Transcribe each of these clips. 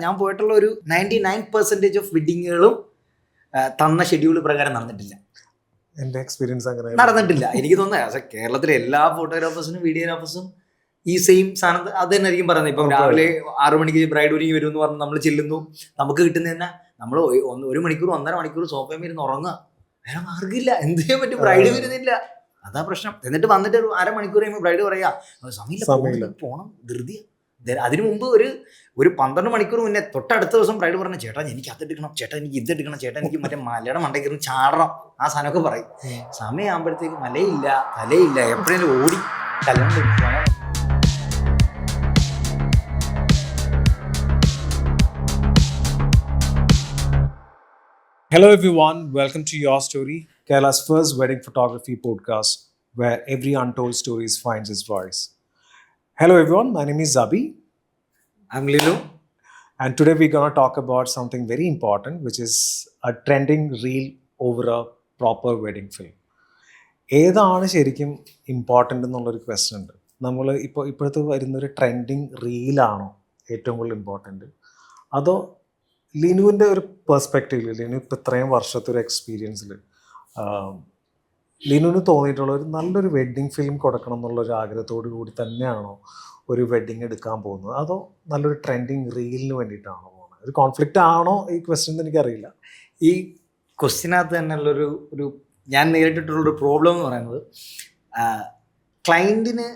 ഞാൻ പോയിട്ടുള്ള ഒരു 99% ഓഫ് വെഡിങ്ങുകളും തന്ന ഷെഡ്യൂൾ പ്രകാരം നടന്നിട്ടില്ല. എന്റെ എക്സ്പീരിയൻസ് അങ്ങനെ നടന്നിട്ടില്ല. എനിക്ക് തോന്നുന്നത് കേരളത്തിലെ എല്ലാ ഫോട്ടോഗ്രാഫേഴ്സിനും വീഡിയോഗ്രാഫേഴ്സും ഈ സെയിം സാധനം അത് തന്നെ ആയിരിക്കും പറയുന്നത്. ഇപ്പം രാവിലെ 6 മണിക്ക് ബ്രൈഡ് ഒരുങ്ങി വരും എന്ന് പറഞ്ഞ് നമ്മൾ ചെല്ലുന്നു, നമുക്ക് കിട്ടുന്ന തന്നെ നമ്മൾ 1 മണിക്കൂർ 1.5 മണിക്കൂർ സോഫയിൽ ഇരുന്ന് ഉറങ്ങുക, വേറെ മാർഗ്ഗമില്ല. എന്ത് ചെയ്യാൻ പറ്റും? ബ്രൈഡ് വരുന്നില്ല, അതാ പ്രശ്നം. എന്നിട്ട് വന്നിട്ട് ഒരു 1/2 മണിക്കൂർ കഴിയുമ്പോൾ ബ്രൈഡ് പറയാ സമയമില്ല, പോണം, ധൃതി. അതിനു മുമ്പ് ഒരു 12 മണിക്കൂർ മുന്നേ തൊട്ടടുത്ത ദിവസം ബ്രൈഡ് പറഞ്ഞു, ചേട്ടാ എനിക്ക് അതെടുക്കണം, ചേട്ടാ എനിക്ക് ഇതെടുക്കണം, ചേട്ടാ എനിക്ക് മറ്റേ മലയുടെ മണ്ടയ്ക്ക് ചാടണം, ആ സാധനമൊക്കെ പറയും. സമയമാകുമ്പോഴത്തേക്ക് മലയില്ല തലയില്ല, എപ്പോഴേലും ഓടി കല്യാണം പോയാൽ. Hello everyone, welcome to Your Story, Kerala's first wedding photography podcast where every untold story finds its voice. Hello everyone, my name is Zabi. I'm Lilo. And today we're going to talk about something very important, which is a trending reel over a proper wedding film. ഏതാണ് ശരിക്കും important എന്നുള്ളൊരു question ഉണ്ട്. നമ്മൾ ഇപ്പോഴത്തെ വരുന്നൊരു trending റീലാണോ ഏറ്റവും കൂടുതൽ important, അതോ ലിനുവിൻ്റെ ഒരു പെർസ്പെക്റ്റീവിൽ, ലിനു ഇപ്പോൾ ഇത്രയും വർഷത്തെ ഒരു എക്സ്പീരിയൻസിൽ ലിനുവിന് തോന്നിയിട്ടുള്ള ഒരു നല്ലൊരു വെഡ്ഡിങ് ഫിലിം കൊടുക്കണം എന്നുള്ളൊരു ആഗ്രഹത്തോടു കൂടി തന്നെയാണോ ഒരു വെഡ്ഡിങ് എടുക്കാൻ പോകുന്നത്, അതോ നല്ലൊരു ട്രെൻഡിങ് റീലിന് വേണ്ടിയിട്ടാണോ പോകുന്നത്? ഒരു കോൺഫ്ലിക്റ്റ് ആണോ ഈ ക്വസ്റ്റ്യൻ എനിക്കറിയില്ല. ഈ ക്വസ്റ്റ്യനകത്ത് തന്നെയുള്ളൊരു ഞാൻ നേരിട്ടിട്ടുള്ളൊരു പ്രോബ്ലം എന്ന് പറയുന്നത്, ക്ലയൻറ്റിന്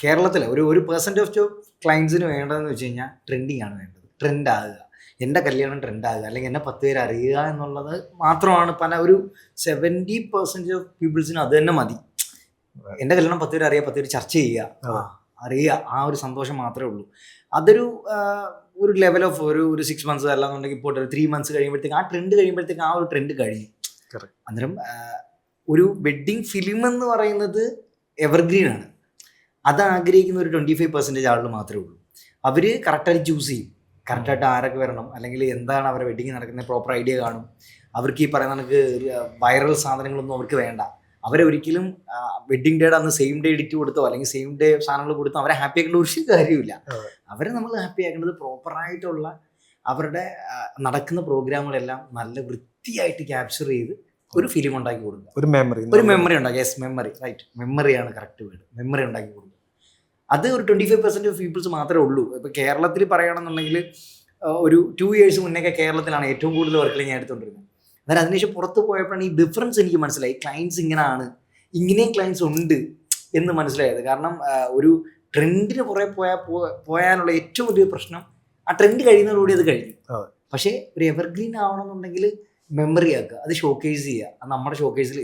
കേരളത്തിലെ ഒരു പെർസെൻറ്റേജ് ഓഫ് ക്ലയൻസിന് വേണ്ടതെന്ന് വെച്ച് കഴിഞ്ഞാൽ ട്രെൻഡിങ് ആണ് വേണ്ടത്. ട്രെൻഡ് ആകുക, എൻ്റെ കല്യാണം ട്രെൻഡാകുക, അല്ലെങ്കിൽ എന്നെ 10 പേര് അറിയുക എന്നുള്ളത് മാത്രമാണ്. ഒരു 70% ഓഫ് പീപ്പിൾസിന് അത് തന്നെ മതി. എൻ്റെ കല്യാണം 10 പേര് അറിയുക, 10 പേര് ചർച്ച ചെയ്യുക, അറിയുക, ആ ഒരു സന്തോഷം മാത്രമേ ഉള്ളൂ. അതൊരു ലെവൽ ഓഫ് ഒരു 6 മന്ത്സ് അല്ലാന്നുണ്ടെങ്കിൽ ഇപ്പോൾ 3 മന്ത്സ് കഴിയുമ്പോഴത്തേക്ക് ആ ട്രെൻഡ് കഴിയുമ്പോഴത്തേക്ക് ആ ഒരു ട്രെൻഡ് കഴിയും. അന്നേരം ഒരു വെഡ്ഡിങ് ഫിലിം എന്ന് പറയുന്നത് എവർഗ്രീൻ ആണ്. അത് ആഗ്രഹിക്കുന്ന ഒരു 25% ആളുകൾ മാത്രമേ ഉള്ളൂ. അവർ കറക്റ്റായിട്ട് ചൂസ് ചെയ്യും, കറക്റ്റായിട്ട് ആരൊക്കെ വരണം, അല്ലെങ്കിൽ എന്താണ് അവരുടെ വെഡ്ഡിങ് നടക്കുന്നത് പ്രോപ്പർ ഐഡിയ കാണും. അവർക്ക് ഈ പറയുന്ന കണക്ക് വൈറൽ സാധനങ്ങളൊന്നും അവർക്ക് വേണ്ട. അവരെ ഒരിക്കലും വെഡ്ഡിങ് ഡേയുടെ അന്ന് സെയിം ഡേ എഡിറ്റ് കൊടുത്തോ അല്ലെങ്കിൽ സെയിം ഡേ സാധനങ്ങൾ കൊടുത്തോ അവരെ ഹാപ്പി ആക്കേണ്ട ഒരു കാര്യമില്ല. അവരെ നമ്മൾ ഹാപ്പി ആക്കേണ്ടത് പ്രോപ്പറായിട്ടുള്ള അവരുടെ നടക്കുന്ന പ്രോഗ്രാമുകളെല്ലാം നല്ല വൃത്തിയായിട്ട് ക്യാപ്ചർ ചെയ്ത് ഒരു ഫിലിം ഉണ്ടാക്കി കൊടുക്കുക, ഒരു മെമ്മറി ഉണ്ടാക്കി. യെസ്, മെമ്മറി, റൈറ്റ്, മെമ്മറിയാണ് കറക്റ്റ് വേർഡ്. മെമ്മറി ഉണ്ടാക്കി കൊടുക്കുക. അത് ഒരു 25% ഓഫ് പീപ്പിൾസ് മാത്രമേ ഉള്ളൂ. ഇപ്പോൾ കേരളത്തിൽ പറയുകയാണെന്നുണ്ടെങ്കിൽ ഒരു 2 years മുന്നേക്കെ കേരളത്തിലാണ് ഏറ്റവും കൂടുതൽ വർക്കുകൾ ഞാൻ എടുത്തുകൊണ്ടിരുന്നത്. എന്നാൽ അതിനുശേഷം പുറത്ത് പോയപ്പോഴാണ് ഈ ഡിഫറൻസ് എനിക്ക് മനസ്സിലായി. ക്ലയൻസ് ഇങ്ങനെയാണ്, ഇങ്ങനെയും ക്ലയൻസ് ഉണ്ട് എന്ന് മനസ്സിലായത്. കാരണം ഒരു ട്രെൻഡിന് പുറകെ പോയാലുള്ള ഏറ്റവും വലിയ പ്രശ്നം ആ ട്രെൻഡ് കഴിയുന്നതോടുകൂടി അത് കഴിഞ്ഞു. പക്ഷേ ഒരു എവർഗ്രീൻ ആവണമെന്നുണ്ടെങ്കിൽ മെമ്മറി ആക്കുക, അത് ഷോക്കേസ് ചെയ്യുക. അത് നമ്മുടെ ഷോക്കേസിൽ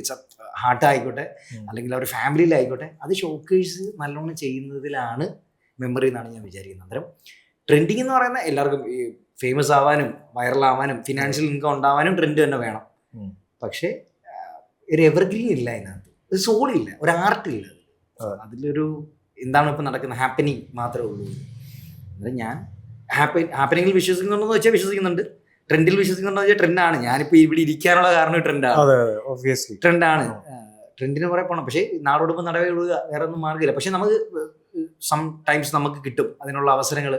ഹാർട്ടായിക്കോട്ടെ അല്ലെങ്കിൽ അവരുടെ ഫാമിലിയിലായിക്കോട്ടെ, അത് ഷോക്കേസ് നല്ലോണം ചെയ്യുന്നതിലാണ് മെമ്മറി എന്നാണ് ഞാൻ വിചാരിക്കുന്നത്. അന്നേരം ട്രെൻഡിങ് എന്ന് പറയുന്നത് എല്ലാവർക്കും ഈ ഫേമസ് ആവാനും വൈറലാവാനും ഫിനാൻഷ്യൽ ഇൻകം ഉണ്ടാവാനും ട്രെൻഡ് തന്നെ വേണം. പക്ഷേ ഒരു എവർഗ്രീൻ ഇല്ല അതിനകത്ത്, ഒരു സോളില്ല, ഒരു ആർട്ടില്ല. അതിലൊരു എന്താണ് ഇപ്പം നടക്കുന്നത്, ഹാപ്പനിങ് മാത്രമേ ഉള്ളൂ. അന്നേരം ഞാൻ ഹാപ്പനിങ്ങിൽ വിശ്വസിക്കുന്നുണ്ടെന്ന് വെച്ചാൽ വിശ്വസിക്കുന്നുണ്ട്, ട്രെൻഡിൽ വിശ്വസിക്കുന്നുണ്ടോ വെച്ചാൽ ട്രെൻഡാണ്. ഞാനിപ്പോൾ ഇവിടെ ഇരിക്കാനുള്ള കാരണം ട്രെൻഡാണ്. ട്രെൻഡിന് കുറെ പോകണം, പക്ഷേ നാടോടുമ്പോൾ നടവേ വിടുക, വേറെ ഒന്നും മാർഗ്ഗമില്ല. പക്ഷെ നമുക്ക് സം ടൈംസ് നമുക്ക് കിട്ടും അതിനുള്ള അവസരങ്ങൾ,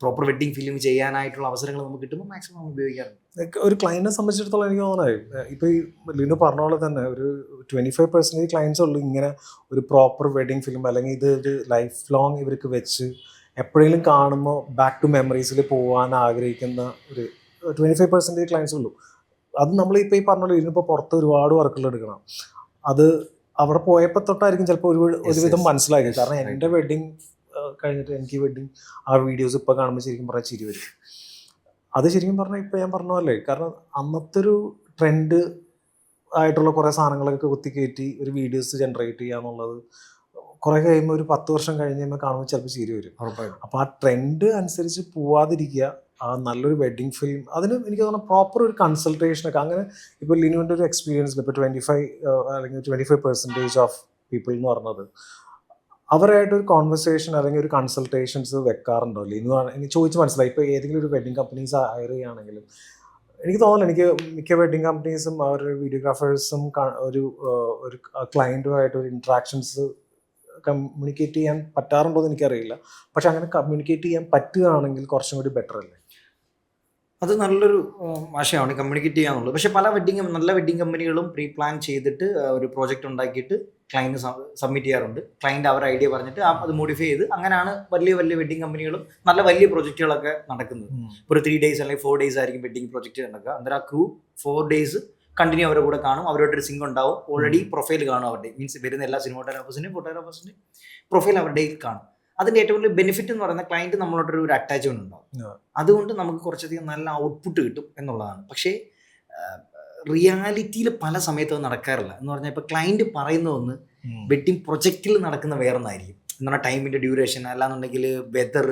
പ്രോപ്പർ വെഡ്ഡിങ് ഫിലിം ചെയ്യാനായിട്ടുള്ള അവസരങ്ങൾ നമുക്ക് കിട്ടുമ്പോൾ മാക്സിമം നമ്മൾ ഉപയോഗിക്കാറുണ്ട്. ഒരു ക്ലയൻറ്റിനെ സംബന്ധിച്ചിടത്തോളം എനിക്ക് തോന്നുന്നത് ഇപ്പോൾ ഈ ലിനു പറഞ്ഞ പോലെ തന്നെ ഒരു 25% ക്ലയൻസ് ഉള്ളൂ ഇങ്ങനെ ഒരു പ്രോപ്പർ വെഡ്ഡിങ് ഫിലിം, അല്ലെങ്കിൽ ഇത് ഒരു ലൈഫ് ലോങ് ഇവർക്ക് വെച്ച് എപ്പോഴെങ്കിലും കാണുമ്പോൾ ബാക്ക് ടു മെമ്മറീസിൽ പോകാൻ ആഗ്രഹിക്കുന്ന ഒരു 25% ക്ലയൻസ് ഉള്ളൂ. അത് നമ്മളിപ്പോൾ ഈ പറഞ്ഞ പോലെ ഇതിനിപ്പോൾ പുറത്ത് ഒരുപാട് വർക്കുകൾ എടുക്കണം. അത് അവിടെ പോയപ്പോൾ തൊട്ടായിരിക്കും ചിലപ്പോൾ ഒരുവിധം മനസ്സിലാക്കി. കാരണം എൻ്റെ വെഡ്ഡിങ് കഴിഞ്ഞിട്ട് എനിക്ക് വെഡ്ഡിങ് ആ വീഡിയോസ് ഇപ്പോൾ കാണുമ്പോൾ ശരിക്കും പറഞ്ഞാൽ ചിരി വരും. അത് ശരിക്കും പറഞ്ഞാൽ ഇപ്പോൾ ഞാൻ പറഞ്ഞ പോലെ, കാരണം അന്നത്തെ ഒരു ട്രെൻഡ് ആയിട്ടുള്ള കുറേ സാധനങ്ങളൊക്കെ കുത്തിക്കയറ്റി ഒരു വീഡിയോസ് ജനറേറ്റ് ചെയ്യുക എന്നുള്ളത് കുറേ കഴിയുമ്പോൾ ഒരു 10 വർഷം കഴിഞ്ഞ് കഴിയുമ്പോൾ കാണുമ്പോൾ ചിലപ്പോൾ ചിരി വരും. അപ്പോൾ ആ ട്രെൻഡ് അനുസരിച്ച് പോവാതിരിക്കുക, ആ നല്ലൊരു വെഡ്ഡിങ് ഫിലിം, അതിന് എനിക്ക് തോന്നുന്നു പ്രോപ്പർ ഒരു കൺസൾട്ടേഷനൊക്കെ. അങ്ങനെ ഇപ്പോൾ ലിനുവിൻ്റെ ഒരു എക്സ്പീരിയൻസിൽ ഇപ്പോൾ 25% ഓഫ് പീപ്പിൾ എന്ന് പറഞ്ഞത് അവരായിട്ടൊരു കോൺവെർസേഷൻ അല്ലെങ്കിൽ ഒരു കൺസൾട്ടേഷൻസ് വെക്കാറുണ്ടോ ലിനു? എനിക്ക് ചോദിച്ച് മനസ്സിലായി. ഇപ്പോൾ ഏതെങ്കിലും ഒരു വെഡ്ഡിങ് കമ്പനീസ് ഹയർ ചെയ്യുകയാണെങ്കിലും എനിക്ക് തോന്നുന്നു, എനിക്ക് മിക്ക വെഡ്ഡിങ് കമ്പനീസും അവരുടെ വീഡിയോഗ്രാഫേഴ്സും ഒരു ക്ലയൻറ്റുമായിട്ട് ഒരു ഇൻട്രാക്ഷൻസ് കമ്മ്യൂണിക്കേറ്റ് ചെയ്യാൻ പറ്റാറുണ്ടോ എന്ന് എനിക്കറിയില്ല. പക്ഷെ അങ്ങനെ കമ്മ്യൂണിക്കേറ്റ് ചെയ്യാൻ പറ്റുകയാണെങ്കിൽ കുറച്ചും കൂടി ബെറ്റർ അല്ലേ? അത് നല്ലൊരു ആശയമാണ് കമ്മ്യൂണിക്കേറ്റ് ചെയ്യാന്നുള്ളത്. പക്ഷെ പല നല്ല വെഡ്ഡിങ് കമ്പനികളും പ്രീ പ്ലാൻ ചെയ്തിട്ട് ഒരു പ്രോജക്റ്റ് ഉണ്ടാക്കിയിട്ട് ക്ലയൻറ്റ് സബ്മിറ്റ് ചെയ്യാറുണ്ട്. ക്ലയൻറ്റ് അവരുടെ ഐഡിയ പറഞ്ഞിട്ട് അത് മോഡിഫൈ ചെയ്ത് അങ്ങനെയാണ് വലിയ വെഡ്ഡിങ് കമ്പനികളും നല്ല വലിയ പ്രൊജക്റ്റുകളൊക്കെ നടക്കുന്നത്. ഇപ്പോൾ ഒരു 3 days അല്ലെങ്കിൽ 4 days ആയിരിക്കും വെഡ്ഡിങ് പ്രൊജക്റ്റ് നടക്കുക. അന്നേരം ആ ക്രൂ 4 days കണ്ടിന്യൂ അവരുടെ കൂടെ കാണും. അവരുടെ സിങ്ക് ഉണ്ടാവും. ഓൾറെഡി പ്രൊഫൈൽ കാണും അവരുടെ, മീൻസ് വരുന്ന എല്ലാ സിനിമോഗ്രാഫേഴ്സിൻ്റെയും ഫോട്ടോഗ്രാഫേഴ്സിൻ്റെയും പ്രൊഫൈൽ അവരുടെ കാണും. അതിൻ്റെ ഏറ്റവും വലിയ ബെനിഫിറ്റ് എന്ന് പറയുന്നത് ക്ലയൻറ്റ് നമ്മളോടൊരു അറ്റാച്ച്മെന്റ് ഉണ്ടാവും. അതുകൊണ്ട് നമുക്ക് കുറച്ചധികം നല്ല ഔട്ട്പുട്ട് കിട്ടും എന്നുള്ളതാണ്. പക്ഷേ റിയാലിറ്റിയിൽ പല സമയത്തും അത് നടക്കാറില്ല. എന്ന് പറഞ്ഞാൽ ഇപ്പോൾ ക്ലയൻറ്റ് പറയുന്നതൊന്ന് വെഡ്ഡിങ് പ്രൊജക്റ്റിൽ നടക്കുന്ന വേറൊന്നായിരിക്കും. എന്ന് പറഞ്ഞാൽ ടൈമിൻ്റെ ഡ്യൂറേഷൻ, അല്ലാന്നുണ്ടെങ്കിൽ വെതർ,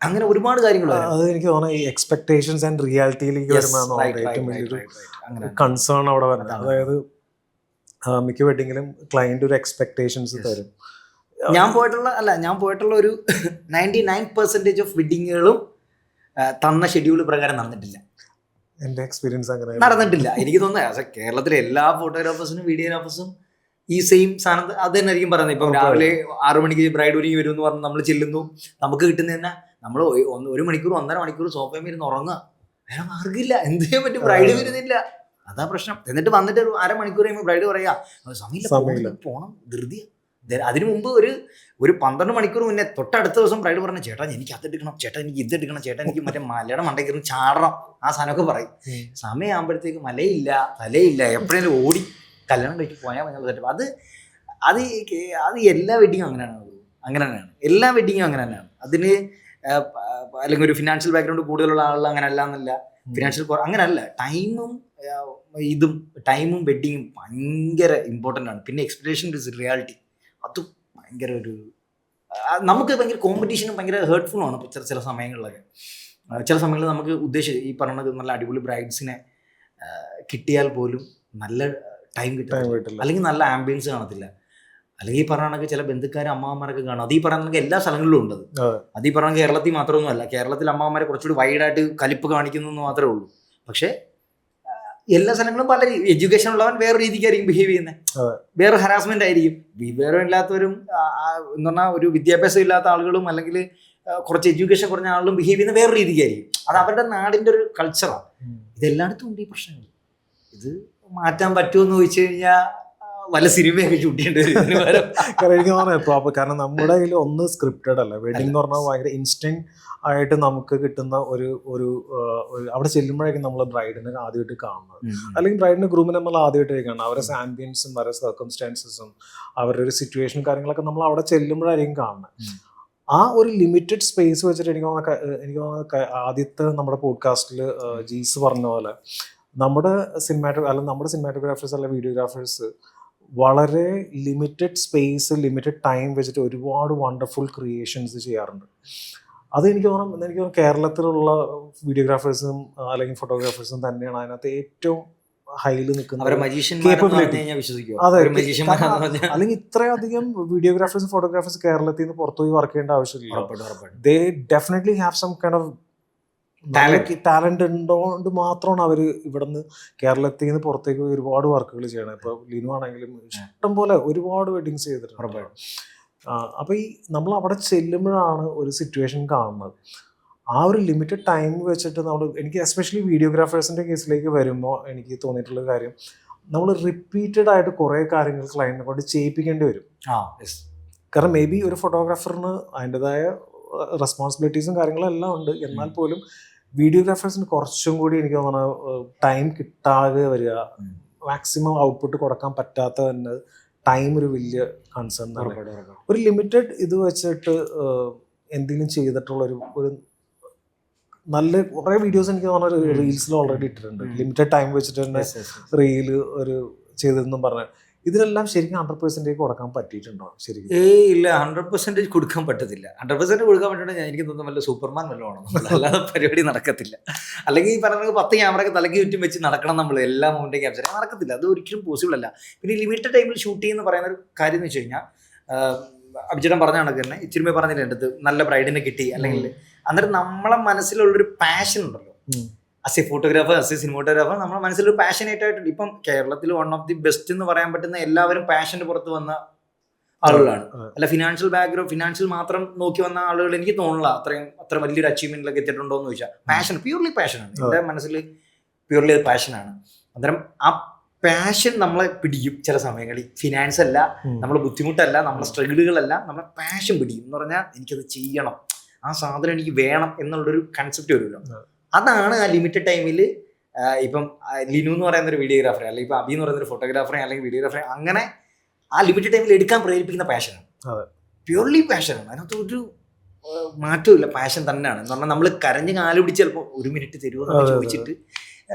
അങ്ങനെ ഒരുപാട് കാര്യങ്ങൾ. അത് എനിക്ക് തോന്നുന്നു ഈ എക്സ്പെക്ടേഷൻസ് ആൻഡ് റിയാലിറ്റിയിലേക്ക് വരുമ്പോൾ ഏറ്റവും വലിയൊരു കൺസേൺ അവിടെ വരുന്നത്. അതായത് മിക്ക വെഡിങ്ങിലും ക്ലയൻറ്റ് ഒരു എക്സ്പെക്ടേഷൻസ് തരും. ഞാൻ പോയിട്ടുള്ള ഒരു 99% ഓഫ് വെഡ്ഡിങ്ങുകളും തന്ന ഷെഡ്യൂൾ പ്രകാരം നടന്നിട്ടില്ല. എൻ്റെ എക്സ്പീരിയൻസ് അങ്ങനെ നടന്നിട്ടില്ല. എനിക്ക് തോന്നുന്നത് കേരളത്തിലെ എല്ലാ ഫോട്ടോഗ്രാഫേഴ്സിനും വീഡിയോഗ്രാഫേഴ്സും ഈ സെയിം സാധനം അത് തന്നെ ആയിരിക്കും പറയുന്നത്. ഇപ്പം രാവിലെ 6 മണിക്ക് ബ്രൈഡ് ഒരുങ്ങി വരും എന്ന് പറഞ്ഞ് നമ്മൾ ചെല്ലുന്നു. നമുക്ക് കിട്ടുന്ന തന്നെ നമ്മൾ 1 മണിക്കൂർ 1.5 മണിക്കൂർ സോഫയിൽ ഇരുന്ന് ഉറങ്ങുക. വേറെ മാർഗ്ഗമില്ല. എന്ത് ചെയ്യാൻ പറ്റും? ബ്രൈഡ് വരുന്നില്ല, അതാ പ്രശ്നം. എന്നിട്ട് വന്നിട്ട് ഒരു 1/2 മണിക്കൂർ കഴിയുമ്പോൾ ബ്രൈഡ് പറയാ സമയമില്ല, പോണം, ധൃതിയ. അതിനു മുമ്പ് ഒരു 12 മണിക്കൂർ മുന്നേ തൊട്ടടുത്ത ദിവസം ബ്രൈഡ് പറഞ്ഞു, ചേട്ടാ എനിക്ക് അതെടുക്കണം, ചേട്ടാ എനിക്ക് ഇതെടുക്കണം, ചേട്ടാ എനിക്ക് മറ്റേ മലയുടെ മണ്ടയ്ക്ക് ചാടണം, ആ സാധനമൊക്കെ പറയും. സമയമാകുമ്പോഴത്തേക്ക് മലയില്ല തലയില്ല, എപ്പോഴേലും ഓടി കല്യാണം കഴിച്ച് പോയാൽ മതി. അത് എല്ലാ വെഡ്ഡിങ്ങും അങ്ങനെ തന്നെയാണ്. എല്ലാ വെഡ്ഡിങ്ങും അങ്ങനെ തന്നെയാണ്. അതിന് അല്ലെങ്കിൽ ഒരു ഫിനാൻഷ്യൽ ബാക്ക്ഗ്രൗണ്ട് കൂടുതലുള്ള ആളുകൾ അങ്ങനെ അല്ല എന്നല്ല, ഫിനാൻഷ്യൽ അങ്ങനെയല്ല. ടൈമും വെഡ്ഡിങ്ങും ഭയങ്കര ഇമ്പോർട്ടൻ്റ് ആണ്. പിന്നെ എക്സ്പെക്ടേഷൻ ഇസ് റിയാലിറ്റി, അത് ഭയങ്കര നമുക്ക് ഭയങ്കര കോമ്പറ്റീഷനും ഭയങ്കര ഹേർട്ട്ഫുള്ളുമാണ്. ചില സമയങ്ങളിലൊക്കെ ചില സമയങ്ങളിൽ നമുക്ക് ഈ പറഞ്ഞത് നല്ല അടിപൊളി ബ്രൈഡ്സിനെ കിട്ടിയാൽ പോലും നല്ല ടൈം കിട്ടില്ല, അല്ലെങ്കിൽ നല്ല ആംബിയൻസ് കാണത്തില്ല, അല്ലെങ്കിൽ ഈ പറഞ്ഞ ചില ബന്ധുക്കാരും അമ്മാവന്മാരൊക്കെ കാണും. അത് ഈ പറയുന്ന എല്ലാ സ്ഥലങ്ങളിലും ഉണ്ട്. അത് ഈ പറഞ്ഞ കേരളത്തിൽ മാത്രമൊന്നുമല്ല. കേരളത്തിൽ അമ്മാവന്മാരെ കുറച്ചുകൂടി വൈഡായിട്ട് കലിപ്പ് കാണിക്കുന്നു മാത്രമേ ഉള്ളൂ. പക്ഷേ എല്ലാ സ്ഥലങ്ങളും പല എഡ്യൂക്കേഷൻ ഉള്ളവൻ വേറെ രീതിക്കായിരിക്കും ബിഹേവ് ചെയ്യുന്നത്, വേറെ ഹരാസ്മെന്റ് ആയിരിക്കും. വിവരം ഇല്ലാത്തവരും എന്ന് പറഞ്ഞാൽ ഒരു വിദ്യാഭ്യാസം ഇല്ലാത്ത ആളുകളും അല്ലെങ്കിൽ കുറച്ച് എഡ്യൂക്കേഷൻ കുറഞ്ഞ ആളുകളും ബിഹേവ് ചെയ്യുന്ന വേറെ രീതിക്കായിരിക്കും. അത് അവരുടെ നാടിൻ്റെ ഒരു കൾച്ചറാണ്. ഇതെല്ലായിടത്തും ഉണ്ട് ഈ പ്രശ്നങ്ങൾ. ഇത് മാറ്റാൻ പറ്റുമെന്ന് ചോദിച്ചു കഴിഞ്ഞാൽ വല്ല സിനിമയൊക്കെ ഷൂട്ട് ചെയ്യേണ്ടി വരും. പ്രോപ്പർ. കാരണം നമ്മുടെ കയ്യിൽ ഒന്ന് സ്ക്രിപ്റ്റഡ് അല്ല. വെഡിങ് എന്ന് പറഞ്ഞാൽ ഭയങ്കര ഇൻസ്റ്റന്റ് ആയിട്ട് നമുക്ക് കിട്ടുന്ന ഒരു അവിടെ ചെല്ലുമ്പോഴേക്കും നമ്മൾ ബ്രൈഡിനെ ആദ്യമായിട്ട് കാണുന്നത്, അല്ലെങ്കിൽ ബ്രൈഡിന്റെ ഗ്രൂമിനെ നമ്മൾ ആദ്യമായിട്ട് കാണുന്നത്. അവരുടെ ആംബിയൻസും അവരുടെ സർക്കംസ്റ്റാൻസസും അവരുടെ ഒരു സിറ്റുവേഷനും കാര്യങ്ങളൊക്കെ നമ്മൾ അവിടെ ചെല്ലുമ്പോഴായിരിക്കും കാണുന്നത്. ആ ഒരു ലിമിറ്റഡ് സ്പേസ് വെച്ചിട്ട് എനിക്ക് തോന്നുന്ന ആദ്യത്തെ നമ്മുടെ പോഡ്കാസ്റ്റിൽ ജീസ് പറഞ്ഞ പോലെ നമ്മുടെ സിനിമാറ്റോഗ്രാഫേഴ്സ് അല്ല വീഡിയോഗ്രാഫേഴ്സ് വളരെ ലിമിറ്റഡ് സ്പേസ് ലിമിറ്റഡ് ടൈം വെച്ചിട്ട് ഒരുപാട് വണ്ടർഫുൾ ക്രിയേഷൻസ് ചെയ്യാറുണ്ട്. അത് എനിക്ക് തോന്നുന്നു കേരളത്തിലുള്ള വീഡിയോഗ്രാഫേഴ്സും അല്ലെങ്കിൽ ഫോട്ടോഗ്രാഫേഴ്സും തന്നെയാണ് അതിനകത്ത് ഏറ്റവും ഹൈയിൽ നിൽക്കുന്നത്. അതെ, അല്ലെങ്കിൽ ഇത്രയധികം വീഡിയോഗ്രാഫേഴ്സും ഫോട്ടോഗ്രാഫേഴ്സ് കേരളത്തിൽ നിന്ന് പുറത്തുപോയി വർക്ക് ചെയ്യേണ്ട ആവശ്യമില്ല. They definitely have some kind of talent ഉണ്ടോണ്ട് മാത്രമാണ് അവർ ഇവിടുന്ന് കേരളത്തിൽ നിന്ന് പുറത്തേക്ക് ഒരുപാട് വർക്കുകൾ ചെയ്യണം. ഇപ്പൊ ലിനു ആണെങ്കിലും ഇഷ്ടം പോലെ ഒരുപാട് വെഡിങ്സ് ചെയ്തിട്ടുണ്ട്. അപ്പൊ ഈ നമ്മൾ അവിടെ ചെല്ലുമ്പോഴാണ് ഒരു സിറ്റുവേഷൻ കാണുന്നത്. ആ ഒരു ലിമിറ്റഡ് ടൈം വെച്ചിട്ട് എനിക്ക് എസ്പെഷ്യലി വീഡിയോഗ്രാഫേഴ്സിന്റെ കേസിലേക്ക് വരുമ്പോൾ എനിക്ക് തോന്നിയിട്ടുള്ള കാര്യം, നമ്മൾ റിപ്പീറ്റഡ് ആയിട്ട് കുറെ കാര്യങ്ങൾ ക്ലയന്റിനെ കൊണ്ട് ചെയ്യിപ്പിക്കേണ്ടി വരും. കാരണം മേ ബി ഒരു ഫോട്ടോഗ്രാഫറിന് അതിൻ്റെതായ റെസ്പോൺസിബിലിറ്റീസും കാര്യങ്ങളും എല്ലാം ഉണ്ട്. എന്നാൽ പോലും വീഡിയോഗ്രാഫേഴ്സിന് കുറച്ചും കൂടി എനിക്ക് തോന്നുന്നു ടൈം കിട്ടാതെ വരിക, മാക്സിമം ഔട്ട്പുട്ട് കൊടുക്കാൻ പറ്റാത്ത തന്നെ ടൈം ഒരു വലിയ കൺസേൺ ആണ്. ഒരു ലിമിറ്റഡ് ഇത് വെച്ചിട്ട് എന്തെങ്കിലും ചെയ്തിട്ടുള്ള ഒരു നല്ല കുറേ വീഡിയോസ് എനിക്ക് തോന്നുന്നു റീൽസിൽ ഓൾറെഡി ഇട്ടിട്ടുണ്ട്. ലിമിറ്റഡ് ടൈം വെച്ചിട്ട് തന്നെ റീല് ഒരു ചെയ്തതെന്നും പറഞ്ഞാൽ ഇതിനെല്ലാം ശരിക്കും 100% കൊടുക്കാൻ പറ്റിയിട്ടുണ്ടോ? ശരിക്കും ഇല്ല, 100% കൊടുക്കാൻ പറ്റത്തില്ല. 100% കൊടുക്കാൻ പറ്റുന്നത് എനിക്ക് തോന്നുന്നു വല്ല സൂപ്പർമാൻ വല്ലതും ആണോ, അല്ലാതെ പരിപാടി നടക്കത്തില്ല. അല്ലെങ്കിൽ ഈ പറഞ്ഞ 10 ക്യാമറ തലയ്ക്ക് ചുറ്റും വെച്ച് നടക്കണം നമ്മൾ എല്ലാ മൂവിൻ്റെ ക്യാപ്ചർ നടക്കത്തില്ല. അത് ഒരിക്കലും പോസിബിൾ അല്ല. പിന്നെ ലിമിറ്റഡ് ടൈമിൽ ഷൂട്ട് ചെയ്യുന്ന പറയുന്ന ഒരു കാര്യം എന്ന് വെച്ച് കഴിഞ്ഞാൽ, അഭിചേട്ടൻ പറഞ്ഞ കണക്ക് തന്നെ ഇച്ചിരി പറഞ്ഞില്ല എൻ്റെ അടുത്ത് നല്ല ബ്രൈഡിനെ കിട്ടി, അല്ലെങ്കിൽ അന്നേരം നമ്മളെ മനസ്സിലുള്ളൊരു പാഷൻ ഉണ്ടല്ലോ, as a photographer as a cinematographer നമ്മുടെ മനസ്സിലൊരു പാഷനേറ്റ് ആയിട്ടുണ്ട്. ഇപ്പം കേരളത്തിൽ വൺ ഓഫ് ദി ബെസ്റ്റ് എന്ന് പറയാൻ പറ്റുന്ന എല്ലാവരും പാഷൻ്റെ പുറത്ത് വന്ന ആളുകളാണ്. അല്ല ഫിനാൻഷ്യൽ ബാക്ക്ഗ്രൗണ്ട്, ഫിനാൻഷ്യൽ മാത്രം നോക്കി വന്ന ആളുകൾ എനിക്ക് തോന്നില്ല അത്ര വലിയൊരു അച്ചീവ്മെന്റിലൊക്കെ എത്തിയിട്ടുണ്ടോ എന്ന് ചോദിച്ചാൽ പാഷൻ, പ്യൂർലി പാഷനാണ്. എൻ്റെ മനസ്സിൽ പ്യൂർലി പാഷനാണ്. അന്നേരം ആ പാഷൻ നമ്മളെ പിടിക്കും ചില സമയങ്ങളിൽ. ഫിനാൻസ് അല്ല, നമ്മളെ ബുദ്ധിമുട്ടല്ല, നമ്മളെ സ്ട്രഗിളുകളല്ല, നമ്മളെ പാഷൻ പിടിക്കും എന്ന് പറഞ്ഞാൽ എനിക്കത് ചെയ്യണം, ആ സാധനം എനിക്ക് വേണം എന്നുള്ളൊരു കൺസെപ്റ്റ് വരുമല്ലോ. അതാണ് ആ ലിമിറ്റഡ് ടൈമിൽ ഇപ്പം ലിനു എന്ന് പറയുന്ന ഒരു വീഡിയോഗ്രാഫർ, അല്ലെങ്കിൽ ഇപ്പം അബി എന്ന് പറയുന്ന ഒരു ഫോട്ടോഗ്രാഫറെ അല്ലെങ്കിൽ വീഡിയോഗ്രാഫറെ അങ്ങനെ ആ ലിമിറ്റഡ് ടൈമിൽ എടുക്കാൻ പ്രേരിപ്പിക്കുന്ന പാഷനാണ്. പ്യൂർലി പാഷനാണ്. അതിനകത്ത് ഒരു മാറ്റമില്ല, പാഷൻ തന്നെയാണ്. എന്ന് പറഞ്ഞാൽ നമ്മൾ കരഞ്ഞ് കാല് പിടിച്ച് ചിലപ്പോൾ 1 മിനിറ്റ് തരുമോ എന്ന് ചോദിച്ചിട്ട്,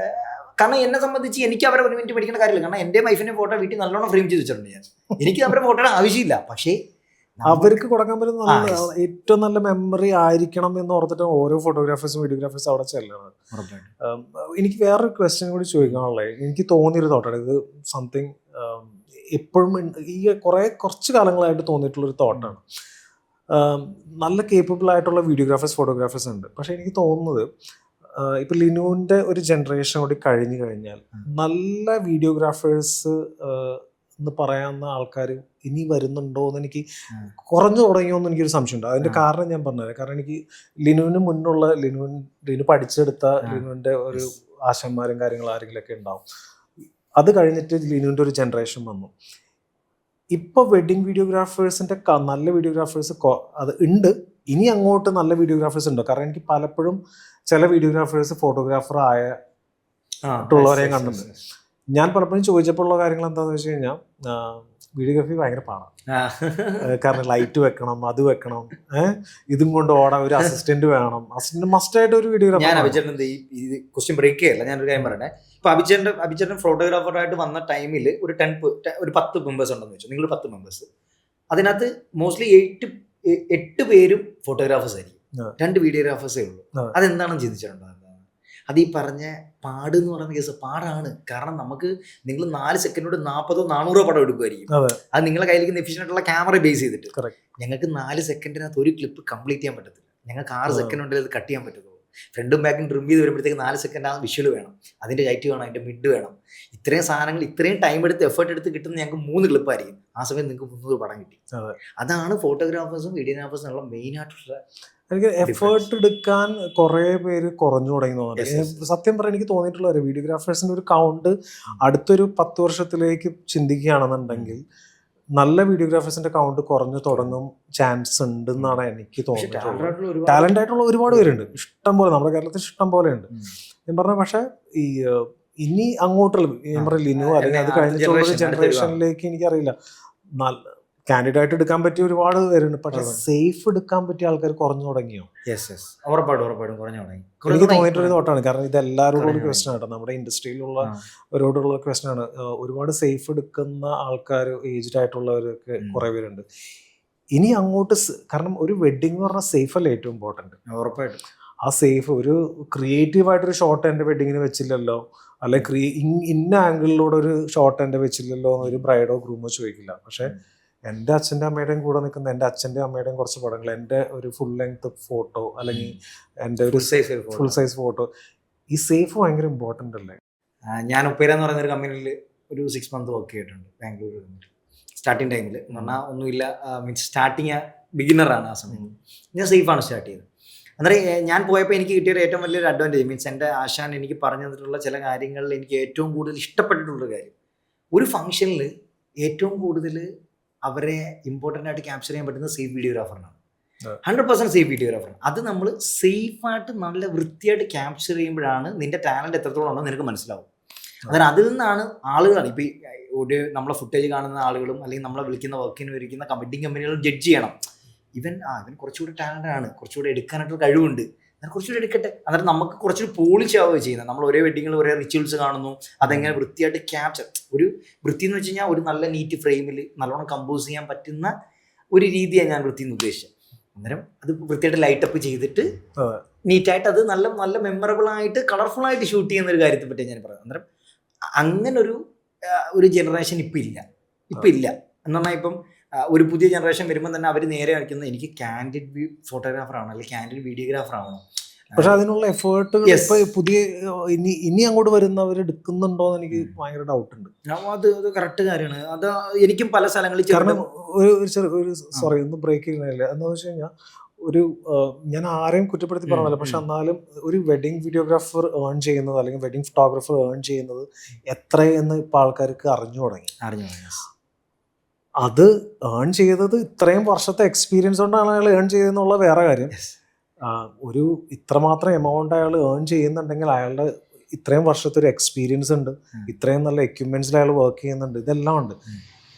കാരണം എന്നെ സംബന്ധിച്ച് എനിക്ക് അവരെ 1 മിനിറ്റ് പഠിക്കേണ്ട കാര്യമില്ല. കാരണം എൻ്റെ വൈഫിൻ്റെ ഫോട്ടോ വീട്ടിൽ നല്ലോണം ഫ്രെയിം ചെയ്ത് വെച്ചിട്ടുണ്ട് ഞാൻ. എനിക്ക് അവരുടെ ഫോട്ടോയുടെ ആവശ്യമില്ല. പക്ഷേ അവർക്ക് കൊടുക്കാൻ പറ്റുന്ന നല്ല ഏറ്റവും നല്ല മെമ്മറി ആയിരിക്കണം എന്ന് ഓർത്തിട്ട് ഓരോ ഫോട്ടോഗ്രാഫേഴ്സും വീഡിയോഗ്രാഫേഴ്സും അവിടെ ചെല്ലണം. എനിക്ക് വേറൊരു ക്വസ്റ്റ്യൻ കൂടി ചോദിക്കാനുള്ളത്, എനിക്ക് തോന്നിയൊരു തോട്ടാണ് ഇത്. സംതിങ് എപ്പോഴും ഈ കുറച്ച് കാലങ്ങളായിട്ട് തോന്നിയിട്ടുള്ളൊരു തോട്ടാണ്. നല്ല കേപ്പബിൾ ആയിട്ടുള്ള വീഡിയോഗ്രാഫേഴ്സ് ഫോട്ടോഗ്രാഫേഴ്സ് ഉണ്ട്. പക്ഷെ എനിക്ക് തോന്നുന്നത് ഇപ്പം ലിനുവിൻ്റെ ഒരു ജനറേഷൻ കൂടി കഴിഞ്ഞു കഴിഞ്ഞാൽ നല്ല വീഡിയോഗ്രാഫേഴ്സ് എന്ന് പറയാവുന്ന ആൾക്കാർ ഇനി വരുന്നുണ്ടോ എന്ന് എനിക്ക് കുറഞ്ഞു തുടങ്ങിയോ എന്ന് എനിക്കൊരു സംശയമുണ്ട്. അതിൻ്റെ കാരണം ഞാൻ പറഞ്ഞുതരാം. കാരണം എനിക്ക് ലിനുവിന് മുന്നുള്ള ലിനു പഠിച്ചെടുത്ത ലിനുവിൻ്റെ ഒരു ആശന്മാരും കാര്യങ്ങളും ആരെങ്കിലുമൊക്കെ ഉണ്ടാവും. അത് കഴിഞ്ഞിട്ട് ലിനുവിൻ്റെ ഒരു ജനറേഷൻ വന്നു. ഇപ്പോൾ വെഡിങ് വീഡിയോഗ്രാഫേഴ്സിൻ്റെ നല്ല വീഡിയോഗ്രാഫേഴ്സ് അത് ഉണ്ട്. ഇനി അങ്ങോട്ട് നല്ല വീഡിയോഗ്രാഫേഴ്സ് ഉണ്ടോ? കാരണം എനിക്ക് പലപ്പോഴും ചില വീഡിയോഗ്രാഫേഴ്സ് ഫോട്ടോഗ്രാഫർ ആയിട്ടുള്ളവരെ കണ്ടിട്ടുണ്ട്. ഞാൻ പലപ്പോഴും ചോദിച്ചപ്പോൾ ഉള്ള കാര്യങ്ങൾ എന്താണെന്ന് വെച്ച് കഴിഞ്ഞാൽ വീഡിയോഗ്രാഫി ഭയങ്കര പാടാണ്. കാരണം ലൈറ്റ് വെക്കണം, അത് വെക്കണം, ഇതും കൊണ്ട് ഓടാൻ ഒരു അസിസ്റ്റന്റ് വേണം. അസിസ്റ്റന്റ് മസ്റ്റായിട്ട് ഒരു വീഡിയോഗ്രാഫർ. ഞാൻ അഭിചേട്ടൻ ഈ ക്വസ്റ്റ്യൻ ബ്രേക്ക് ചെയ്യല്ല, ഞാനൊരു കാര്യം പറയട്ടെ. ഇപ്പൊ അഭിചേട്ടൻ ഫോട്ടോഗ്രാഫറായിട്ട് വന്ന ടൈമിൽ ഒരു 10 മെമ്പേഴ്സ് ഉണ്ടെന്ന് വെച്ചു. നിങ്ങൾ 10 മെമ്പേഴ്സ്, അതിനകത്ത് മോസ്റ്റ്ലി 8 പേരും ഫോട്ടോഗ്രാഫേഴ്സ് ആയിരിക്കും, 2 വീഡിയോഗ്രാഫേഴ്സേ ഉള്ളൂ. അതെന്താണെന്ന് ചിന്തിച്ചിട്ടുണ്ടോ? അത് ഈ പറഞ്ഞ പാട് എന്ന് പറയുന്ന കേസ് പാടാണ്. കാരണം നിങ്ങൾ 4 സെക്കൻഡ് കൊണ്ട് 40-400 പടം എടുക്കുമായിരിക്കും. അത് നിങ്ങളെ കയ്യിലേക്ക് എഫിഷ്യൻ്റ് ആയിട്ടുള്ള ക്യാമറ ബേസ് ചെയ്തിട്ട്. ഞങ്ങൾക്ക് 4 സെക്കൻഡിനകത്ത് ഒരു ക്ലിപ്പ് കംപ്ലീറ്റ് ചെയ്യാൻ പറ്റത്തില്ല. ഞങ്ങൾക്ക് 6 സെക്കൻഡ് കൊണ്ട് അത് കട്ട് ചെയ്യാൻ പറ്റത്തുള്ളൂ. ഫ്രണ്ടും ബാക്കും ട്രിം ചെയ്ത് വരുമ്പോഴത്തേക്ക് 4 സെക്കൻഡ് ആ വിഷ്വൽ വേണം, അതിൻ്റെ ലൈറ്റ് വേണം, അതിൻ്റെ മിഡ് വേണം. ഇത്രയും സാധനങ്ങൾ ഇത്രയും ടൈം എടുത്ത് എഫേർട്ട് എടുത്ത് കിട്ടുന്ന ഞങ്ങൾക്ക് 3 ക്ലിപ്പായിരിക്കും. ആ സമയത്ത് നിങ്ങൾക്ക് 300 പടം കിട്ടി. അതാണ് ഫോട്ടോഗ്രാഫേഴ്സും വീഡിയോഗ്രാഫേഴ്സിനുള്ള മെയിനായിട്ടുള്ള. എനിക്ക് എഫേർട്ട് എടുക്കാൻ കുറേ പേര് കുറഞ്ഞു തുടങ്ങി തോന്നുന്നുണ്ട്. സത്യം പറയാൻ എനിക്ക് തോന്നിയിട്ടുള്ള വീഡിയോഗ്രാഫേഴ്സിൻ്റെ ഒരു കൗണ്ട് അടുത്തൊരു 10 വർഷത്തിലേക്ക് ചിന്തിക്കുകയാണെന്നുണ്ടെങ്കിൽ നല്ല വീഡിയോഗ്രാഫേഴ്സിന്റെ കൗണ്ട് കുറഞ്ഞു തുടങ്ങും ചാൻസ് ഉണ്ട് എന്നാണ് എനിക്ക് തോന്നുന്നത്. ടാലന്റ് ആയിട്ടുള്ള ഒരുപാട് പേരുണ്ട്, ഇഷ്ടം പോലെ, നമ്മുടെ കേരളത്തിൽ ഇഷ്ടം പോലെ ഉണ്ട് ഞാൻ പറഞ്ഞ. പക്ഷെ ഈ ഇനി അങ്ങോട്ടുള്ള ഞാൻ പറഞ്ഞ ലിനു അല്ലെങ്കിൽ അത് കഴിഞ്ഞിട്ടുള്ള ജനറേഷനിലേക്ക് എനിക്കറിയില്ല. നല്ല കാൻഡിഡേറ്റ് എടുക്കാൻ പറ്റിയ ഒരുപാട് പേരുണ്ട്. പക്ഷെ സേഫ് എടുക്കാൻ പറ്റിയ ആൾക്കാർ കുറഞ്ഞു തുടങ്ങിയോ? എനിക്ക് തോന്നിയിട്ടൊരു തോട്ടാണ്. കാരണം ഇത് എല്ലാവരോടും ക്വസ്റ്റൻ ആണ്, നമ്മുടെ ഇൻഡസ്ട്രിയിലുള്ള അവരോടുള്ള ക്വസ്റ്റൻ ആണ്. ഒരുപാട് സേഫ് എടുക്കുന്ന ആൾക്കാർ ഏജ്ഡ് ആയിട്ടുള്ളവരൊക്കെ കുറെ പേരുണ്ട് ഇനി അങ്ങോട്ട്. കാരണം ഒരു വെഡിങ് എന്ന് പറഞ്ഞാൽ സേഫ് അല്ലേ ഏറ്റവും ഇമ്പോർട്ടൻറ്റ്. ഉറപ്പായിട്ടും ആ സേഫ് ഒരു ക്രിയേറ്റീവായിട്ടൊരു ഷോട്ട് എൻ്റെ വെഡിങ്ങിന് വെച്ചില്ലല്ലോ, അല്ലെങ്കിൽ ഇന്ന ആംഗിളിലൂടെ ഒരു ഷോട്ട് എൻ്റെ വെച്ചില്ലല്ലോ എന്നൊരു ബ്രൈഡോ ഗ്രൂമോ ചോദിക്കില്ല. പക്ഷെ എൻ്റെ അച്ഛൻ്റെ അമ്മയുടെയും കൂടെ നിൽക്കുന്ന എൻ്റെ അച്ഛൻ്റെ അമ്മയുടെയും കുറച്ച് പടങ്ങൾ, എൻ്റെ ഒരു ഫുൾ ലെങ്ത് ഫോട്ടോ അല്ലെങ്കിൽ എൻ്റെ ഒരു ഫുൾ സൈസ് ഫോട്ടോ, ഈ സേഫ് ഭയങ്കര ഇമ്പോർട്ടൻ്റ് അല്ലേ? ഞാൻ ഒപ്പേര എന്ന് പറയുന്ന ഒരു കമ്പനിയിൽ ഒരു 6 മന്ത് വർക്ക് ചെയ്തിട്ടുണ്ട് ബാംഗ്ലൂർ. സ്റ്റാർട്ടിങ് ടൈമിൽ എന്ന് പറഞ്ഞാൽ ഒന്നുമില്ല, മീൻസ് സ്റ്റാർട്ടിങ് ബിഗിനറാണ്. ആ സമയത്ത് ഞാൻ സേഫാണ് സ്റ്റാർട്ട് ചെയ്തത്. അന്നേരം ഞാൻ പോയപ്പോൾ എനിക്ക് കിട്ടിയൊരു ഏറ്റവും വലിയൊരു അഡ്വാൻറ്റേജ്, മീൻസ് എൻ്റെ ആശാൻ എനിക്ക് പറഞ്ഞു തന്നിട്ടുള്ള ചില കാര്യങ്ങളിൽ എനിക്ക് ഏറ്റവും കൂടുതൽ ഇഷ്ടപ്പെട്ടിട്ടുള്ളൊരു കാര്യം, ഒരു ഫംഗ്ഷനിൽ ഏറ്റവും കൂടുതൽ അവരെ ഇമ്പോർട്ടൻ്റ് ആയിട്ട് ക്യാപ്ചർ ചെയ്യാൻ പറ്റുന്ന സേഫ് വീഡിയോഗ്രാഫറിനാണ്. 100% സേഫ് വീഡിയോഗ്രാഫറാണ്. അത് നമ്മൾ സേഫായിട്ട് നല്ല വൃത്തിയായിട്ട് ക്യാപ്ചർ ചെയ്യുമ്പോഴാണ് നിൻ്റെ ടാലൻറ്റ് എത്രത്തോളം ഉണ്ടോ നിനക്ക് മനസ്സിലാവും. അതായത് അതിൽ നിന്നാണ് ആളുകളാണ് ഇപ്പോൾ ഒരു നമ്മളെ ഫുട്ടേജ് കാണുന്ന ആളുകളും അല്ലെങ്കിൽ നമ്മളെ വിളിക്കുന്ന വർക്കിന് വരിക്കുന്ന കമ്മിറ്റിംഗ് കമ്പനികളും ജഡ്ജ് ചെയ്യണം. ഇവൻ കുറച്ചുകൂടി ടാലൻ്റ് ആണ്, കുറച്ചുകൂടി എടുക്കാനായിട്ടുള്ള കഴിവുണ്ട്, എന്നാൽ കുറച്ചുകൂടി എടുക്കട്ടെ. അന്നേരം നമുക്ക് കുറച്ചുകൂടി പോളിഷ് ആവുകയാണ് ചെയ്യുന്നത്. നമ്മൾ ഒരേ വെഡിങ്ങിൽ ഒരേ റിച്വൽസ് കാണുന്നു, അതെങ്ങനെ വൃത്തിയായിട്ട് ക്യാപ്ചർ, ഒരു വൃത്തി എന്ന് വെച്ച് കഴിഞ്ഞാൽ ഒരു നല്ല നീറ്റ് ഫ്രെയിമിൽ നല്ലോണം കമ്പോസ് ചെയ്യാൻ പറ്റുന്ന ഒരു രീതിയാണ് ഞാൻ വൃത്തി എന്ന് ഉദ്ദേശിച്ചത്. അന്നേരം അത് വൃത്തിയായിട്ട് ലൈറ്റപ്പ് ചെയ്തിട്ട് നീറ്റായിട്ട് അത് നല്ല നല്ല മെമ്മറബിളായിട്ട് കളർഫുള്ളായിട്ട് ഷൂട്ട് ചെയ്യുന്ന ഒരു കാര്യത്തെ പറ്റി ഞാൻ പറയാം. അന്നേരം അങ്ങനൊരു ജനറേഷൻ ഇപ്പം ഇല്ല എന്ന് പറഞ്ഞാൽ ഇപ്പം ഒരു പുതിയ ജനറേഷൻ വരുമ്പോൾ തന്നെ അവർ നേരെ കളിക്കുന്നത് എനിക്ക് കാൻഡിഡ് ഫോട്ടോഗ്രാഫറാണോ അല്ലെങ്കിൽ കാൻഡിഡ് വീഡിയോഗ്രാഫറാണോ, പക്ഷെ അതിനുള്ള എഫേർട്ടുകൾ Yes. ഇപ്പൊ പുതിയ ഇനി അങ്ങോട്ട് വരുന്നവർ എടുക്കുന്നുണ്ടോ എന്ന് എനിക്ക് ഭയങ്കര ഡൗട്ട് ഉണ്ട്. അത് കറക്റ്റ് കാര്യമാണ്. അത് എനിക്കും പല സ്ഥലങ്ങളിൽ കാരണം ഒരു സോറി ഒന്ന് ബ്രേക്ക് ചെയ്യുന്നില്ല എന്താന്ന് വെച്ച് കഴിഞ്ഞാൽ ഞാൻ ആരെയും കുറ്റപ്പെടുത്തി പറഞ്ഞില്ല, പക്ഷെ എന്നാലും ഒരു വെഡിങ് വീഡിയോഗ്രാഫർ ഏൺ ചെയ്യുന്നത് അല്ലെങ്കിൽ വെഡിങ് ഫോട്ടോഗ്രാഫർ ഏൺ ചെയ്യുന്നത് എത്രയെന്ന് ഇപ്പൊ ആൾക്കാർക്ക് അറിഞ്ഞു തുടങ്ങി. അത് ഏൺ ചെയ്തത് ഇത്രയും വർഷത്തെ എക്സ്പീരിയൻസ് കൊണ്ടാണ് അയാൾ ഏൺ ചെയ്തെന്നുള്ള വേറെ കാര്യം. ഒരു ഇത്രമാത്രം എമൗണ്ട് അയാൾ ഏൺ ചെയ്യുന്നുണ്ടെങ്കിൽ അയാളുടെ ഇത്രയും വർഷത്തെ ഒരു എക്സ്പീരിയൻസ് ഉണ്ട്, ഇത്രയും നല്ല എക്യുപ്മെന്റ്സിൽ അയാൾ വർക്ക് ചെയ്യുന്നുണ്ട്, ഇതെല്ലാം ഉണ്ട്.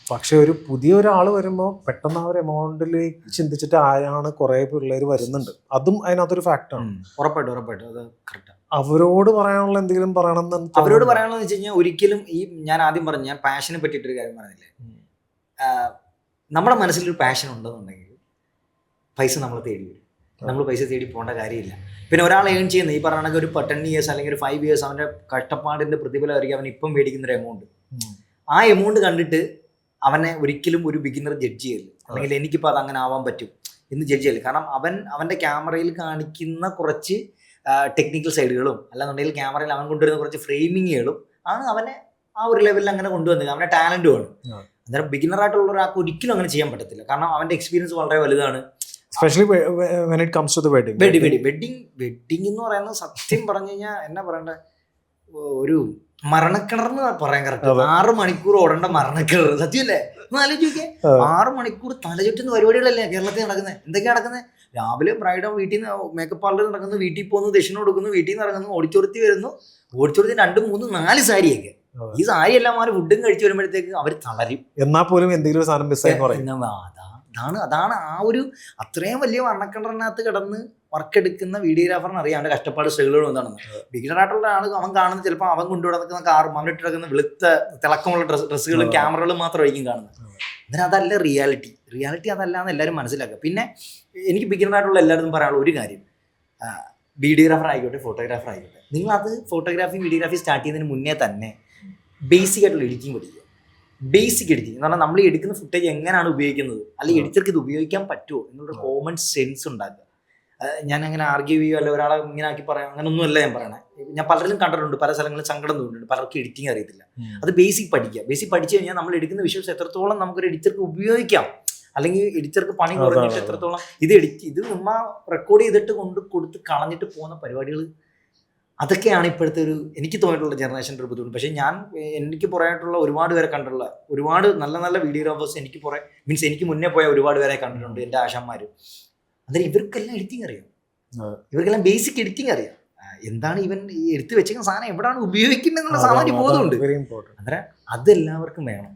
പക്ഷെ ഒരു പുതിയ ഒരാൾ വരുമ്പോൾ പെട്ടെന്ന് ആ ഒരു എമൗണ്ടിലേക്ക് ചിന്തിച്ചിട്ട് ആരാണ് കുറെ പിള്ളേർ വരുന്നുണ്ട്, അതും അതിനകത്തൊരു ഫാക്ടറാണ്. ഉറപ്പായിട്ടും അത് കറക്റ്റാണ്. അവരോട് പറയാനുള്ള എന്തെങ്കിലും പറയണമെന്ന് അവരോട് പറയാനുള്ളത് വെച്ച് കഴിഞ്ഞാൽ ഒരിക്കലും ഞാൻ ആദ്യം പറഞ്ഞു, ഞാൻ പാഷനെ പറ്റിയിട്ടൊരു കാര്യം പറഞ്ഞില്ലേ, നമ്മുടെ മനസ്സിലൊരു പാഷൻ ഉണ്ടെന്നുണ്ടെങ്കിൽ പൈസ നമ്മൾ തേടി വരും. നമ്മൾ പൈസ തേടി പോകേണ്ട കാര്യമില്ല. പിന്നെ ഒരാൾ ഏൺ ചെയ്യുന്നത് ഈ പറഞ്ഞ ഒരു 10 years അല്ലെങ്കിൽ ഒരു 5 years അവൻ്റെ കഷ്ടപ്പാടിൻ്റെ പ്രതിഫലമായിരിക്കും അവൻ ഇപ്പം മേടിക്കുന്നൊരു എമൗണ്ട്. ആ എമൗണ്ട് കണ്ടിട്ട് അവനെ ഒരിക്കലും ഒരു ബിഗിനർ ജഡ്ജ് ചെയ്യരുത്, അല്ലെങ്കിൽ എനിക്കിപ്പോൾ അത് അങ്ങനെ ആവാൻ പറ്റും എന്ന് ജഡ്ജ് ചെയ്യരുത്. കാരണം അവൻ്റെ ക്യാമറയിൽ കാണിക്കുന്ന കുറച്ച് ടെക്നിക്കൽ സൈഡുകളും അല്ലാന്നുണ്ടെങ്കിൽ ക്യാമറയിൽ അവൻ കൊണ്ടുവരുന്ന കുറച്ച് ഫ്രെയിമിങ്ങുകളും ആണ് അവനെ ആ ഒരു ലെവലിൽ അങ്ങനെ കൊണ്ടുവന്നത്. അവൻ്റെ ടാലൻറ്റുമാണ്. അന്നേരം ബിഗിനറായിട്ടുള്ള ഒരാൾക്ക് ഒരിക്കലും അങ്ങനെ ചെയ്യാൻ പറ്റത്തില്ല, കാരണം അവൻ്റെ എക്സ്പീരിയൻസ് വളരെ വലുതാണ്. Especially when it comes to the wedding എന്ന് പറയുന്നത് സത്യം പറഞ്ഞു കഴിഞ്ഞാൽ എന്നാ പറയണ്ടേ, ഒരു മരണക്കിണർന്ന് പറയാൻ കറക്റ്റ്. 6 മണിക്കൂർ ഓടേണ്ട മരണക്കിണർ. സത്യമല്ലേ? ഒന്ന് ആലോചിക്കേ, 6 മണിക്കൂർ തലചുറ്റുന്ന പരിപാടികളല്ലേ കേരളത്തിൽ നടക്കുന്നത്. എന്തൊക്കെയാണ് നടക്കുന്നത്? രാവിലെ ബ്രൈഡ് വീട്ടിൽ നിന്ന് മേക്കപ്പ് പാർലർ നടക്കുന്നു, വീട്ടിൽ പോകുന്നു, ദക്ഷിണ കൊടുക്കുന്നു, വീട്ടിൽ നിന്ന് ഇറങ്ങുന്നു, ഓടിച്ചോർത്തി വരുന്നു, ഓടിച്ചോർത്തി 2, 3, 4 സാരിയൊക്കെ. ഈ സാരി എല്ലാം ഫുഡും കഴിച്ചു വരുമ്പോഴത്തേക്ക് അവർ തളരും. എന്നാൽ പോലും എന്തെങ്കിലും സാധനം മിസ്സായി പറയും. അതാണ് ആ ഒരു അത്രയും വലിയ വർണ്ണക്കിണറിനകത്ത് കിടന്ന് വർക്ക് എടുക്കുന്ന വീഡിയോഗ്രാഫറിന് അറിയാം അവൻ്റെ കഷ്ടപ്പാട് സ്ട്രഗിളുകളും എന്താണെന്ന്. ബിഗിനറായിട്ടുള്ള ആൾ അവൻ കാണുന്നത് ചിലപ്പോൾ അവൻ കൊണ്ടുനടക്കുന്ന കാറും അവനിട്ട് കിടക്കുന്ന വെളുത്ത തിളക്കമുള്ള ഡ്രസ്സുകളും ക്യാമറകളും മാത്രമായിരിക്കും കാണുന്നത്. അന്നേരം അതല്ല റിയാലിറ്റി അതല്ലാന്ന് എല്ലാവരും മനസ്സിലാക്കുക. പിന്നെ എനിക്ക് ബിഗിനറായിട്ടുള്ള എല്ലാവരും പറയാനുള്ള ഒരു കാര്യം, വീഡിയോഗ്രാഫർ ആയിക്കോട്ടെ ഫോട്ടോഗ്രാഫർ ആയിക്കോട്ടെ, നിങ്ങളത് വീഡിയോഗ്രാഫി സ്റ്റാർട്ട് ചെയ്യുന്നതിന് മുന്നേ തന്നെ ബേസിക് ആയിട്ടുള്ള എഡിറ്റിംഗ് പഠിക്കുക. ബേസിക് എഡിറ്റിംഗ് എന്ന് പറഞ്ഞാൽ നമ്മൾ ഈ എടുക്കുന്ന ഫുട്ടേജ് എങ്ങനെയാണ് ഉപയോഗിക്കുന്നത്, അല്ലെങ്കിൽ എഡിറ്റർക്ക് ഇത് ഉപയോഗിക്കാൻ പറ്റുമോ എന്നുള്ളൊരു കോമൺ സെൻസ് ഉണ്ടാക്കുക. ഞാൻ അങ്ങനെ ആർഗ്യൂ ചെയ്യുക അല്ല ഒരാളെ ഇങ്ങനെ ആക്കി പറയാം, അങ്ങനൊന്നും അല്ല ഞാൻ പറയണേ. ഞാൻ പലരും കണ്ടിട്ടുണ്ട്, പല സ്ഥലങ്ങളിൽ സങ്കടം തോന്നിയിട്ടുണ്ട്, പലർക്കും എഡിറ്റിംഗ് അറിയത്തില്ല. അത് ബേസിക് പഠിക്കുക. ബേസിക് പഠിച്ചു കഴിഞ്ഞാൽ നമ്മൾ എടുക്കുന്ന വിഷ്വൽസ് എത്രത്തോളം നമുക്കൊരു എഡിറ്റർക്ക് ഉപയോഗിക്കാം, അല്ലെങ്കിൽ എഡിറ്റർക്ക് പണി കുറഞ്ഞിട്ട് എത്രത്തോളം ഇത് നമ്മൾ റെക്കോർഡ് ചെയ്തിട്ട് കൊടുത്ത് കളഞ്ഞിട്ട് പോകുന്ന പരിപാടികൾ, അതൊക്കെയാണ് ഇപ്പോഴത്തെ ഒരു എനിക്ക് തോന്നിയിട്ടുള്ള ജനറേഷൻ്റെ ഒരു ബുദ്ധിമുട്ട്. പക്ഷേ എനിക്ക് പുറമായിട്ടുള്ള ഒരുപാട് പേരെ കണ്ടിട്ടുള്ള ഒരുപാട് നല്ല നല്ല വീഡിയോഗ്രാഫേഴ്സ് എനിക്ക് മുന്നേ പോയ ഒരുപാട് പേരെ കണ്ടിട്ടുണ്ട്, എൻ്റെ ആശാന്മാർ. അന്നേരം ഇവർക്കെല്ലാം എഡിറ്റിംഗ് അറിയാം, ഇവർക്കെല്ലാം ബേസിക് എഡിറ്റിംഗ് അറിയാം. എന്താണ് ഇവൻ എടുത്തു വെച്ചിരിക്കുന്ന സാധനം എവിടെയാണ് ഉപയോഗിക്കേണ്ടതെന്നുള്ള സാധനം ബോധമുണ്ട്. അന്നേരം അതെല്ലാവർക്കും വേണം.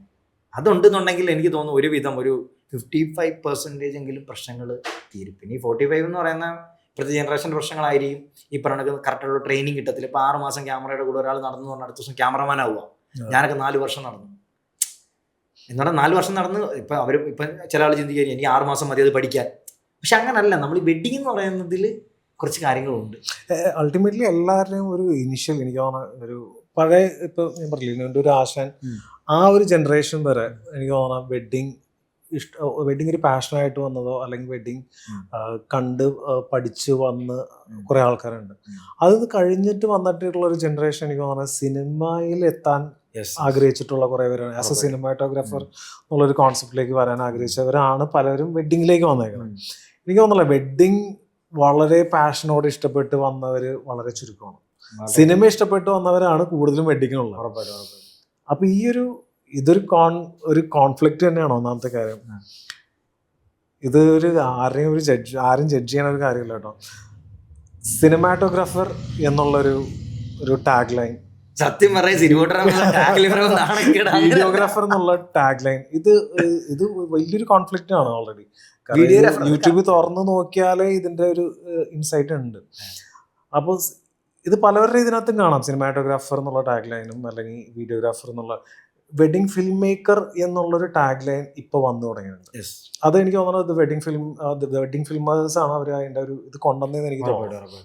അതുണ്ടെന്നുണ്ടെങ്കിൽ എനിക്ക് തോന്നുന്നു ഒരുവിധം ഒരു 55% എങ്കിലും പ്രശ്നങ്ങൾ തീരും. പിന്നെ ഈ 45 എന്ന് പറയുന്ന ഇപ്പോഴത്തെ ജനറേഷൻ്റെ പ്രശ്നങ്ങളായിരിക്കും. ഈ പറഞ്ഞ കറക്റ്റുള്ള ട്രെയിനിങ് കിട്ടത്തില്ല. ഇപ്പോൾ 6 മാസം ക്യാമറയുടെ കൂടെ ഒരാൾ നടന്നു പറഞ്ഞാൽ അടുത്ത ദിവസം ക്യാമറമാൻ ആവുക. ഞാനൊക്കെ 4 വർഷം നടന്നു. എന്നാൽ 4 വർഷം നടന്ന് ഇപ്പം ചില ആൾ ചിന്തിക്കുക എനിക്ക് 6 മാസം മതി അത് പഠിക്കാൻ. പക്ഷെ അങ്ങനല്ല. നമ്മൾ ഈ വെഡിങ് എന്ന് പറയുന്നതിൽ കുറച്ച് കാര്യങ്ങളുണ്ട്. അൾട്ടിമേറ്റ്ലി എല്ലാവരുടെയും ഒരു ഇനിഷ്യൽ എനിക്ക് തോന്നുന്ന ഒരു പഴയ ഇപ്പം ഞാൻ പറഞ്ഞില്ല എൻ്റെ ഒരു ആശാൻ ആ ഒരു ജനറേഷൻ വരെ എനിക്ക് തോന്നുന്ന വെഡിങ് ഒരു പാഷനായിട്ട് വന്നതോ അല്ലെങ്കിൽ വെഡിങ് കണ്ട് പഠിച്ച് വന്ന് കുറേ ആൾക്കാരുണ്ട്. അത് കഴിഞ്ഞിട്ട് വന്നിട്ടുള്ള ഒരു ജനറേഷൻ എനിക്ക് തോന്നുന്നത് സിനിമയിൽ എത്താൻ ആഗ്രഹിച്ചിട്ടുള്ള കുറേ പേരാണ്. ആസ് എ സിനിമാറ്റോഗ്രാഫർ എന്നുള്ളൊരു കോൺസെപ്റ്റിലേക്ക് വരാൻ ആഗ്രഹിച്ചവരാണ് പലരും വെഡിങ്ങിലേക്ക് വന്നേക്കുന്നത്. എനിക്ക് തോന്നുന്നില്ല വെഡിങ് വളരെ പാഷനോട് ഇഷ്ടപ്പെട്ട് വന്നവർ വളരെ ചുരുക്കമാണ്. സിനിമ ഇഷ്ടപ്പെട്ട് വന്നവരാണ് കൂടുതലും വെഡിങ്ങിനുള്ളത്. അപ്പൊ ഇതൊരു കോൺഫ്ലിക്റ്റ് തന്നെയാണ് ഒന്നാമത്തെ കാര്യം. ഇത് ആരും ജഡ്ജ് ചെയ്യണ ഒരു കാര്യമില്ല കേട്ടോ. സിനിമാറ്റോഗ്രാഫർ എന്നുള്ളൊരു ടാഗ് ലൈൻ, സത്യം വീഡിയോഗ്രാഫർ എന്നുള്ള ടാഗ് ലൈൻ, ഇത് വലിയൊരു കോൺഫ്ലിക്റ്റ് ആണ് ഓൾറെഡി. യൂട്യൂബ് തുറന്നു നോക്കിയാലേ ഇതിന്റെ ഒരു ഇൻസൈറ്റ് ഉണ്ട്. അപ്പോൾ ഇത് പലവരുടെ ഇതിനകത്തും കാണാം. സിനിമാറ്റോഗ്രാഫർ എന്നുള്ള ടാഗ് ലൈനും അല്ലെങ്കിൽ വീഡിയോഗ്രാഫർ എന്നുള്ള വെഡിങ് ഫിലിം മേക്കർ എന്നുള്ളൊരു ടാഗ് ലൈൻ ഇപ്പൊ വന്നു തുടങ്ങിയിട്ടുണ്ട്. അത് എനിക്ക് തോന്നുന്നത് വെഡിങ് ഫിൽമേഴ്സ് ആണ് അവർ അതിന്റെ ഒരു ഇത് കൊണ്ടുവന്നതെന്ന് എനിക്ക് തോന്നുന്നു.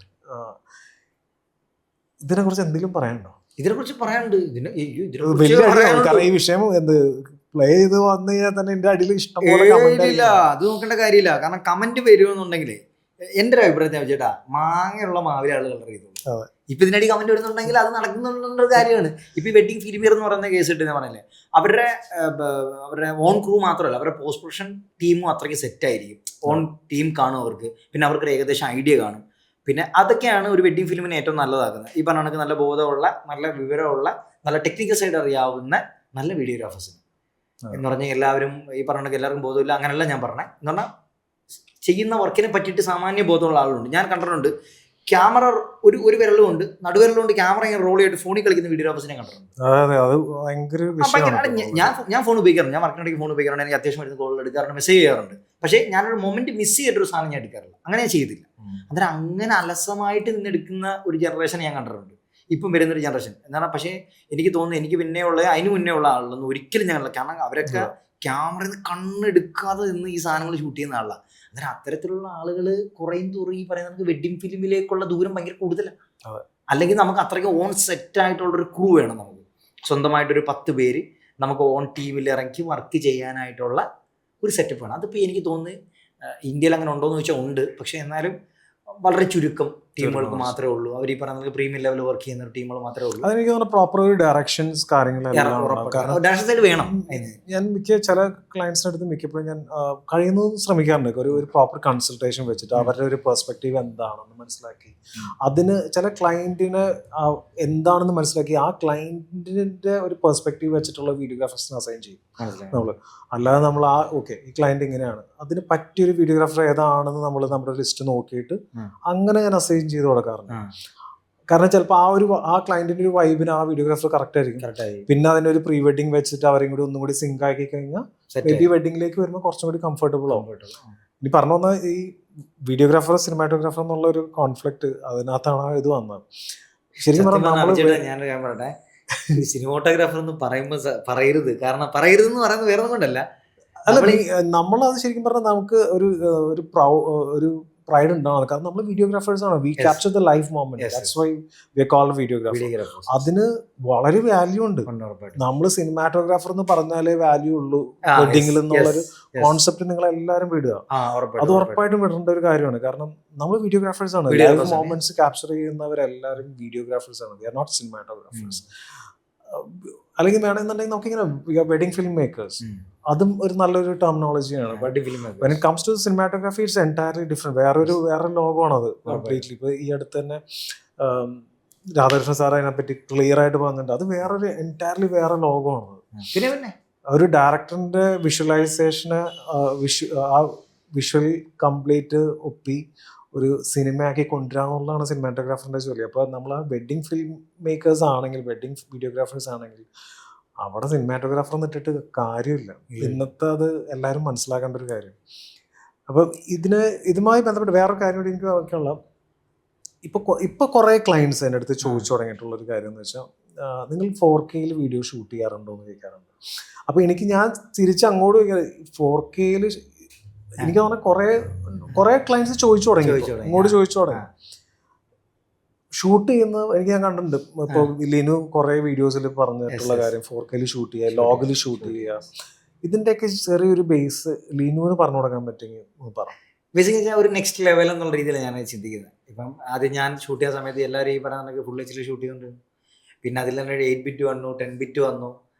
ഇതിനെ കുറിച്ച് എന്തെങ്കിലും പറയാനുണ്ടോ? ഇതിനെക്കുറിച്ച് പറയാനുണ്ട്. കാരണം ഈ വിഷയം പ്ലേ ചെയ്ത് വന്നു കഴിഞ്ഞാൽ തന്നെ എന്റെ അടിയിൽ ഇഷ്ടംപോലെ കമന്റ് ഇല്ല. അത് നോക്കേണ്ട കാര്യമില്ല. കാരണം കമന്റ് വരുമെന്നുണ്ടെങ്കിൽ എൻ്റെ ഒരു അഭിപ്രായത്തിൽ ചേട്ടാ മാങ്ങയുള്ള മാവിലെ ആൾ കളർ ചെയ്തോളൂ. അതെ. ഇപ്പൊ ഇതിനടി കമന്റ് വരുന്നുണ്ടെങ്കിൽ അത് നടക്കുന്നുള്ള കാര്യമാണ്. ഇപ്പൊ ഈ വെഡിങ് ഫിലിമിയർ എന്ന് പറയുന്ന കേസ് ഇട്ട് ഞാൻ പറഞ്ഞില്ലേ, അവരുടെ ഓൺ ക്രൂ മാത്രമല്ല, അവരുടെ പോസ്റ്റ് പ്രൊഡക്ഷൻ ടീമും അത്രയ്ക്ക് സെറ്റ് ആയിരിക്കും. ഓൺ ടീം കാണും അവർക്ക്, പിന്നെ അവർക്ക് ഏകദേശം ഐഡിയ കാണും. പിന്നെ അതൊക്കെയാണ് ഒരു വെഡിങ് ഫിലിമിനെ ഏറ്റവും നല്ലതാക്കുന്നത്. ഈ പറഞ്ഞ കണക്ക് നല്ല ബോധമുള്ള, നല്ല വിവരമുള്ള, നല്ല ടെക്നിക്കൽ സൈഡ് അറിയാവുന്ന നല്ല വീഡിയോഗ്രാഫേഴ്സിന് എന്ന് പറഞ്ഞാൽ എല്ലാവരും ഈ പറഞ്ഞ കണക്ക് എല്ലാവർക്കും ബോധമില്ല അങ്ങനെയല്ല ഞാൻ പറഞ്ഞത്. എന്ന് പറഞ്ഞാൽ ചെയ്യുന്ന വർക്കിനെ പറ്റിയിട്ട് സാമാന്യ ബോധമുള്ള ആളുണ്ട്. ഞാൻ കണ്ടിട്ടുണ്ട് ക്യാമറ ഒരു വിരലുകൊണ്ട് നടുവിരലുകൊണ്ട് ക്യാമറ ഇങ്ങനെ റോൾ ചെയ്തിട്ട് ഫോണിൽ കളിക്കുന്ന വീഡിയോഗ്രാഫേഴ്സിനെ കണ്ടിട്ടുണ്ട്. ഞാൻ ഫോൺ ഉപയോഗിക്കാറുണ്ട്, ഞാൻ വർക്കിനിടയ്ക്ക് ഫോൺ ഉപയോഗിക്കാറുണ്ട്. എനിക്ക് അത്യാവശ്യം വരുന്ന കോൾ എടുക്കാറുണ്ട്, മെസ്സേജ് ചെയ്യാറുണ്ട്. പക്ഷേ ഞാനൊരു മൊമെന്റ് മിസ് ചെയ്തിട്ടൊരു സാധനം ഞാൻ എടുക്കാറില്ല, അങ്ങനെ ഞാൻ ചെയ്തില്ല. അന്നേരം അങ്ങനെ അലസമായിട്ട് നിന്നെടുക്കുന്ന ഒരു ജനറേഷൻ ഞാൻ കണ്ടിട്ടുണ്ട്, ഇപ്പം വരുന്നൊരു ജനറേഷൻ എന്താണ്. പക്ഷേ എനിക്ക് തോന്നുന്നു എനിക്ക് പിന്നെ ഉള്ള അതിന് മുന്നേ ഉള്ള ആളുകളൊന്നും ഒരിക്കലും ഞങ്ങളില്ല. കാരണം അവരൊക്കെ ക്യാമറയിൽ നിന്ന് കണ്ണെടുക്കാതെ നിന്ന് ഈ സാധനങ്ങൾ ഷൂട്ട് ചെയ്യുന്ന ആളാണ്. അന്നേരം അത്തരത്തിലുള്ള ആളുകൾ കുറയും തോറും ഈ പറയുന്ന നമുക്ക് വെഡിങ് ഫിലിമിലേക്കുള്ള ദൂരം ഭയങ്കര കൂടുതലാണ്. അല്ലെങ്കിൽ നമുക്ക് അത്രയ്ക്ക് ഓൺ സെറ്റ് ആയിട്ടുള്ളൊരു ക്രൂ വേണം. നമുക്ക് സ്വന്തമായിട്ടൊരു 10 പേര് നമുക്ക് ഓൺ ടീമിൽ ഇറങ്ങി വർക്ക് ചെയ്യാനായിട്ടുള്ള ഒരു സെറ്റപ്പ് വേണം. അതിപ്പോൾ എനിക്ക് തോന്നുന്നു ഇന്ത്യയിൽ അങ്ങനെ ഉണ്ടോ എന്ന് ചോദിച്ചാൽ ഉണ്ട്. പക്ഷേ എന്നാലും വളരെ ചുരുക്കം ടീമുകൾക്ക് മാത്രമേ ഉള്ളൂ. അവർ ഈ പറയുന്നത് പ്രീമിയം ലെവൽ വർക്ക് ചെയ്യുന്ന ടീമുകൾ മാത്രമേ ഉള്ളൂ. അതെനിക്ക് തോന്നുന്നു പ്രോപ്പർ ഒരു ഡയറക്ഷൻസ് ഡയറക്ഷൻ സൈഡ് വേണം. ഞാൻ ചില ക്ലയൻസിന്റെ അടുത്ത് മിക്കപ്പോഴും ഞാൻ കഴിയുന്നതും ശ്രമിക്കാറുണ്ട് ഒരു പ്രോപ്പർ കൺസൾട്ടേഷൻ വെച്ചിട്ട് അവരുടെ ഒരു പെർസ്പെക്റ്റീവ് എന്താണെന്ന് മനസ്സിലാക്കി അതിന് ചില ക്ലയന്റിന് എന്താണെന്ന് മനസ്സിലാക്കി ആ ക്ലയന്റിന്റെ ഒരു പെർസ്പെക്റ്റീവ് വെച്ചിട്ടുള്ള വീഡിയോഗ്രാഫേഴ്സിനെ അസൈൻ ചെയ്യും നമ്മള്. അല്ലാതെ നമ്മൾ ഈ ക്ലയന്റ് ഇങ്ങനെയാണ്, അതിന് പറ്റിയൊരു വീഡിയോഗ്രാഫർ ഏതാണെന്ന് നമ്മൾ നമ്മുടെ ലിസ്റ്റ് നോക്കിയിട്ട് അങ്ങനെ ഞാൻ അസൈൻ ചെയ്ത് കൊടുക്കാറുണ്ട്. കാരണം ചിലപ്പോൾ ആ ക്ലയന്റിന്റെ ഒരു വൈബിന് ആ വീഡിയോഗ്രാഫർ കറക്റ്റ് ആയിരിക്കും. പിന്നെ അതിനൊരു പ്രീ വെഡിങ് വെച്ചിട്ട് അവരെയും കൂടി ഒന്നും കൂടി സിങ്ക് ആക്കി കഴിഞ്ഞാൽ മേ ബി വെഡിങ്ങിലേക്ക് വരുമ്പോൾ കുറച്ചും കൂടി കംഫർട്ടബിൾ ആവും. ഇനി പറഞ്ഞു വന്നാൽ ഈ വീഡിയോഗ്രാഫർ സിനിമാറ്റോഗ്രാഫർ എന്നുള്ള ഒരു കോൺഫ്ലിക്ട് അതിനകത്താണ് ഇത് വന്നത്. ശരിക്കും പറഞ്ഞാൽ ഞാൻ പറയട്ടെ, സിനിമാറ്റോഗ്രാഫർ എന്ന് പറയുമ്പോൾ പറയരുത്. കാരണം പറയരുതെന്ന് പറയുന്നത് വേറെ ഒന്നും കൊണ്ടല്ല, നമ്മളത് ശരിക്കും പറഞ്ഞാൽ നമുക്ക് ഒരു പ്രൈഡ് ഉണ്ടാവും. കാരണം നമ്മൾ വീഡിയോഗ്രാഫേഴ്സ് ആണ്, we capture the life moment, that's why we are called videographers. അതിന് വളരെ വാല്യൂ ഉണ്ട്. നമ്മൾ സിനിമാറ്റോഗ്രാഫർ എന്ന് പറഞ്ഞാലേ വാല്യൂ ഉള്ളൂ വെഡിങ്ങിൽ എന്നുള്ളൊരു കോൺസെപ്റ്റ് നിങ്ങൾ എല്ലാവരും വിടുക. അത് ഉറപ്പായിട്ടും വിടേണ്ട ഒരു കാര്യമാണ്. കാരണം നമ്മൾ വീഡിയോഗ്രാഫേഴ്സ് ആണ്, ലൈഫ് മൊമെന്റ്സ് ക്യാപ്ചർ ചെയ്യുന്നവരെല്ലാവരും വീഡിയോഗ്രാഫേഴ്സ് ആണ്, വി ആർ നോട്ട് സിനിമാറ്റോഗ്രാഫേഴ്സ്. അല്ലെങ്കിൽ വേണമെന്നുണ്ടെങ്കിൽ നമുക്കിങ്ങനെ വെഡിങ് ഫിലിം മേക്കേഴ്സ്, അതും ഒരു നല്ലൊരു ടെർമിനോളജിയാണ്. When it comes to cinematography it's entirely different. വേറെ ലോകമാണത് കംപ്ലീറ്റ്ലി. ഇപ്പൊ ഈ അടുത്ത് തന്നെ രാധാകൃഷ്ണൻ സാർ അതിനെപ്പറ്റി ക്ലിയർ ആയിട്ട് പറഞ്ഞിട്ടുണ്ട്. അത് വേറൊരു എൻറ്റയർലി വേറെ ലോകമാണത്. പിന്നെ ഒരു ഡയറക്ടറിന്റെ വിഷ്വലൈസേഷന് ആ വിഷ്വൽ കംപ്ലീറ്റ് ഒപ്പി ഒരു സിനിമയാക്കി കൊണ്ടുവരാന്നുള്ളതാണ് സിനിമാറ്റോഗ്രാഫറിന്റെ ജോലി. അപ്പോൾ നമ്മൾ ആ വെഡിങ് ഫിലിം മേക്കേഴ്സ് ആണെങ്കിൽ, വെഡിങ് വീഡിയോഗ്രാഫേഴ്സ് ആണെങ്കിൽ അവിടെ സിനിമാറ്റോഗ്രാഫർ എന്നിട്ടിട്ട് കാര്യമില്ല. ഇന്നത്തെ അത് എല്ലാവരും മനസ്സിലാക്കേണ്ട ഒരു കാര്യം. അപ്പം ഇതുമായി ബന്ധപ്പെട്ട് വേറൊരു കാര്യം കൂടി എനിക്ക് നോക്കിയുള്ള, ഇപ്പോൾ കുറേ ക്ലയൻസ് എൻ്റെ അടുത്ത് ചോദിച്ചു തുടങ്ങിയിട്ടുള്ളൊരു കാര്യം എന്ന് വെച്ചാൽ, നിങ്ങൾ 4K വീഡിയോ ഷൂട്ട് ചെയ്യാറുണ്ടോ എന്ന് ചോദിക്കാറുണ്ട്. അപ്പോൾ ഞാൻ തിരിച്ച് അങ്ങോട്ട് 4K എനിക്ക് തോന്നുന്നത് കുറേ ക്ലയൻസ് ചോദിച്ചു തുടങ്ങി, ഇങ്ങോട്ട് ചോദിച്ചു തുടങ്ങി. ഷൂട്ട് ചെയ്യുന്ന ഞാൻ കണ്ടിട്ടുണ്ട്. ഇപ്പോൾ ലിനു കുറേ വീഡിയോസിൽ പറഞ്ഞിട്ടുള്ള കാര്യം 4K ഷൂട്ട് ചെയ്യുക, ലോഗിൽ ഷൂട്ട് ചെയ്യുക, ഇതിൻ്റെയൊക്കെ ചെറിയൊരു ബേസ് ലിനുവിന് പറഞ്ഞു കൊടുക്കാൻ പറ്റുമെങ്കിൽ പറ. ബേസിക്കലി ഒരു നെക്സ്റ്റ് ലെവൽ എന്നുള്ള രീതിയിൽ ഞാൻ ചിന്തിക്കുന്നത്. ഇപ്പം ആദ്യം ഞാൻ ഷൂട്ട് ചെയ്യുന്ന സമയത്ത് എല്ലാവരും ഈ പറഞ്ഞ ഫുൾ എച്ച് ഡി ഷൂട്ട് ചെയ്യുന്നുണ്ട്. പിന്നെ അതിൽ തന്നെ 8 ബിറ്റ് വന്നു, 10 ബിറ്റ് വന്നു.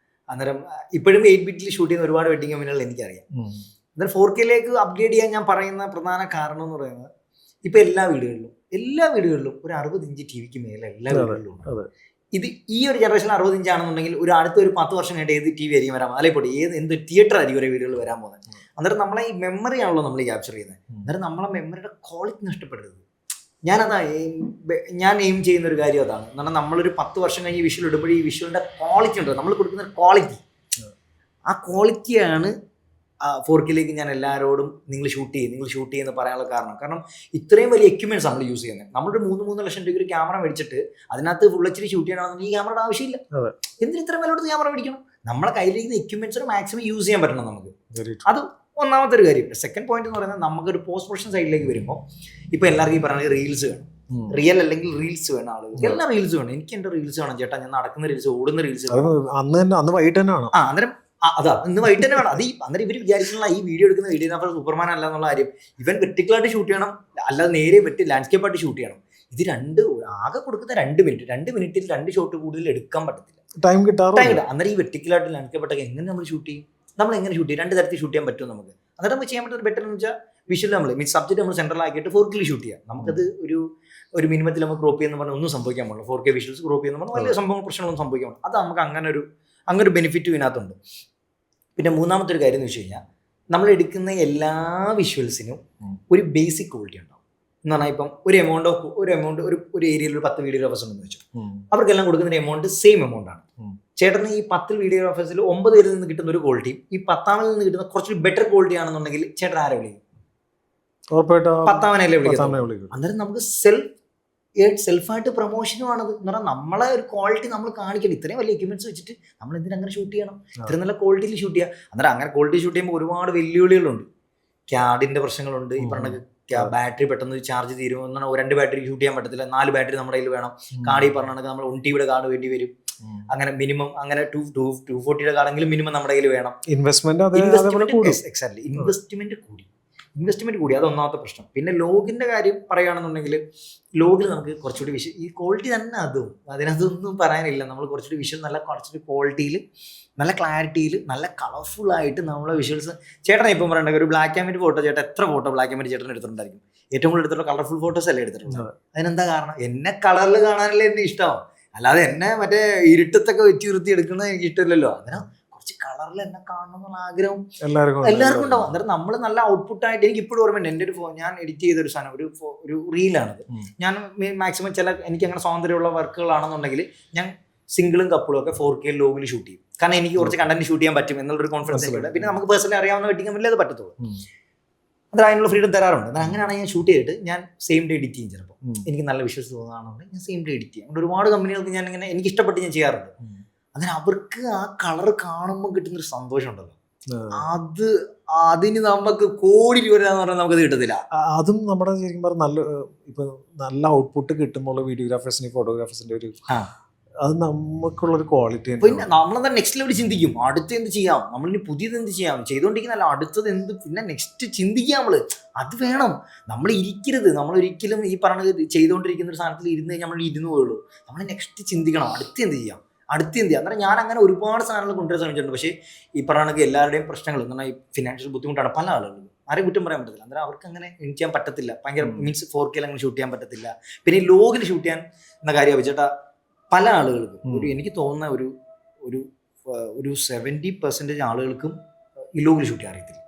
അന്നേരം ഇപ്പോഴും 8 ബിറ്റിൽ ഷൂട്ട് ചെയ്യുന്ന ഒരുപാട് വെഡിങ് കമ്പനികൾ എനിക്കറിയാം. എന്നാൽ 4K അപ്ഗ്രേഡ് ചെയ്യാൻ ഞാൻ പറയുന്ന പ്രധാന കാരണം എന്ന് പറയുന്നത്, ഇപ്പം എല്ലാ വീടുകളിലും ഒരു 60 ഇഞ്ച് ടി വിക്ക് മേലെ എല്ലാ വീടുകളിലും ഉണ്ട്. ഇത് ഈ ഒരു ജനറേഷനിൽ 60 ഇഞ്ചാണെന്നുണ്ടെങ്കിൽ ഒരു 10 വർഷം കഴിഞ്ഞിട്ട് ഏത് ടി വി ആയിരിക്കും വരാൻ, അല്ലെങ്കിൽ പോട്ടെ എന്ത് തിയേറ്റർ ആയിരിക്കും ഓരോ വീടുകളിൽ വരാൻ പോകുന്നത്. അന്നേരം നമ്മളെ ഈ മെമ്മറി ആണല്ലോ നമ്മൾ ക്യാപ്ചർ ചെയ്യുന്നത്. അന്നേരം നമ്മളെ മെമ്മറിയുടെ ക്വാളിറ്റി നഷ്ടപ്പെടരുത്. ഞാൻ എയിം ചെയ്യുന്ന ഒരു കാര്യം അതാണ്. എന്നാൽ നമ്മളൊരു 10 വർഷം കഴിഞ്ഞ് വിഷ്വൽ ഇടുമ്പോൾ ഈ വിഷ്വലിൻ്റെ ക്വാളിറ്റി ഉണ്ട്, നമ്മൾ കൊടുക്കുന്ന ക്വാളിറ്റി, ആ ക്വാളിറ്റിയാണ് 4K ഞാൻ എല്ലാവരോടും നിങ്ങൾ ഷൂട്ട് ചെയ്യുന്ന പറയാനുള്ള കാരണം ഇത്രയും വലിയ എക്യുപ്മെന്റ്സ് നമ്മൾ യൂസ് ചെയ്യുന്നത്. നമ്മളൊരു 3 ലക്ഷം രൂപ ഒരു ക്യാമറ മേടിച്ചിട്ട് അതിനകത്ത് ഫുൾ എച്ച് ഡി ഷൂട്ട് ചെയ്യണമെന്ന് ഈ ക്യാമറയുടെ ആവശ്യമില്ല. എന്തിന് ഇത്രയും വില കൊടുത്ത് ക്യാമറ മേടിക്കണം? നമ്മളെ കയ്യിലിരിക്കുന്ന എക്യുപ്മെന്റ്സ് മാക്സിമം യൂസ് ചെയ്യാൻ പറ്റണം നമുക്ക്. അത് ഒന്നാമത്തെ ഒരു കാര്യം. സെക്കൻഡ് പോയിന്റ് എന്ന് പറയുന്നത്, നമുക്കൊരു പോസ്റ്റ് പ്രൊഡക്ഷൻ സൈഡിലേക്ക് വരുമ്പോൾ ഇപ്പോൾ എല്ലാവർക്കും ഈ പറയുന്നത് റീൽസ് വേണം, റിയൽ അല്ലെങ്കിൽ റീൽസ് വേണം. ആളുകൾ എല്ലാം റീൽസ് വേണം. എനിക്ക് എൻ്റെ റീൽസ് വേണം ചേട്ടാ, ഞാൻ നടക്കുന്ന റീൽസ്, ഓടുന്ന റീൽസ്. അന്ന് വൈകിട്ട് തന്നെ വേണം. അന്നേരം അതാ ഇന്ന് വൈകിട്ട് തന്നെ വേണം. അത് അന്നേരം ഇവർ വിചാരിക്കുന്ന ഈ വീഡിയോ എടുക്കുന്ന വീഡിയോഗ്രാഫർ സൂപ്പർമാൻ അല്ല എന്നുള്ള കാര്യം. ഇവൻ വെർട്ടിക്കലായിട്ട് ഷൂട്ട് ചെയ്യണം, അല്ലാതെ നേരെ ലാൻഡ്സ്കേപ്പ് ആയിട്ട് ഷൂട്ട് ചെയ്യണം. ഇത് ആകെ കൊടുക്കുന്ന 2 മിനിറ്റ്, 2 മിനിറ്റിൽ 2 ഷോട്ട് കൂടുതൽ എടുക്കാൻ പറ്റത്തില്ല, ടൈം കിട്ടാറില്ല. അന്നേരം ഈ വെർട്ടിക്കലായിട്ട് ലാൻഡ്സ്കേപ്പ് ആയിട്ടൊക്കെ എങ്ങനെ നമ്മൾ ഷൂട്ട് ചെയ്യും? നമ്മൾ എങ്ങനെ ഷൂട്ട് ചെയ്യും? 2 തരത്തിൽ ഷൂട്ട് ചെയ്യാൻ പറ്റും നമുക്ക്. അന്നേരം നമുക്ക് ചെയ്യാൻ പറ്റുന്ന ബെറ്റർ എന്ന് വെച്ചാൽ വിഷ്വൽ നമ്മൾ മീൻസ് സബ്ജക്ട് നമ്മൾ സെൻട്രൽ ആക്കിയിട്ട് 4K ഷൂട്ട് ചെയ്യാം. നമുക്കത് ഒരു മിനിമത്തിൽ നമുക്ക് ക്രോപ്പ് ചെയ്യുന്ന പറഞ്ഞാൽ ഒന്നും സംഭവിക്കാൻ പാടില്ല. 4K വിഷ്വൽസ് ക്രോപ്പ് ചെയ്യുന്ന പറഞ്ഞാൽ വലിയ സംഭവം പ്രശ്നങ്ങളൊന്നും സംഭവിക്കാൻ പാടില്ല. അത് നമുക്ക് അങ്ങനെ ഒരു ബെനിഫിറ്റ് ഇതിനകത്തുണ്ട്. പിന്നെ മൂന്നാമത്തെ ഒരു കാര്യം എന്ന് വെച്ച് കഴിഞ്ഞാൽ നമ്മൾ എടുക്കുന്ന എല്ലാ വിഷ്വൽസിനും ഒരു ബേസിക് ക്വാളിറ്റി ഉണ്ടാവും. എന്ന് പറഞ്ഞാൽ ഇപ്പം ഒരു എമൗണ്ട് ഒരു ഏരിയയിൽ ഒരു 10 വീഡിയോഗ്രാഫേഴ്സ് ഉണ്ടെന്ന് വെച്ചു, അവർക്കെല്ലാം കൊടുക്കുന്ന എമൗണ്ട് സെയിം എമൗണ്ട് ആണ്. ചേട്ടന് ഈ 10 വീഡിയോഗ്രാഫേഴ്സിൽ 9 പേരിൽ നിന്ന് കിട്ടുന്ന ഒരു ക്വാളിറ്റിയും ഈ 10ാമിൽ നിന്ന് കിട്ടുന്ന കുറച്ച് ബെറ്റർ ക്വാളിറ്റി ആണെന്നുണ്ടെങ്കിൽ ചേട്ടൻ ആരെ വിളിക്കും? 10ാമനല്ലേ വിളിക്കും. അന്നേരം നമുക്ക് സെൽഫായിട്ട് പ്രൊമോഷനും ആണത്. എന്ന് പറഞ്ഞാൽ നമ്മളെ ഒരു ക്വാളിറ്റി നമ്മൾ കാണിക്കണം. ഇത്രയും വലിയ എക്യുപ്മെന്റ്സ് വെച്ചിട്ട് നമ്മൾ എന്തിനാ അങ്ങനെ ഷൂട്ട് ചെയ്യണം? ഇത്രയും നല്ല ക്വാളിറ്റിയിൽ ഷൂട്ട് ചെയ്യാം. അന്നേരം അങ്ങനെ ക്വാളിറ്റി ഷൂട്ട് ചെയ്യുമ്പോൾ ഒരുപാട് വെല്ലുവിളികളുണ്ട്. ക്യാഡിന്റെ പ്രശ്നങ്ങളുണ്ട്. ഈ പറഞ്ഞ ബാറ്ററി പെട്ടെന്ന് ചാർജ് തീരുമോ എന്നാൽ 2 ബാറ്ററി ഷൂട്ട് ചെയ്യാൻ പറ്റത്തില്ല, 4 ബാറ്ററി നമ്മുടെ കയ്യിൽ വേണം. കാർഡ് ഈ പറഞ്ഞ നമ്മൾ 1 TB കാർഡ് വേണ്ടി വരും. അങ്ങനെ മിനിമം അങ്ങനെ 240 കാർഡെങ്കിലും മിനിമം നമ്മുടെ കയ്യിൽ വേണം. ഇൻവെസ്റ്റ്മെന്റ് കൂടി, അത് ഒന്നാമത്തെ പ്രശ്നം. പിന്നെ ലോഗിന്റെ കാര്യം പറയുകയാണെന്നുണ്ടെങ്കിൽ ലോഗിൽ നമുക്ക് കുറച്ചുകൂടി ഈ ക്വാളിറ്റി തന്നെ അതിനകത്തൊന്നും പറയാനില്ല. നമ്മൾ കുറച്ചുകൂടി കുറച്ചുകൂടി ക്വാളിറ്റിയിൽ, നല്ല ക്ലാരിറ്റിയിൽ, നല്ല കളർഫുൾ ആയിട്ട് നമ്മളെ വിഷ്വൽസ്. ചേട്ടനെ ഇപ്പം പറയണ്ട ഒരു ബ്ലാക്ക് ആൻഡ് വൈറ്റ് ഫോട്ടോ, ചേട്ടൻ എത്ര ഫോട്ടോ ബ്ലാക്ക് ആൻഡ് വൈറ്റ് ചേട്ടൻ എടുത്തിട്ടുണ്ടായിരിക്കും? ഏറ്റവും കൂടുതൽ എടുത്തിട്ടുള്ള കളർഫുൾ ഫോട്ടോസ് അല്ലേ എടുത്തിട്ടുള്ളത്. അതിനെന്താ കാരണം? എന്നെ കളറിൽ കാണാനല്ലേ എന്നെ ഇഷ്ടം, അല്ലാതെ എന്നെ മറ്റേ ഇരുട്ടത്തൊക്കെ വെച്ച് നിർത്തി എടുക്കുന്നത് എനിക്ക് ഇഷ്ടമില്ലല്ലോ. അതിനാ കുറച്ച് കളറിൽ എന്നെ കാണണം എന്നുള്ള ആഗ്രഹം എല്ലാവർക്കും ഉണ്ടാവും. അന്നേരം നമ്മൾ നല്ല ഔട്ട്പുട്ടായിട്ട്, എനിക്ക് ഇപ്പോഴും ഓർമ്മയുണ്ട് എൻ്റെ ഞാൻ എഡിറ്റ് ചെയ്തൊരു സാധനം, ഒരു റീലാണത്. ഞാൻ മാക്സിമം എനിക്ക് അങ്ങനെ സ്വാതന്ത്ര്യമുള്ള വർക്കുകളാണെന്നുണ്ടെങ്കിൽ ഞാൻ സിംഗിളും കപ്പിളും ഒക്കെ 4K ലോഗിൽ ഷൂട്ട് ചെയ്യും. കാരണം എനിക്ക് കുറച്ച് കണ്ടന്റ് ഷൂട്ട് ചെയ്യാൻ പറ്റും എന്നുള്ളൊരു കോൺഫിഡൻസ് ഉണ്ട്. പിന്നെ നമുക്ക് പേഴ്സണലി അറിയാവുന്ന വെഡിങ് കമ്പനിയിൽ അത് പറ്റത്തുള്ളൂ. അത് അതിനുള്ള ഫ്രീഡം തരാറുണ്ട്. എന്നാൽ അങ്ങനെയാണ് ഞാൻ ഷൂട്ട് ചെയ്തിട്ട് ഞാൻ സെയിം ഡേ എഡിറ്റ് ചെയ്യും. ചിലപ്പോൾ എനിക്ക് നല്ല വിഷ്വൽസ് തോന്നുകയാണെങ്കിൽ ഞാൻ സെയിം ഡേ എഡിറ്റ് ചെയ്യും. അതുകൊണ്ട് ഒരുപാട് കമ്പനികൾക്ക് ഞാൻ ഇങ്ങനെ എനിക്ക് ഇഷ്ടപ്പെട്ട് ഞാൻ ചെയ്യാറുണ്ട്. അങ്ങനെ അവർക്ക് ആ കളർ കാണുമ്പോൾ കിട്ടുന്നൊരു സന്തോഷം ഉണ്ടല്ലോ, അതിന് നമുക്ക് കോടി രൂപ എന്ന് പറഞ്ഞാൽ നമുക്കത് കിട്ടത്തില്ല. അതും നമ്മുടെ ശരിക്കും പറഞ്ഞാൽ നല്ല ഔട്ട്പുട്ട് കിട്ടുമ്പോൾ വീഡിയോഗ്രാഫേഴ്സിന് ഫോട്ടോഗ്രാഫേഴ്സിന്റെ ഒരു അത് നമുക്കുള്ളൊരു ക്വാളിറ്റി. പിന്നെ നമ്മളെന്താ നെക്സ്റ്റ് ലെവൽ ചിന്തിക്കും, അടുത്ത് എന്ത് ചെയ്യാം, നമ്മളിനി പുതിയത് എന്ത് ചെയ്യാം, ചെയ്തുകൊണ്ടിരിക്കുന്നല്ല അടുത്തത് എന്ത്, പിന്നെ നെക്സ്റ്റ് ചിന്തിക്കുക. അത് വേണം. നമ്മൾ ഇരിക്കരുത്. നമ്മളൊരിക്കലും ഈ പറഞ്ഞത് ചെയ്തുകൊണ്ടിരിക്കുന്ന ഒരു സാധനത്തിൽ ഇരുന്ന് കഴിഞ്ഞാൽ നമ്മൾ ഇരുന്ന് പോയുള്ളൂ. നമ്മൾ നെക്സ്റ്റ് ചിന്തിക്കണം, അടുത്ത് എന്ത് ചെയ്യാം. അന്നേരം ഞാൻ അങ്ങനെ ഒരുപാട് സാധനങ്ങൾ കൊണ്ടുവരാൻ ശ്രമിച്ചിട്ടുണ്ട്. പക്ഷേ ഈ പറഞ്ഞ എല്ലാവരുടെയും പ്രശ്നങ്ങൾ എന്ന് പറഞ്ഞാൽ ഈ ഫിനാൻഷ്യൽ ബുദ്ധിമുട്ടാണ് പല ആളുകളും. ആരെയും കുറ്റം പറയാൻ പറ്റത്തില്ല. അന്നേരം അവർക്ക് അങ്ങനെ ചെയ്യാൻ പറ്റത്തില്ല. ഭയങ്കര മീൻസ് 4K അങ്ങനെ ഷൂട്ട് ചെയ്യാൻ പറ്റത്തില്ല. പിന്നെ ഈ ലോഗിൽ ഷൂട്ട് ചെയ്യാൻ എന്ന കാര്യം വെച്ചിട്ടാ പല ആളുകൾക്കും എനിക്ക് തോന്നുന്ന ഒരു 70% ആളുകൾക്കും ഈ ലോഗിൽ ഷൂട്ട് ചെയ്യാൻ അറിയത്തില്ല.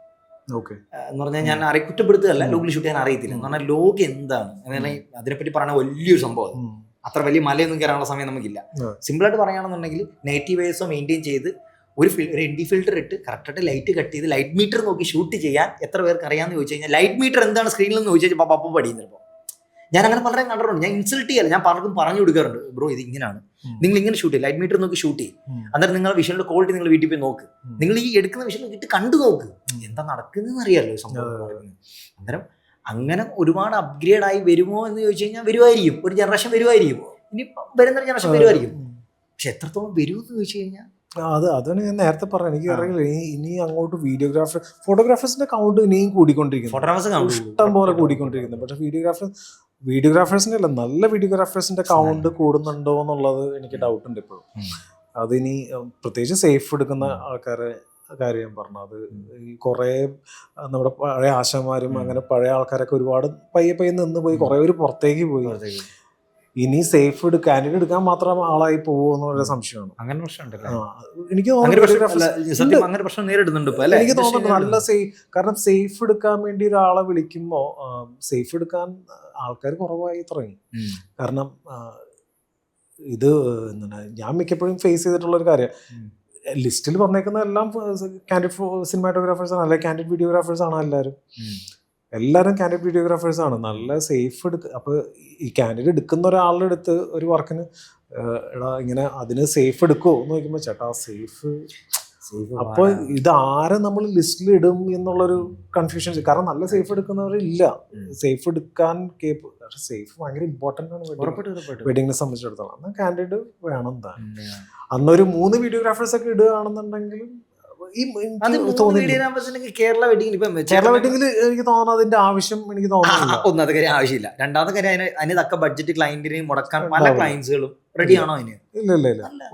എന്ന് പറഞ്ഞാൽ ഞാൻ ആരെ കുറ്റപ്പെടുത്തുകയല്ല, ലോഗിൽ ഷൂട്ട് ചെയ്യാൻ അറിയത്തില്ല. എന്ന് പറഞ്ഞാൽ ലോഗ് എന്താണ് അതിനെപ്പറ്റി പറയുന്ന വലിയൊരു സംഭവം. അത്ര വലിയ മലയൊന്നും കയറാനുള്ള സമയം നമുക്കില്ല. സിമ്പിളായിട്ട് പറയുകയാണെന്നുണ്ടെങ്കിൽ നെഗറ്റീവ് വേഴ്സോ മെയിൻറ്റെയിൻ ചെയ്ത് ഒരു ND ഫിൽറ്റർ ഇട്ട് കറക്റ്റായിട്ട് ലൈറ്റ് കട്ട് ചെയ്ത് ലൈറ്റ് മീറ്റർ നോക്കി ഷൂട്ട് ചെയ്യാൻ എത്ര പേർക്ക് അറിയാമെന്ന് ചോദിച്ചു കഴിഞ്ഞാൽ ലൈറ്റ് മീറ്റർ എന്താണ് സ്ക്രീനിൽ നിന്ന് ചോദിച്ചാൽ പപ്പം പഠിക്കുന്നു. ഇപ്പോൾ ഞാൻ അങ്ങനെ പലരും കണ്ടിട്ടുണ്ട്. ഞാൻ ഇൻസൾട്ട് ചെയ്യല്ല, ഞാൻ പലർക്കും പറഞ്ഞു കൊടുക്കാറുണ്ട്, ബ്രോ ഇത് ഇങ്ങനെയാണ്, നിങ്ങൾ ഇങ്ങനെ ഷൂട്ട് ചെയ്യും, ലൈറ്റ് മീറ്റർ നോക്കി ഷൂട്ട് ചെയ്യും. അന്നേരം നിങ്ങളുടെ വിഷ്വലിന്റെ ക്വാളിറ്റി നിങ്ങൾ വീട്ടിൽ പോയി നോക്ക്, നിങ്ങൾ ഈ എടുക്കുന്ന വിഷ്വൽ ഇട്ട് കണ്ടു നോക്ക്, എന്താ നടക്കുന്നതെന്ന് അറിയാമല്ലോ സംഭവം. അന്നേരം അങ്ങനെ ഒരുപാട് അപ്ഗ്രേഡ് ആയി വരുമോ എന്ന് ചോദിച്ചു കഴിഞ്ഞാൽ വരുമായിരിക്കും, ഒരു ജനറേഷൻ വരുമായിരിക്കും, ഇനി വരുന്നൊരു ജനറേഷൻ വരുമായിരിക്കും. പക്ഷെ എത്രത്തോളം വരുമെന്ന് ചോദിച്ചു കഴിഞ്ഞാൽ അതാണ് ഞാൻ നേരത്തെ പറഞ്ഞത്. എനിക്ക് അറിയില്ല ഇനി അങ്ങോട്ട് ഫോട്ടോഗ്രാഫേഴ്സിന്റെ കൗണ്ട് ഇനിയും കൂടിക്കൊണ്ടിരിക്കുന്നു, ഇഷ്ടം പോലെ കൂടിക്കൊണ്ടിരിക്കുന്നു. പക്ഷെ വീഡിയോഗ്രാഫേഴ്സിന്റെ അല്ല, നല്ല വീഡിയോഗ്രാഫേഴ്സിന്റെ കൗണ്ട് കൂടുന്നുണ്ടോ എന്നുള്ളത് എനിക്ക് ഡൗട്ട് ഉണ്ട് ഇപ്പോഴും. അതിനി പ്രത്യേകിച്ച് സേഫ് എടുക്കുന്ന ആൾക്കാരെ കാര്യം ഞാൻ പറഞ്ഞു. അത് ഈ കുറേ നമ്മുടെ പഴയ ആശാന്മാരും അങ്ങനെ പഴയ ആൾക്കാരൊക്കെ ഒരുപാട് പയ്യെ നിന്ന് പോയി, കുറേ പേര് പുറത്തേക്ക് പോയി. ഇനി സേഫ് കാൻഡിഡേറ്റ് എടുക്കാൻ മാത്രം ആളായി പോകുന്ന സംശയമാണ്. അങ്ങനെ പ്രശ്നമുണ്ടല്ലോ. എനിക്ക് തോന്നുന്നു എനിക്ക് തോന്നുന്നു നല്ല കാരണം സേഫ് എടുക്കാൻ വേണ്ടി ഒരാളെ വിളിക്കുമ്പോൾ സേഫ് എടുക്കാൻ ആൾക്കാർ കുറവായി തുടങ്ങി. കാരണം ഇത് എന്താണ് ഞാൻ മിക്കപ്പോഴും ഫേസ് ചെയ്തിട്ടുള്ള ഒരു കാര്യം, ലിസ്റ്റിൽ പറഞ്ഞേക്കുന്ന എല്ലാം കാൻഡിഡേറ്റ് സിനിമാറ്റോഗ്രാഫേഴ്സ് ആണ്, അല്ലെങ്കിൽ കാൻഡിഡേറ്റ് വീഡിയോഗ്രാഫേഴ്സ് ആണ്. എല്ലാവരും കാൻഡിഡേറ്റ് വീഡിയോഗ്രാഫേഴ്സ് ആണ്. നല്ല സേഫ് അപ്പോൾ ഈ കാൻഡിഡേറ്റ് എടുക്കുന്ന ഒരാളുടെ അടുത്ത് ഒരു വർക്കിന് എടാ ഇങ്ങനെ അതിന് സേഫ് എടുക്കുമോ എന്ന് ചോദിക്കുമ്പോൾ ചേട്ടാ സേഫ് അപ്പോൾ ഇതാരെ നമ്മൾ ലിസ്റ്റിൽ ഇടും എന്നുള്ളൊരു കൺഫ്യൂഷൻ. കാരണം നല്ല സേഫ് എടുക്കുന്നവരില്ല, സേഫ് എടുക്കാൻ സേഫ് ഭയങ്കര ഇമ്പോർട്ടൻ്റ് ആണ് വെഡിങ്ങിനെ സംബന്ധിച്ചിടത്തോളം. എന്നാൽ കാൻഡിഡേറ്റ് വേണം താൻ. അന്നൊരു 3 വീഡിയോഗ്രാഫേഴ്സ് ഒക്കെ ഇടുകയാണെന്നുണ്ടെങ്കിലും അത് എനിക്ക് 3 തോന്നില്ല. വീഡിയോഗ്രാഫേഴ്സിന് കേരള വെഡിങ്ങിൽ ഇപ്പം കേരള വെഡിങ്ങിൽ എനിക്ക് തോന്നുന്നു അതിന്റെ ആവശ്യം എനിക്ക് തോന്നുന്നില്ല. ഒന്നാമത്തെ കാര്യം ആവശ്യമില്ല. രണ്ടാമത്തെ കാര്യം അതിന് തക്ക ബഡ്ജറ്റ് ക്ലയന്റിന് മുടക്കാൻ പല ഉണ്ടാവില്ല. ക്ലയൻസുകളും റെഡിയാണോ അതിന്? ഇല്ല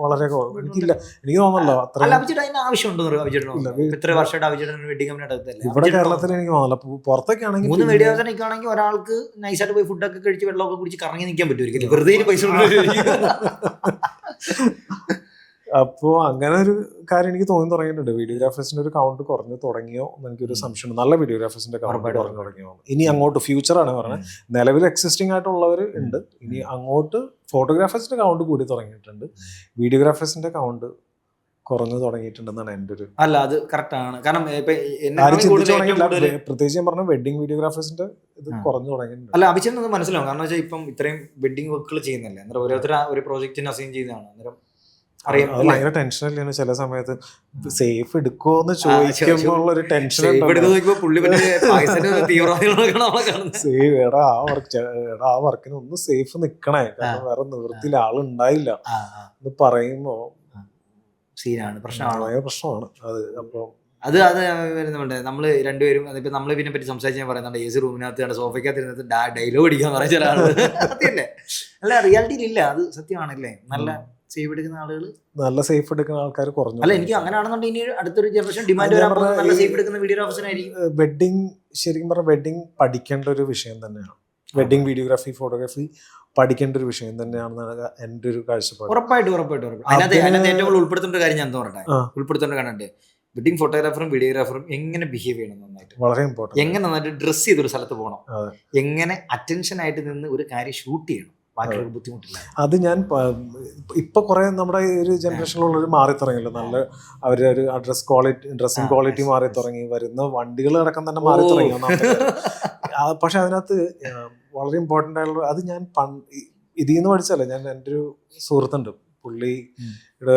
വളരെ എനിക്കില്ല, എനിക്ക് തോന്നുന്നല്ലോ അത്ര. അല്ല, അഭിചേട്ടൻ അതിന് ആവശ്യമുണ്ടെന്ന് അഭിചേട്ടനോ? ഇത്ര വർഷമായിട്ട് അഭിചേട്ടൻ വെഡിങ് കമ്പനി നടത്തല്ലേ? ഇവിടെ കേരളത്തിൽ എനിക്ക് തോന്നുന്നില്ല. പുറത്തൊക്കെ ആണെങ്കിൽ 3 വീഡിയോഗ്രാഫേഴ്സ് നിൽക്കുകയാണെങ്കിൽ ഒരാൾക്ക് നൈസായിട്ട് പോയി ഫുഡൊക്കെ കഴിച്ച് വെള്ളമൊക്കെ കുടിച്ച് കറങ്ങി നിൽക്കാൻ പറ്റുമായിരിക്കും. വെറുതെ പൈസ അപ്പോൾ അങ്ങനെ ഒരു കാര്യം എനിക്ക് തോന്നി തുടങ്ങിയിട്ടുണ്ട്. വീഡിയോഗ്രാഫേഴ്സിന്റെ ഒരു കൗണ്ട് കുറഞ്ഞു തുടങ്ങിയോ എന്ന് എനിക്കൊരു സംശയമുണ്ട്. നല്ല വീഡിയോഗ്രാഫേഴ്സിന്റെ കൗണ്ട് കുറഞ്ഞു തുടങ്ങിയോ. ഇനി അങ്ങോട്ട് ഫ്യൂച്ചറാണ് പറഞ്ഞത്. നിലവിൽ എക്സിസ്റ്റിംഗ് ആയിട്ടുള്ളവർ ഉണ്ട്. ഇനി അങ്ങോട്ട് ഫോട്ടോഗ്രാഫേഴ്സിന്റെ കൗണ്ട് കൂടി തുടങ്ങിയിട്ടുണ്ട്. വീഡിയോഗ്രാഫേഴ്സിന്റെ കൗണ്ട് കുറഞ്ഞു തുടങ്ങിയിട്ടുണ്ടെന്നാണ് എൻ്റെ ഒരു. അല്ല, അത് കറക്റ്റ് ആണ്. കാരണം പ്രത്യേകിച്ച് ഞാൻ പറഞ്ഞ വെഡിങ് വീഡിയോഗ്രാഫേഴ്സിന്റെ ഇത് കുറഞ്ഞു തുടങ്ങിയിട്ടുണ്ട്. അല്ല, അഭിചേട്ടൻ മനസ്സിലാവും. കാരണം വെച്ചാൽ ഇപ്പം ഇത്രയും വെഡിങ് വർക്കുകൾ ചെയ്യുന്നില്ല. അന്നേരം ഓരോരുത്തർ ഒരു പ്രോജക്റ്റിന് അസൈൻ ചെയ്യുന്നതാണ്. അന്നേരം ഭയങ്കര ടെൻഷനല്ലേ ചില സമയത്ത്. സേഫ് എടുക്കുമോന്ന് ചോദിക്കുമ്പോൾ ഒരു ടെൻഷൻ. സേഫ് എടാ ആ വർക്കിന് ഒന്ന് സേഫ് നിക്കണേ, കാരണം വേറെ നിവൃത്തിയിൽ ആളുണ്ടായില്ല എന്ന് പറയുമ്പോ സീനാണ്, പ്രശ്നമാണ് അത്. അപ്പൊ അത് വരുന്നുണ്ട്. നമ്മള് രണ്ടുപേരും അതിപ്പോ നമ്മള് ഇതിനെ പറ്റി സംസാരിച്ച് ഞാൻ പറയുന്നുണ്ട്. ഏസി റൂമിനകത്ത് സോഫയ്ക്കകത്ത് ഇരുന്നിട്ട് ഡയലോഗ് അടിക്കാന്ന് പറയാൻ ചില ആള്. സത്യമല്ലേ? അല്ല, റിയാലിറ്റിയിൽ ഇല്ല, അത് സത്യമാണല്ലേ? നല്ല സേഫ് എടുക്കുന്ന ആളുകൾ, നല്ല സേഫ് എടുക്കുന്ന ആൾക്കാർ കുറഞ്ഞു. അല്ല, എനിക്ക് അങ്ങനെയാണെന്നുണ്ടെങ്കിൽ ഇനി അടുത്തൊരു ജനറേഷൻ ഡിമാൻഡ് വരാൻ നല്ല സേഫ് എടുക്കുന്ന വീഡിയോഗ്രാഫേഴ്സിനായിരിക്കും. വെഡിങ് ശരിക്കും പറഞ്ഞാൽ വെഡിങ് പഠിക്കേണ്ട ഒരു വിഷയം തന്നെയാണ്. വെഡിങ് വീഡിയോഗ്രാഫി ഫോട്ടോഗ്രാഫി പഠിക്കേണ്ട ഒരു വിഷയം തന്നെയാണെന്നാണ് എൻ്റെ ഒരു കാഴ്ചപ്പാട്. ഉറപ്പായിട്ടും അതിനകത്ത് ഏറ്റവും കൂടുതൽ ഉൾപ്പെടുത്തേണ്ട ഒരു കാര്യം ഞാൻ എന്താ പറയട്ടെ, ഉൾപ്പെടുത്തേണ്ട കാണണ്ടേ, വെഡിങ് ഫോട്ടോഗ്രാഫറും വീഡിയോഗ്രാഫറും എങ്ങനെ ബിഹേവ് ചെയ്യണം നന്നായിട്ട്, വളരെ ഇമ്പോർട്ടൻറ്റ്. എങ്ങനെ നന്നായിട്ട് ഡ്രസ് ചെയ്തൊരു സ്ഥലത്ത് പോകണം, എങ്ങനെ അറ്റൻഷൻ ആയിട്ട് നിന്ന് ഒരു കാര്യം ഷൂട്ട് ചെയ്യണം, ബാക്കിയൊരു ബുദ്ധിമുട്ടില്ല. അത് ഞാൻ ഇപ്പൊ കുറെ നമ്മുടെ ഒരു ജനറേഷനിലുള്ളവർ മാറി തുടങ്ങിയല്ലോ. നല്ല അവരൊരു ഡ്രസ്സിങ് ക്വാളിറ്റി മാറി തുടങ്ങി. വരുന്ന വണ്ടികൾ അടക്കം തന്നെ മാറി തുടങ്ങി. പക്ഷെ അതിനകത്ത് വളരെ ഇമ്പോർട്ടൻ്റ് ആയിട്ടുള്ള അത് ഞാൻ ഇതിൽ നിന്ന് പഠിച്ചല്ല. ഞാൻ എൻ്റെ ഒരു സുഹൃത്തുണ്ട്, പുള്ളിയുടെ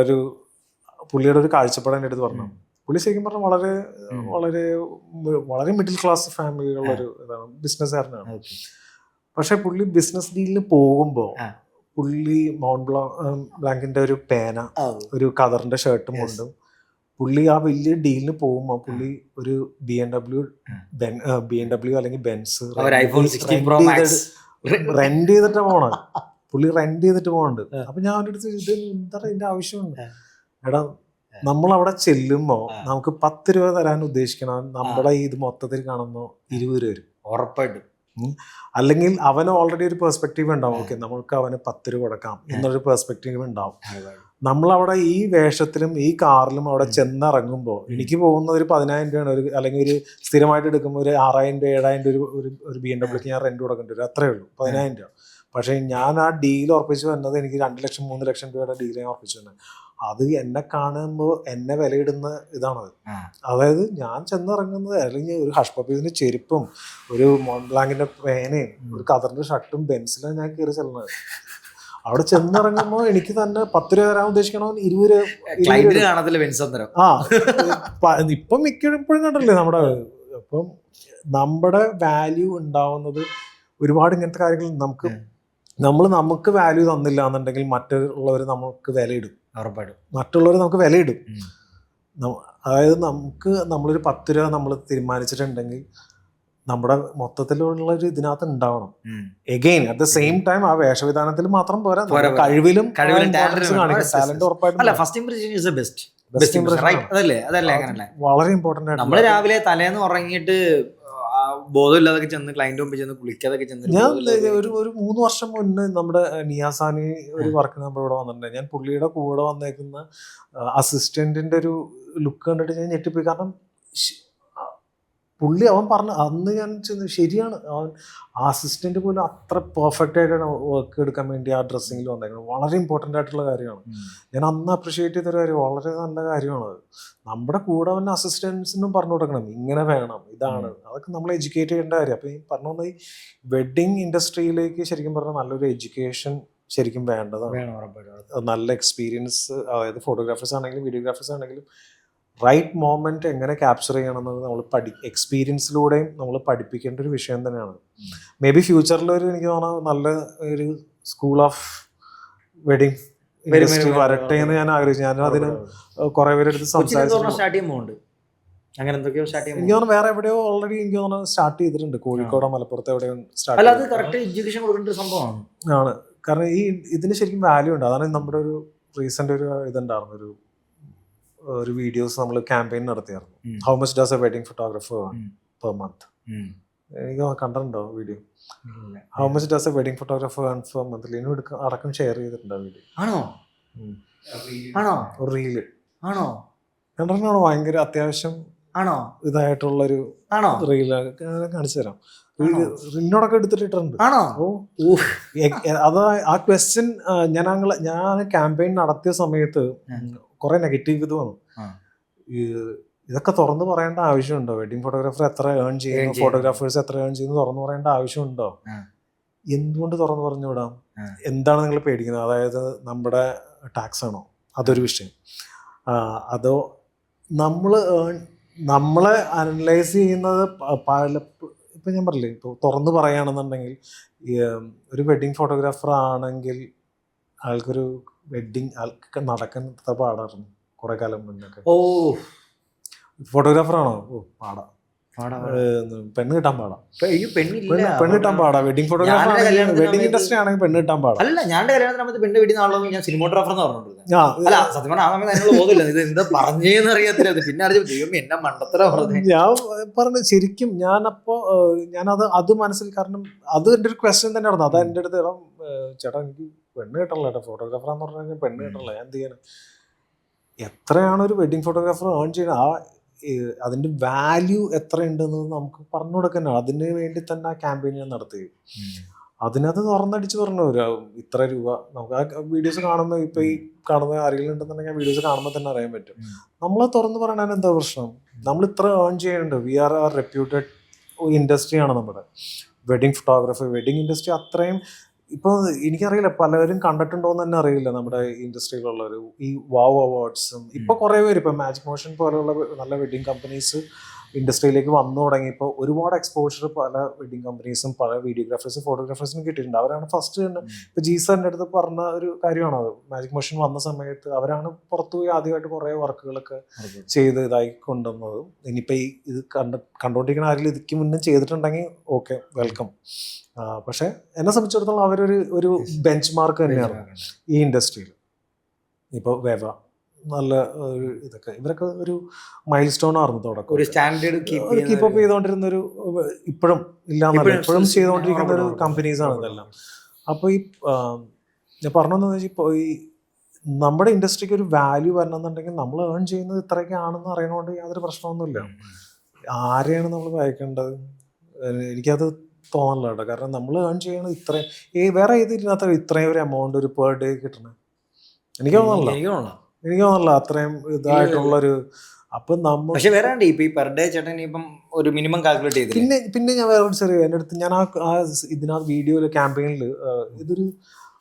ഒരു കാഴ്ചപ്പാട് എൻ്റെ അടുത്ത് പറഞ്ഞു. പുള്ളി ശരിക്കും പറഞ്ഞാൽ വളരെ വളരെ വളരെ മിഡിൽ ക്ലാസ് ഫാമിലിയിലുള്ളൊരു ഇതാണ്, ബിസിനസ്സുകാരനാണ്. പക്ഷെ പുള്ളി ബിസിനസ് ഡീലിന് പോകുമ്പോൾ പുള്ളി മൗണ്ട് ബ്ലാങ്കിന്റെ ഒരു പേന, ഒരു കതറിന്റെ ഷർട്ടും കൊണ്ടും പുള്ളി ആ വലിയ ഡീലിന് പോകുമ്പോൾ പുള്ളി ഒരു BMW അല്ലെങ്കിൽ ബെൻസ് റെന്റ് ചെയ്തിട്ട് പോണം. പുള്ളി റെന്റ് ചെയ്തിട്ട് പോകുന്നുണ്ട്. അപ്പൊ ഞാൻ അവൻ്റെ അടുത്ത് ഇത് എന്താ ഇതിന്റെ ആവശ്യമുണ്ട്? എടാ, നമ്മളവിടെ ചെല്ലുമ്പോ നമുക്ക് 10 രൂപ തരാൻ ഉദ്ദേശിക്കണം, നമ്മുടെ ഇത് മൊത്തത്തിൽ കാണുമ്പോ 20 രൂപ വരും ഉറപ്പായിട്ടും. അല്ലെങ്കിൽ അവന് ഓൾറെഡി ഒരു പെർസ്പെക്റ്റീവ് ഉണ്ടാവും. ഓക്കെ, നമുക്ക് അവന് 10 രൂപ കൊടുക്കാം എന്നൊരു പെർസ്പെക്റ്റീവ് ഉണ്ടാവും. നമ്മളവിടെ ഈ വേഷത്തിലും ഈ കാറിലും അവിടെ ചെന്നിറങ്ങുമ്പോൾ എനിക്ക് പോകുന്ന ഒരു 10,000 രൂപയാണ്. അല്ലെങ്കിൽ ഒരു സ്ഥിരമായിട്ട് എടുക്കുമ്പോൾ ഒരു 6,000 രൂപ 7,000 രൂപ ഒരു BMW ഞാൻ റെന്റ് കൊടുക്കേണ്ടി വരും. അത്രേ ഉള്ളൂ, 10,000 രൂപ. പക്ഷേ ഞാൻ ആ ഡീൽ ഉറപ്പിച്ചു വന്നത് എനിക്ക് 2 ലക്ഷം 3 ലക്ഷം രൂപയുടെ ഡീൽ ഞാൻ ഉറപ്പിച്ചു തന്നെ. അത് എന്നെ കാണുമ്പോൾ എന്നെ വിലയിടുന്ന ഇതാണത്. അതായത് ഞാൻ ചെന്നിറങ്ങുന്നത് അല്ലെങ്കിൽ ഒരു ഹഷ് പപ്പീസിന്റെ ചെരുപ്പും ഒരു മോൺബ്ലാങ്കിന്റെ പേനയും ഒരു കതറിന്റെ ഷർട്ടും ബെൻസിലാണ് ഞാൻ കയറി ചെല്ലുന്നത്. അവിടെ ചെന്നിറങ്ങുമ്പോൾ എനിക്ക് തന്നെ 10 രൂപ തരാൻ ഉദ്ദേശിക്കണോ 20 രൂപ. ഇപ്പം മിക്കപ്പോഴും കണ്ടല്ലേ നമ്മുടെ വാല്യൂ ഉണ്ടാവുന്നത് ഒരുപാട് ഇങ്ങനത്തെ കാര്യങ്ങൾ. നമുക്ക് വാല്യൂ തന്നില്ല എന്നുണ്ടെങ്കിൽ മറ്റുള്ളവർ നമുക്ക് വിലയിടും. മറ്റുള്ളവർ നമുക്ക് വിലയിടും. അതായത് നമ്മളൊരു 10 രൂപ നമ്മൾ തീരുമാനിച്ചിട്ടുണ്ടെങ്കിൽ നമ്മുടെ മൊത്തത്തിലുള്ള ഒരു ഇതിനകത്ത് ഉണ്ടാവണം. Again at the same time ആ വേഷവിധാനത്തിൽ മാത്രം പോരാ, കഴിവിലും ടാലന്റ് ഉറപ്പായിട്ടും വളരെ ഇമ്പോർട്ടന്റ് ആണ്. നമ്മള് രാവിലെ തലേന്ന് ഉറങ്ങിയിട്ട് ബോധമില്ലാതൊക്കെ ചെന്ന് ക്ലയന്റ് മുമ്പ് ചെന്ന് കുളിക്കാതൊക്കെ ചെന്ന് ഞാൻ ഒരു 3 വർഷം മുന്നേ നമ്മുടെ നിയാസാനി ഒരു വർക്കിന് നമ്മുടെ ഇവിടെ വന്നിട്ടുണ്ട്. ഞാൻ പുള്ളിയുടെ കൂടെ വന്നേക്കുന്ന അസിസ്റ്റന്റിന്റെ ഒരു ലുക്ക് കണ്ടിട്ട് ഞാൻ ഞെട്ടിപ്പോയി. കാരണം പുള്ളി അവൻ പറഞ്ഞു അന്ന് ഞാൻ ശരിയാണ്, അവൻ അസിസ്റ്റന്റ് പോലും അത്ര പെർഫെക്റ്റ് ആയിട്ടാണ് വർക്ക് എടുക്കാൻ വേണ്ടി ആ ഡ്രസ്സിങ്ങിൽ വന്നേക്കുന്നത്. വളരെ ഇമ്പോർട്ടൻ്റ് ആയിട്ടുള്ള കാര്യമാണ്. ഞാൻ അന്ന് അപ്രിഷിയേറ്റ് ചെയ്തൊരു കാര്യം, വളരെ നല്ല കാര്യമാണ് അത്. നമ്മുടെ കൂടെ അവൻ അസിസ്റ്റൻസിനും പറഞ്ഞു കൊടുക്കണം ഇങ്ങനെ വേണം, ഇതാണ്. അതൊക്കെ നമ്മൾ എഡ്യൂക്കേറ്റ് ചെയ്യേണ്ട കാര്യം. അപ്പം ഈ പറഞ്ഞ പോലെ ഈ വെഡ്ഡിങ് ഇൻഡസ്ട്രിയിലേക്ക് ശരിക്കും പറഞ്ഞാൽ നല്ലൊരു എഡ്യൂക്കേഷൻ ശരിക്കും വേണ്ടതാണ്. നല്ല എക്സ്പീരിയൻസ്, അതായത് ഫോട്ടോഗ്രാഫേഴ്സ് ആണെങ്കിലും വീഡിയോഗ്രാഫേഴ്സ് ആണെങ്കിലും റൈറ്റ് മൊമെന്റ് എങ്ങനെ ക്യാപ്ചർ ചെയ്യണമെന്നത് നമ്മൾ എക്സ്പീരിയൻസിലൂടെയും നമ്മൾ പഠിപ്പിക്കേണ്ട ഒരു വിഷയം തന്നെയാണ്. മേ ബി ഫ്യൂച്ചറിൽ എനിക്ക് തോന്നുന്നു നല്ല ഒരു സ്കൂൾ ഓഫ് വെഡിങ് ഇൻഡസ്ട്രി വരട്ടെ എന്ന് ഞാൻ ആഗ്രഹിച്ചു. ഞാൻ അതിന് കുറെ പേരെടുത്ത് സംസാരിച്ചു. സ്റ്റാർട്ട് ചെയ്യുമ്പോൾ അങ്ങനെ എന്തൊക്കെയോ സ്റ്റാർട്ട് എനിക്ക് ചെയ്യുമ്പോൾ തോന്നുന്നു വേറെ എവിടെയോ ഓൾറെഡി എനിക്ക് തോന്നുന്നു സ്റ്റാർട്ട് ചെയ്തിട്ടുണ്ട്. കോഴിക്കോടോ മലപ്പുറത്തോ എവിടെയോ അല്ല സ്റ്റാർട്ട് അത് കറക്റ്റ് എഡ്യൂക്കേഷൻ കൊടുക്കേണ്ട ഒരു സംഭവമാണ്. ആണ്. കാരണം ഇതിന് ശരിക്കും വാല്യൂ ഉണ്ട്. അതാണ് നമ്മുടെ ഒരു റീസെന്റ് ഒരു ഇതുണ്ടായിരുന്നു, ഒരു വീഡിയോസ് നമ്മൾ ക്യാമ്പയിൻ നടത്തിയായിരുന്നു. How much does a wedding photographer per month. എനിക്ക് കണ്ടിട്ടുണ്ടോ video? How much does a wedding photographer per month Linu അടക്കം ഷെയർ ചെയ്തിട്ടുണ്ട് ആ വീഡിയോ. ആണോ ആണോ ഒരു റീല് ആണോ കണ്ടിട്ടാണോ? ഭയങ്കര അത്യാവശ്യം ആണോ ഇതായിട്ടുള്ളൊരു ആണോ റീല് കാണിച്ചു തരാം. റീലിനോടൊക്കെ എടുത്തിട്ടുണ്ട്. ആണോ അത് ആ ക്വസ്റ്റ്യൻ ഞാൻ ക്യാമ്പയിൻ നടത്തിയ സമയത്ത് കുറെ നെഗറ്റീവ് ഇത് വന്നു. ഇതൊക്കെ തുറന്നു പറയേണ്ട ആവശ്യമുണ്ടോ? വെഡിങ് ഫോട്ടോഗ്രാഫർ എത്ര ഏൺ ചെയ്യുന്നു, ഫോട്ടോഗ്രാഫേഴ്സ് എത്ര ഏൺ ചെയ്യുന്നു തുറന്നു പറയേണ്ട ആവശ്യമുണ്ടോ? എന്തുകൊണ്ട് തുറന്നു പറഞ്ഞു വിടാം? എന്താണ് നിങ്ങൾ പേടിക്കുന്നത്? അതായത് നമ്മുടെ ടാക്സ് ആണോ? അതൊരു വിഷയം. അതോ നമ്മളെ അനലൈസ് ചെയ്യുന്നത് ഇപ്പം ഞാൻ പറഞ്ഞില്ലേ, ഇപ്പോൾ തുറന്നു പറയുകയാണെന്നുണ്ടെങ്കിൽ ഒരു വെഡിങ് ഫോട്ടോഗ്രാഫർ ആണെങ്കിൽ ആൾക്കൊരു ആൾക്ക് നടക്കുന്ന പാടായിരുന്നു കുറെ കാലം മുന്നൊക്കെ. ഫോട്ടോഗ്രാഫർ ആണോ? പാടാ. പെണ്ണ് കിട്ടാൻ പാടാ. പെണ്ണ് കിട്ടാൻ പാടാ. വെഡിങ് ഫോട്ടോഗ്രാഫർ ആണെങ്കിൽ, വെഡിങ് ഇൻഡസ്ട്രി ആണെങ്കിൽ പെണ്ണ് കിട്ടാൻ പാടാ. അല്ല ഞാൻ കല്യാണത്തിന് പെണ്ണ് വീട്ടിൽ നിന്നാണല്ലോ ഞാൻ സിനിമോഗ്രാഫർ എന്ന് പറഞ്ഞോണ്ടിരുന്നത്. അല്ല സത്യം പറഞ്ഞാൽ ആ സമയത്ത് അതിനുള്ള ബോധമില്ല, ഇത് എന്താ പറഞ്ഞേന്ന് അറിയത്തില്ല. പിന്നെ ദൈവം എന്നെ മണ്ടത്തര പറഞ്ഞു. ഞാൻ പറഞ്ഞു ശരിക്കും ഞാനത് മനസ്സിൽ, കാരണം അത് എൻ്റെ ഒരു ക്വസ്റ്റ്യൻ തന്നെ ആയിരുന്നു. അത് എൻ്റെ അടുത്ത് ചേട്ടാ എനിക്ക് പെണ്ണ് കിട്ടണല്ലോ ചേട്ടാ, ഫോട്ടോഗ്രാഫറാന്ന് പറഞ്ഞാൽ പെണ്ണ് കിട്ടണല്ലോ, ഞാൻ എന്ത് ചെയ്യണം? എത്രയാണ് ഒരു വെഡിങ് ഫോട്ടോഗ്രാഫർ ഏൺ ചെയ്യുന്നത്, അതിൻ്റെ വാല്യൂ എത്രയുണ്ടെന്ന് നമുക്ക് പറഞ്ഞു കൊടുക്കാനാണ്. അതിന് വേണ്ടി തന്നെ ആ ക്യാമ്പയിൻ ഞാൻ നടത്തി. അതിനകത്ത് തുറന്നടിച്ച് പറഞ്ഞു ഇത്ര രൂപ. നമുക്ക് ആ വീഡിയോസ് കാണുമ്പോൾ, ഇപ്പം ഈ കാണുന്ന ആരെങ്കിലും ഉണ്ടെന്നുണ്ടെങ്കിൽ ആ വീഡിയോസ് കാണുമ്പോൾ തന്നെ അറിയാൻ പറ്റും. നമ്മളത് തുറന്ന് പറയണതിന് എന്താ പ്രശ്നം? നമ്മൾ ഇത്ര ഏൺ ചെയ്യുന്നുണ്ട്. വി ആർ ആ റെപ്യൂട്ടഡ് ഇൻഡസ്ട്രിയാണ് നമ്മുടെ വെഡിങ് ഫോട്ടോഗ്രാഫി. വെഡിങ് ഇൻഡസ്ട്രി അത്രയും ഇപ്പോൾ എനിക്കറിയില്ല, പലരും കണ്ടിട്ടുണ്ടോ എന്ന് തന്നെ അറിയില്ല. നമ്മുടെ ഇൻഡസ്ട്രിയിലുള്ളൊരു ഈ വാവ് അവാർഡ്സും ഇപ്പോൾ കുറേ പേര്, ഇപ്പോൾ മാജിക് മോഷൻ പോലെയുള്ള നല്ല വെഡിങ് കമ്പനീസ് ഇൻഡസ്ട്രിയിലേക്ക് വന്നു തുടങ്ങിയപ്പോൾ ഒരുപാട് എക്സ്പോഷർ പല വെഡിങ് കമ്പനീസും പല വീഡിയോഗ്രാഫേഴ്സും ഫോട്ടോഗ്രാഫേഴ്സിനും കിട്ടിയിട്ടുണ്ട്. അവരാണ് ഫസ്റ്റ് തന്നെ. ഇപ്പോൾ ജീസന്റെ അടുത്ത് പറഞ്ഞ ഒരു കാര്യമാണ് അത്. മാജിക് മോഷൻ വന്ന സമയത്ത് അവരാണ് പുറത്തുപോയി ആദ്യമായിട്ട് കുറേ വർക്കുകളൊക്കെ ചെയ്ത് ഇതായി കൊണ്ടുവന്നത്. ഇനിയിപ്പോൾ ഇത് കണ്ടുകൊണ്ടിരിക്കുന്ന ആരെങ്കിലും ഇതിക്ക് മുന്നേ ചെയ്തിട്ടുണ്ടെങ്കിൽ ഓക്കെ, വെൽക്കം. പക്ഷെ എന്നെ സംബന്ധിച്ചിടത്തോളം അവരൊരു ബെഞ്ച് മാർക്ക് തന്നെയാണ് ഈ ഇൻഡസ്ട്രിയിൽ. ഇപ്പോൾ വേവ നല്ല ഇതൊക്കെ ഇവരൊക്കെ ഒരു മൈൽ സ്റ്റോൺ ആയിരുന്നു തുടക്കം. ഒരു സ്റ്റാൻഡേർഡ് കീപ്പ് അപ്പ് ചെയ്തുകൊണ്ടിരുന്ന ഒരു, ഇപ്പോഴും ഇല്ലാന്നല്ല, ഇപ്പോഴും ചെയ്തുകൊണ്ടിരിക്കുന്ന ഒരു കമ്പനീസാണ് ഇതെല്ലാം. അപ്പോൾ ഈ ഞാൻ പറഞ്ഞതെന്ന് വെച്ചാൽ, ഇപ്പോൾ ഈ നമ്മുടെ ഇൻഡസ്ട്രിക്ക് ഒരു വാല്യൂ വരണമെന്നുണ്ടെങ്കിൽ നമ്മൾ ഏൺ ചെയ്യുന്നത് ഇത്രയൊക്കെ ആണെന്ന് അറിയണോണ്ട് യാതൊരു പ്രശ്നമൊന്നുമില്ല. ആരെയാണ് നമ്മൾ വായിക്കേണ്ടത്? എനിക്കത് തോന്നല കേട്ടോ. കാരണം നമ്മൾ ഏൺ ചെയ്യണത് ഇത്രയും, വേറെ ഏതിനകത്ത് ഇത്രയും ഒരു എമൗണ്ട് ഒരു പെർ ഡേ കിട്ടണേ? എനിക്ക് തോന്നല്ല അത്രയും ഇതായിട്ടുള്ളൊരു. അപ്പൊ നമ്മൾ പക്ഷെ വേറെ ഇപ്പൊ ഈ പെർ ഡേ ചേട്ടൻ ഇപ്പം ഒരു മിനിമം കാൽക്കുലേറ്റ് ചെയ്ത് പിന്നെ ഞാൻ വേറെ ചെറിയ എൻ്റെ അടുത്ത് ഞാൻ ഇതിനകത്ത് വീഡിയോയില് ക്യാമ്പയിനിൽ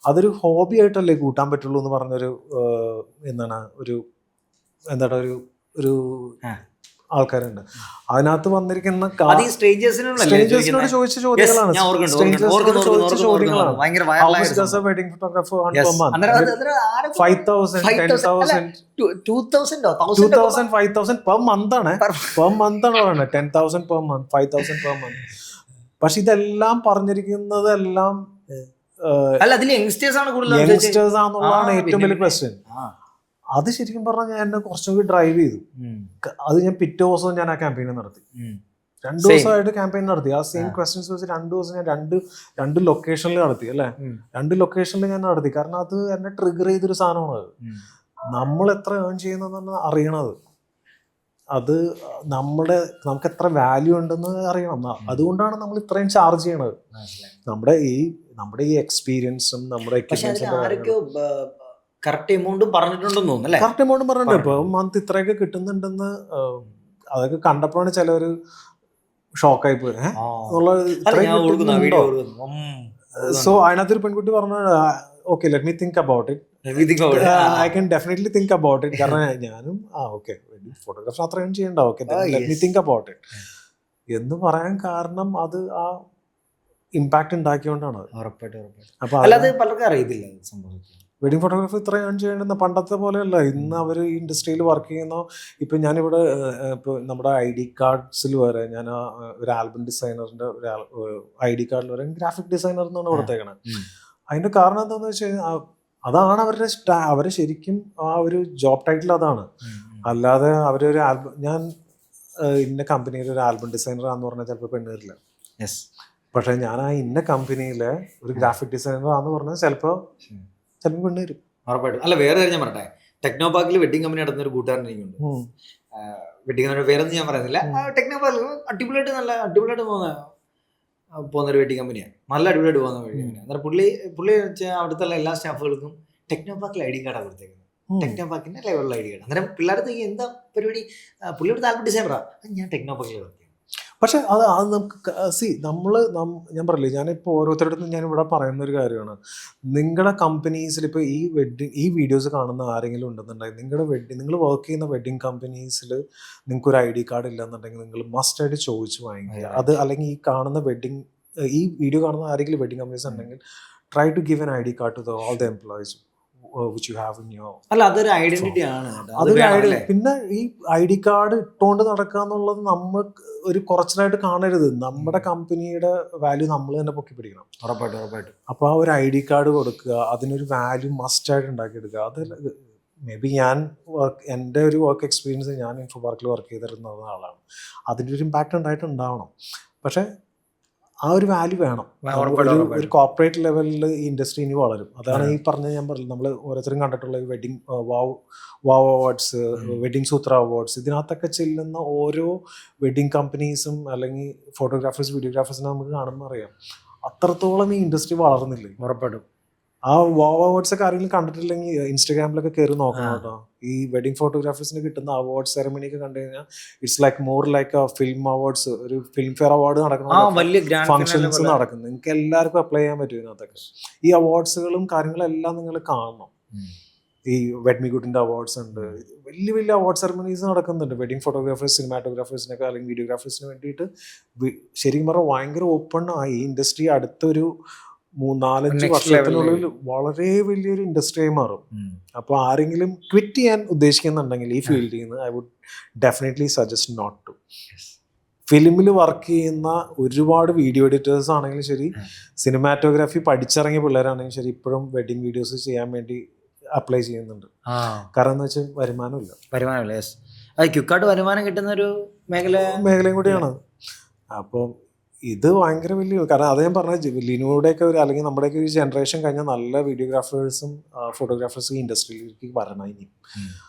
അതൊരു ഹോബി ആയിട്ടല്ലേ കൂട്ടാൻ പറ്റുള്ളൂ എന്ന് പറഞ്ഞൊരു ഒരു ആൾക്കാരുണ്ട്. അതിനകത്ത് വന്നിരിക്കുന്ന സ്ട്രേഞ്ചേഴ്സിനോട് ചോദിച്ച ചോദ്യങ്ങളാണ്. വെഡിങ് ഫോട്ടോഗ്രാഫർ 5,000 5,000 പെർ മന്ത് ആണ് പറയുന്നത്. 10,000 പെർ മന്ത്, 5,000 പെർ മന്ത്. പക്ഷെ ഇതെല്ലാം പറഞ്ഞിരിക്കുന്നതെല്ലാം യങ്സ്റ്റേഴ്സ് ആണെന്നുള്ളതാണ് ഏറ്റവും വലിയ ക്വസ്റ്റ്യൻ. അത് ശരിക്കും പറഞ്ഞാൽ ഞാൻ എന്നെ കുറച്ചുകൂടി ഡ്രൈവ് ചെയ്തു. അത് ഞാൻ പിറ്റേ ദിവസവും ഞാൻ ആ ക്യാമ്പയിൻ നടത്തി. 2 ദിവസമായിട്ട് ക്യാമ്പയിൻ നടത്തി. ആ സെയിം ക്വസ്റ്റ്യൻസ് വെച്ച് 2 ദിവസം ഞാൻ രണ്ട് ലൊക്കേഷനിൽ നടത്തി. അല്ലേ, 2 ലൊക്കേഷനിൽ ഞാൻ നടത്തി. കാരണം അത് എന്നെ ട്രിഗർ ചെയ്തൊരു സാധനമാണ്. അത് നമ്മൾ എത്ര ഏൺ ചെയ്യുന്നതെന്ന് അറിയണത്, അത് നമുക്ക് എത്ര വാല്യൂ ഉണ്ടെന്ന് അറിയണം. അതുകൊണ്ടാണ് നമ്മൾ ഇത്രയും ചാർജ് ചെയ്യണത്. നമ്മുടെ ഈ എക്സ്പീരിയൻസും നമ്മുടെ കറക്റ്റ് എമൗണ്ടും പറഞ്ഞിട്ടുണ്ടെന്ന് തോന്നുന്നു. കറക്റ്റ് എമൗണ്ടും പറഞ്ഞിട്ടുണ്ട്. ഇപ്പൊ മന്ത് ഇത്രയൊക്കെ കിട്ടുന്നുണ്ടെന്ന് അതൊക്കെ കണ്ടപ്പോഴാണ് ചിലവര് ഷോക്കായി പോയി. സോ അതിനകത്തൊരു പെൺകുട്ടി പറഞ്ഞു, okay let me think about it. I can definitely think about it. കാരണം ഞാനും ഓക്കെ ഫോട്ടോഗ്രാഫർ അത്രയും ചെയ്യണ്ട, okay let me think about it എന്ന് പറയാൻ കാരണം അത് ആ ഇമ്പാക്ട് ഉണ്ടാക്കിയോണ്ടാണ്. അപ്പൊ അല്ലാതെ പലർക്കും അറിയത്തില്ല സംഭവം. വെഡിങ് ഫോട്ടോഗ്രാഫി ഇത്ര ഏൺ ചെയ്യേണ്ടുന്ന പണ്ടത്തെ പോലെയല്ല. ഇന്ന് അവർ ഈ ഇൻഡസ്ട്രിയിൽ വർക്ക് ചെയ്യുന്ന, ഇപ്പം ഞാനിവിടെ ഇപ്പോൾ നമ്മുടെ ID കാർഡ്സിൽ വരെ ഞാൻ ഒരു ആൽബം ഡിസൈനറിൻ്റെ ഒരു ID കാർഡിൽ വരെ ഗ്രാഫിക് ഡിസൈനർ എന്നാണ് കൊടുത്തേക്കണത്. അതിൻ്റെ കാരണം എന്താണെന്ന് വെച്ച് കഴിഞ്ഞാൽ അതാണ് അവരുടെ അവരെ ശരിക്കും ആ ഒരു ജോബ് ടൈറ്റിൽ അതാണ്. അല്ലാതെ അവരൊരു ആൽബം, ഞാൻ ഇന്ന കമ്പനിയിൽ ഒരു ആൽബം ഡിസൈനറാന്ന് പറഞ്ഞാൽ ചിലപ്പോൾ പെണ്ണുവരില്ല. പക്ഷേ ഞാൻ ആ ഇന്ന കമ്പനിയിലെ ഒരു ഗ്രാഫിക് ഡിസൈനറാന്ന് പറഞ്ഞാൽ ചിലപ്പോൾ പെണ്ണ് വരും. ഉറപ്പായിട്ടും. അല്ല, വേറെ കാര്യം ഞാൻ പറയട്ടെ, ടെക്നോ പാർക്കിൽ വെഡിങ് കമ്പനി നടത്തുന്ന ഒരു കൂട്ടുകാരൻ എനിക്കുണ്ട്. വെഡിങ് കമ്പനി പേരൊന്നും ഞാൻ പറയുന്നില്ല. ടെക്നോ പാർക്കിൽ അടിപൊളിയായിട്ട് അടിപൊളിയായിട്ട് പോകുന്നൊരു വെഡിങ് കമ്പനിയാണ്. നല്ല അടിപൊളിയായിട്ട് പോകുന്ന വെഡിങ് കമ്പനിയാണ്. അന്നേരം പുള്ളി വെച്ചാൽ അവിടുത്തെ എല്ലാ സ്റ്റാഫുകൾക്കും ടെക്നോ പാർക്കിൽ ID കാർഡാണ് കൊടുത്തേക്കുന്നത്. ടെക്നോ പാർക്കിന്റെ ലെവലിലുള്ള ID കാർഡ്. അന്നേരം പിള്ളേർക്ക് എന്താ പരിപാടി, പുള്ളി ഇവിടുത്തെ ആൽബം ഡിസൈനറാണ്, ഞാൻ ടെക്നോ പാർക്കിൽ വർക്ക് ചെയ്യുന്നത്. പക്ഷെ അത് നമുക്ക് ഞാൻ പറയില്ലേ, ഞാനിപ്പോൾ ഓരോരുത്തരുടെ ഞാൻ ഇവിടെ പറയുന്ന ഒരു കാര്യമാണ്, നിങ്ങളുടെ കമ്പനീസിൽ ഇപ്പോൾ ഈ വീഡിയോസ് കാണുന്ന ആരെങ്കിലും ഉണ്ടെന്നുണ്ടെങ്കിൽ നിങ്ങൾ വർക്ക് ചെയ്യുന്ന വെഡിങ് കമ്പനീസിൽ നിങ്ങൾക്ക് ഒരു ID കാർഡ് ഇല്ലെന്നുണ്ടെങ്കിൽ നിങ്ങൾ മസ്റ്റായിട്ട് ചോദിച്ച് വാങ്ങിക്കുക. അത് അല്ലെങ്കിൽ ഈ വീഡിയോ കാണുന്ന ആരെങ്കിലും വെഡിങ് കമ്പനീസ് ഉണ്ടെങ്കിൽ try to give an ID card to all the employees which you have in your. അല്ല, അതൊരു ഐഡന്റിറ്റി ആണ്. പിന്നെ ഈ ID കാർഡ് ഇട്ടുകൊണ്ട് നടക്കുക എന്നുള്ളത് നമുക്ക് ഒരു കുറച്ചിലായിട്ട് കാണരുത്. നമ്മുടെ കമ്പനിയുടെ വാല്യൂ നമ്മൾ തന്നെ പൊക്കി പിടിക്കണം. ഉറപ്പായിട്ടും. അപ്പോൾ ആ ഒരു ID കാർഡ് കൊടുക്കുക, അതിനൊരു വാല്യൂ മസ്റ്റായിട്ട് ഉണ്ടാക്കിയെടുക്കുക. അത് മേ ബി എൻ്റെ ഒരു വർക്ക് എക്സ്പീരിയൻസ്, ഞാൻ ഇൻഫോ പാർക്കിൽ വർക്ക് ചെയ്തിരുന്ന ആളാണ്, അതിൻ്റെ ഒരു ഇമ്പാക്റ്റ് ഉണ്ടായിട്ടുണ്ടാവണം. പക്ഷേ ആ ഒരു വാല്യൂ വേണം. ഒരു കോർപ്പറേറ്റ് ലെവലിൽ ഈ ഇൻഡസ്ട്രി ഇനി വളരും. അതാണ് ഈ ഞാൻ പറഞ്ഞു, നമ്മൾ ഓരോരുത്തരും കണ്ടിട്ടുള്ള ഈ വെഡിങ് വാവ് അവാർഡ്സ്, വെഡിങ് സൂത്ര അവാർഡ്സ്, ഇതിനകത്തൊക്കെ ചെല്ലുന്ന ഓരോ വെഡിങ് കമ്പനീസും അല്ലെങ്കിൽ ഫോട്ടോഗ്രാഫേഴ്സ്, വീഡിയോഗ്രാഫേഴ്സിനെ നമുക്ക് കാണുമ്പോൾ അറിയാം അത്രത്തോളം ഈ ഇൻഡസ്ട്രി വളർന്നില്ലേ. ഉറപ്പായിട്ടും. ആ വാവ് അവാർഡ്സ് ഒക്കെ ആരെങ്കിലും കണ്ടിട്ടില്ലെങ്കിൽ ഇൻസ്റ്റാഗ്രാമിലൊക്കെ കയറി നോക്കണം കേട്ടോ. ഈ വെഡിങ് ഫോട്ടോഗ്രാഫേഴ്സിന് കിട്ടുന്ന അവാർഡ് സെറമണി ഒക്കെ കണ്ടു കഴിഞ്ഞാൽ it's like more like film awards, ഒരു ഫിലിം ഫെയർ അവാർഡ് നടക്കുന്ന ഫംഗ്ഷൻസ് നടക്കുന്നത്. നിങ്ങൾക്ക് എല്ലാവർക്കും അപ്ലൈ ചെയ്യാൻ പറ്റും ഇതിനകത്തൊക്കെ. ഈ അവാർഡ്സുകളും കാര്യങ്ങളെല്ലാം നിങ്ങൾ കാണണം. ഈ വെഡ് മി ഗുഡിന്റെ അവാർഡ്സ് ഉണ്ട്, വലിയ വലിയ അവാർഡ് സെറമണീസ് നടക്കുന്നുണ്ട് വെഡിങ് ഫോട്ടോഗ്രാഫേഴ്സ്, സിനിമാറ്റോഗ്രാഫേഴ്സിനൊക്കെ അല്ലെങ്കിൽ വീഡിയോഗ്രാഫേഴ്സിന് വേണ്ടിയിട്ട്. ശരിക്കും പറഞ്ഞാൽ ഭയങ്കര ഓപ്പൺ ആയി ഈ ഇൻഡസ്ട്രി. അടുത്തൊരു 3-4-5 വർഷത്തിനുള്ളിൽ വളരെ വലിയൊരു ഇൻഡസ്ട്രിയായി മാറും. അപ്പോൾ ആരെങ്കിലും ക്വിറ്റ് ചെയ്യാൻ ഉദ്ദേശിക്കുന്നുണ്ടെങ്കിൽ ഈ ഫീൽഡിൽ നിന്ന്, I would definitely suggest not to. ഫിലിമിൽ വർക്ക് ചെയ്യുന്ന ഒരുപാട് വീഡിയോ എഡിറ്റേഴ്സ് ആണെങ്കിലും ശരി, സിനിമാറ്റോഗ്രാഫി പഠിച്ചിറങ്ങിയ പിള്ളേരാണെങ്കിലും ശരി, ഇപ്പോഴും വെഡിങ് വീഡിയോസ് ചെയ്യാൻ വേണ്ടി അപ്ലൈ ചെയ്യുന്നുണ്ട്. കാരണം എന്ന് വെച്ചാൽ വരുമാനമില്ല. അത് ക്വിക്കായിട്ട് വരുമാനം കിട്ടുന്ന ഒരു മേഖലയും കൂടിയാണ്. അപ്പോൾ ഇത് ഭയങ്കര വലിയ, കാരണം അത് ഞാൻ പറഞ്ഞ ലിനുടെയൊക്കെ ഒരു അല്ലെങ്കിൽ നമ്മുടെയൊക്കെ ഒരു ജനറേഷൻ കഴിഞ്ഞാൽ നല്ല വീഡിയോഗ്രാഫേഴ്സും ഫോട്ടോഗ്രാഫേഴ്സും ഇൻഡസ്ട്രിയിലേക്ക് വരണം ഇനി.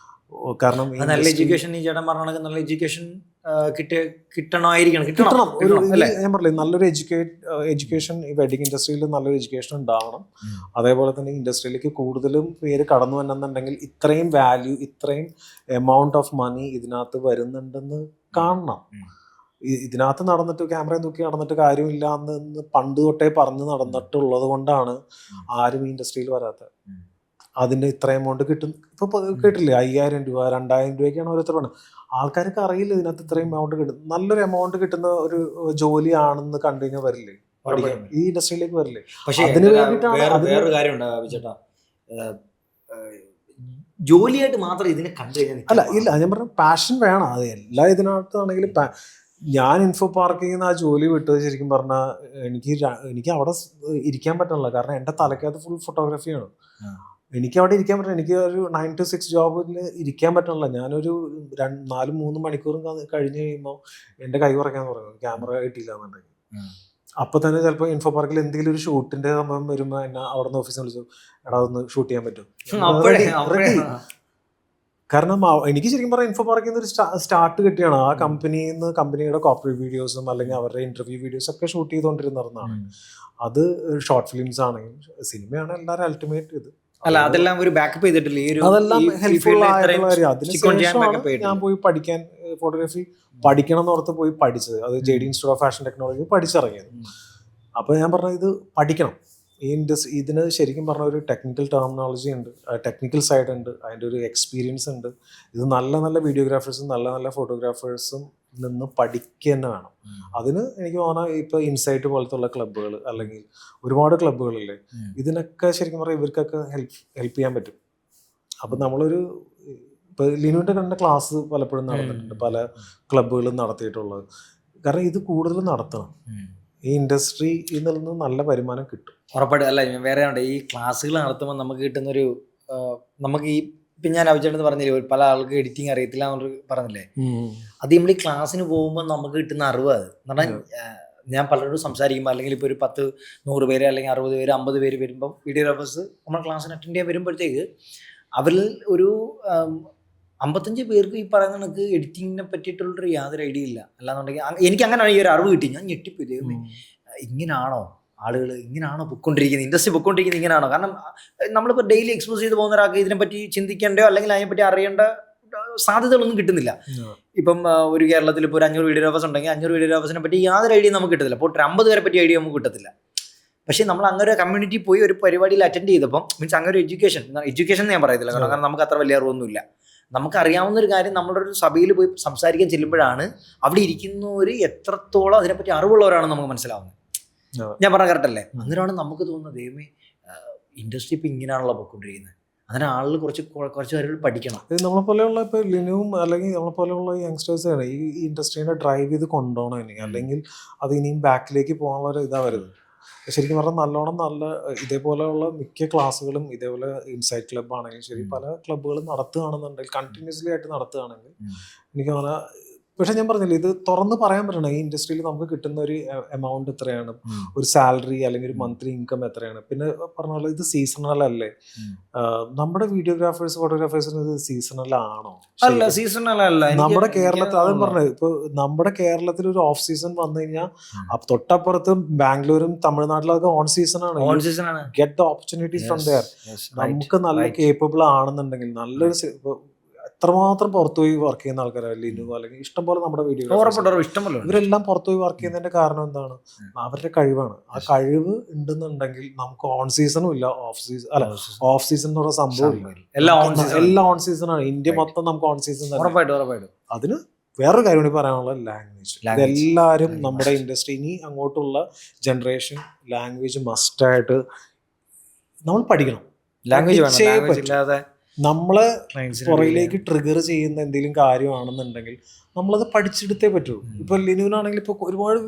കാരണം നല്ല എഡ്യൂക്കേഷൻ, ഈ ചേട്ടൻ പറഞ്ഞ നല്ല എഡ്യൂക്കേഷൻ കിട്ടണമായിരിക്കണം. ഞാൻ പറഞ്ഞില്ലേ, നല്ലൊരു എഡ്യൂക്കേഷൻ ഈ വെഡിങ് ഇൻഡസ്ട്രിയിൽ നല്ലൊരു എഡ്യൂക്കേഷൻ ഉണ്ടാവണം. അതേപോലെ തന്നെ ഇൻഡസ്ട്രിയിലേക്ക് കൂടുതലും പേര് കടന്നു വന്നെന്നുണ്ടെങ്കിൽ ഇത്രയും വാല്യൂ, ഇത്രയും എമൗണ്ട് ഓഫ് മണി ഇതിനകത്ത് വരുന്നുണ്ടെന്ന് കാണണം. ഇതിനകത്ത് നടന്നിട്ട് ക്യാമറ നോക്കി നടന്നിട്ട് കാര്യമില്ല എന്ന് പണ്ട് തൊട്ടേ പറഞ്ഞ് നടന്നിട്ടുള്ളത് കൊണ്ടാണ് ആരും ഈ ഇൻഡസ്ട്രിയിൽ വരാത്തത്. അതിന് ഇത്ര എമൗണ്ട് കിട്ടും. ഇപ്പൊ കേട്ടില്ലേ, 5000 രൂപ 2000 രൂപയ്ക്കാണ് ഓരോരുത്തർ പറഞ്ഞത്. ആൾക്കാർക്ക് അറിയില്ല ഇതിനകത്ത് ഇത്രയും എമൗണ്ട് കിട്ടും. നല്ലൊരു എമൗണ്ട് കിട്ടുന്ന ഒരു ജോലിയാണെന്ന് കണ്ടു കഴിഞ്ഞാൽ വരില്ലേ, ഈ ഇൻഡസ്ട്രിയിലേക്ക് വരില്ലേ. പക്ഷേ അതിന് വേറൊരു കാര്യം ചേട്ടാ, ജോലിയായിട്ട് മാത്രം ഇതിനെ കണ്ടു കഴിഞ്ഞാൽ ഇല്ല. ഞാൻ പറഞ്ഞ പാഷൻ വേണം. അത് എല്ലാ ഇതിനകത്താണെങ്കിലും ഞാൻ ഇൻഫോ പാർക്ക് ചെയ്യുന്ന ആ ജോലി വിട്ടത് ശരിക്കും പറഞ്ഞാൽ എനിക്ക് അവിടെ ഇരിക്കാൻ പറ്റണില്ല. കാരണം എൻ്റെ തലയ്ക്കകത്ത് ഫുൾ ഫോട്ടോഗ്രാഫിയാണ്. എനിക്ക് അവിടെ ഇരിക്കാൻ പറ്റില്ല. എനിക്ക് ഒരു 9 to 6 ജോബിൽ ഇരിക്കാൻ പറ്റണില്ല. ഞാനൊരു 4-3 മണിക്കൂറും കഴിഞ്ഞ് കഴിയുമ്പോൾ എൻ്റെ കൈ കുറയ്ക്കാൻ തുടങ്ങും, ക്യാമറ കിട്ടിയില്ല എന്നുണ്ടെങ്കിൽ. അപ്പോൾ തന്നെ ചിലപ്പോൾ ഇൻഫോ പാർക്കിൽ എന്തെങ്കിലും ഒരു ഷൂട്ടിൻ്റെ സംഭവം വരുമ്പോൾ എന്നെ അവിടെ നിന്ന് ഓഫീസിൽ വിളിച്ചു, എടാ ഒന്ന് ഷൂട്ട് ചെയ്യാൻ പറ്റും. കാരണം എനിക്ക് ശരിക്കും പറഞ്ഞാൽ ഇൻഫോ പാർക്കിൽ നിന്ന് ഒരു സ്റ്റാർട്ട് കിട്ടിയാണ്. ആ കമ്പനിയുടെ കോർപ്പറേറ്റ് വീഡിയോസും അല്ലെങ്കിൽ അവരുടെ ഇന്റർവ്യൂ വീഡിയോസ് ഒക്കെ ഷൂട്ട് ചെയ്തുകൊണ്ടിരുന്നതാണ്. അത് ഷോർട്ട് ഫിലിംസ് ആണെങ്കിലും സിനിമയാണ് എല്ലാവരും അൾട്ടിമേറ്റ് ഇത്. അല്ല, അതെല്ലാം ഒരു ബാക്കപ്പ് ചെയ്തിട്ടില്ല. അതെല്ലാം ഹെൽപ്ഫുൾ ആയിട്ടുള്ള കാര്യം. അതിനുശേഷമാണ് ഞാൻ പോയി പഠിക്കാൻ, ഫോട്ടോഗ്രാഫി പഠിക്കണം എന്നോർത്ത് പോയി പഠിച്ചത്. അത് JD institute of fashion technology പഠിച്ചിറങ്ങിയത്. അപ്പോൾ ഞാൻ പറഞ്ഞത് ഇത് പഠിക്കണം. ഇതിന് ശരിക്കും പറഞ്ഞ ഒരു ടെക്നിക്കൽ ടെർമിനോളജി ഉണ്ട്, ടെക്നിക്കൽ സൈഡ് ഉണ്ട്, അതിൻ്റെ ഒരു എക്സ്പീരിയൻസ് ഉണ്ട്. ഇത് നല്ല നല്ല വീഡിയോഗ്രാഫേഴ്സും നല്ല നല്ല ഫോട്ടോഗ്രാഫേഴ്സും നിന്ന് പഠിക്കുക തന്നെ വേണം. അതിന് എനിക്ക് തോന്നുന്നത് ഇപ്പോൾ ഇൻസൈറ്റ് പോലത്തുള്ള ക്ലബ്ബുകൾ അല്ലെങ്കിൽ ഒരുപാട് ക്ലബ്ബുകളില്ലേ, ഇതിനൊക്കെ ശരിക്കും പറഞ്ഞാൽ ഇവർക്കൊക്കെ ഹെൽപ്പ് ചെയ്യാൻ പറ്റും. അപ്പം നമ്മളൊരു ഇപ്പോൾ ലിനുവിൻ്റെ കണ്ട ക്ലാസ് പലപ്പോഴും നടന്നിട്ടുണ്ട്, പല ക്ലബ്ബുകളും നടത്തിയിട്ടുള്ളത്. കാരണം ഇത് കൂടുതൽ നടത്തണം, ഈ ഇൻഡസ്ട്രിയിൽ നിന്ന് നല്ല വരുമാനം കിട്ടും ഉറപ്പായിട്ടും. അല്ല വേറെ ഉണ്ട്, ഈ ക്ലാസ്സുകൾ നടത്തുമ്പോൾ നമുക്ക് കിട്ടുന്നൊരു നമുക്ക് ഈ ഇപ്പം ഞാൻ അഭിചേട്ടൻ പറഞ്ഞില്ലേ പല ആൾക്ക് എഡിറ്റിംഗ് അറിയത്തില്ല എന്നൊരു പറഞ്ഞില്ലേ, അത് നമ്മൾ ഈ ക്ലാസ്സിന് പോകുമ്പോൾ നമുക്ക് കിട്ടുന്ന അറിവ് അത് എന്ന് പറഞ്ഞാൽ ഞാൻ പലരോടും സംസാരിക്കുമ്പോൾ അല്ലെങ്കിൽ ഇപ്പോൾ ഒരു 10-100 പേര് അല്ലെങ്കിൽ 60 പേര് 50 പേര് വരുമ്പം വീഡിയോഗ്രാഫേഴ്സ് നമ്മൾ ക്ലാസ്സിന് അറ്റൻഡ് ചെയ്യാൻ വരുമ്പോഴത്തേക്ക് അവരിൽ ഒരു 55 പേർക്ക് ഈ പറയുന്ന കണക്ക് എഡിറ്റിങ്ങിനെ പറ്റിയിട്ടുള്ളൊരു യാതൊരു ഐഡിയ ഇല്ല. അല്ലാന്നുണ്ടെങ്കിൽ എനിക്ക് അങ്ങനെയാണ് ഈ ഒരു അറിവ് കിട്ടി. ഞാൻ ഞെട്ടിപ്പോയി, ദൈവമേ ഇങ്ങനെയാണോ ആളുകൾ, ഇങ്ങനെയാണോ പൊയ്ക്കൊണ്ടിരിക്കുന്നത്, ഇൻഡസ്ട്രി പൊയ്ക്കൊണ്ടിരിക്കുന്നത് ഇങ്ങനെയാണോ? കാരണം നമ്മളിപ്പോൾ ഡെയിലി എക്സ്പോസ് ചെയ്ത് പോകുന്ന ഒരാൾക്ക് ഇതിനെപ്പറ്റി ചിന്തിക്കേണ്ടോ അല്ലെങ്കിൽ അതിനെപ്പറ്റി അറിയേണ്ട സാധ്യതകളൊന്നും കിട്ടുന്നില്ല. ഇപ്പം ഒരു കേരളത്തിൽ ഇപ്പോൾ ഒരു 500 വീഡിയോഗ്രാഫേഴ്സ് ഉണ്ടെങ്കിൽ 500 വീഡിയോഗ്രാഫേഴ്സിനെ പറ്റി യാതൊരു ഐഡിയ നമുക്ക് കിട്ടത്തില്ല. അപ്പോൾ 50 പേരെ പറ്റി ഐഡിയ നമുക്ക് കിട്ടത്തില്ല. പക്ഷേ നമ്മൾ അങ്ങനെ ഒരു കമ്മ്യൂണിറ്റി പോയി ഒരു പരിപാടിയിൽ അറ്റൻഡ് ചെയ്തപ്പം മീൻസ് അങ്ങനെ ഒരു എഡ്യൂക്കേഷൻ ഞാൻ പറയത്തില്ല, കാരണം നമുക്ക് അത്ര വലിയ അറിവൊന്നുമില്ല. നമുക്കറിയാവുന്ന ഒരു കാര്യം നമ്മളൊരു സഭയിൽ പോയി സംസാരിക്കാൻ ചെല്ലുമ്പോഴാണ് അവിടെ ഇരിക്കുന്നവർ എത്രത്തോളം അതിനെപ്പറ്റി അറിവുള്ളവരാണെന്ന് നമുക്ക് മനസ്സിലാവുന്നത്. ഞാൻ പറഞ്ഞ കറക്റ്റ് അല്ലേ? അന്നേരമാണ് നമുക്ക് തോന്നുന്നത്, ദൈവമേ ഇൻഡസ്ട്രി ഇപ്പം ഇങ്ങനെയാണല്ലോ പോയിക്കൊണ്ടിരിക്കുന്നത്. അങ്ങനെ ആളുകൾ കുറച്ച് കാര്യങ്ങൾ പഠിക്കണം. നമ്മളെ പോലെയുള്ള ഇപ്പോൾ ലിനുവും അല്ലെങ്കിൽ നമ്മളെ പോലെയുള്ള യങ്സ്റ്റേഴ്സാണ് ഈ ഇൻഡസ്ട്രീനെ ഡ്രൈവ് ചെയ്ത് കൊണ്ടുപോകണം ഇനി, അല്ലെങ്കിൽ അത് ഇനിയും ബാക്കിലേക്ക് പോകാനുള്ള ഒരു ഇതാ വരുന്നത്. ശരിക്കും പറഞ്ഞാൽ നല്ലോണം നല്ല ഇതേപോലെയുള്ള മിക്ക ക്ലാസ്സുകളും ഇതേപോലെ ഇൻസൈറ്റ് ക്ലബ്ബ് ആണെങ്കിലും ശരി, പല ക്ലബ്ബുകളും നടത്തുകയാണെന്നുണ്ടെങ്കിൽ കണ്ടിന്യൂസ്ലി ആയിട്ട് നടത്തുകയാണെങ്കിൽ എനിക്ക് തോന്നുന്ന, പക്ഷെ ഞാൻ പറഞ്ഞില്ല ഇത് തുറന്ന് പറയാൻ പറ്റണം. ഈ ഇൻഡസ്ട്രിയിൽ നമുക്ക് കിട്ടുന്ന ഒരു എമൗണ്ട് എത്രയാണ്, ഒരു സാലറി അല്ലെങ്കിൽ ഒരു മന്ത്ലി ഇൻകം എത്രയാണ്. പിന്നെ പറഞ്ഞ പോലെ ഇത് സീസണൽ അല്ലേ? നമ്മുടെ വീഡിയോഗ്രാഫേഴ്സ് ഫോട്ടോഗ്രാഫേഴ്സിന് ഇത് സീസണൽ ആണോ? അല്ല, സീസണൽ അല്ല. നമ്മുടെ കേരളത്തിൽ അതും പറഞ്ഞത്, ഇപ്പൊ നമ്മുടെ കേരളത്തിൽ ഒരു ഓഫ് സീസൺ വന്നു കഴിഞ്ഞാൽ തൊട്ടപ്പുറത്തും ബാംഗ്ലൂരും തമിഴ്നാട്ടിലൊക്കെ ഓൺ സീസൺ ആണ്. Get the opportunities from there. നമുക്ക് നല്ല കേപ്പബിൾ ആണെന്നുണ്ടെങ്കിൽ നല്ലൊരു എത്രമാത്രം പുറത്തു പോയി വർക്ക് ചെയ്യുന്ന ആൾക്കാരാണ് ലിനു അല്ലെങ്കിൽ ഇഷ്ടംപോലെ നമ്മുടെ വീഡിയോ ഇവരെല്ലാം പുറത്തു പോയി വർക്ക് ചെയ്യുന്നതിന്റെ കാരണം എന്താണ്? അവരുടെ കഴിവാണ്. ആ കഴിവ് ഉണ്ടെന്നുണ്ടെങ്കിൽ നമുക്ക് ഓൺ സീസണും ഇല്ല, ഓഫ് സീസൺ എന്ന് പറയുന്ന സംഭവം എല്ലാം ഓൺ സീസൺ ആണ്. ഇന്ത്യ മൊത്തം നമുക്ക് ഓൺ സീസൺ. അതിന് വേറൊരു കാര്യം കൂടി പറയാനുള്ള ലാംഗ്വേജ്. എല്ലാവരും നമ്മുടെ ഇൻഡസ്ട്രി ഇനി അങ്ങോട്ടുള്ള ജനറേഷൻ ലാംഗ്വേജ് മസ്റ്റായിട്ട് നമ്മൾ പഠിക്കണം. ലാംഗ്വേജ് നമ്മളെ പുറയിലേക്ക് ട്രിഗർ ചെയ്യുന്ന എന്തെങ്കിലും കാര്യമാണെന്നുണ്ടെങ്കിൽ നമ്മളത് പഠിച്ചെടുത്തേ പറ്റൂ. ഇപ്പൊ ലിനുവിനാണെങ്കിൽ ഇപ്പൊ ഒരുപാട്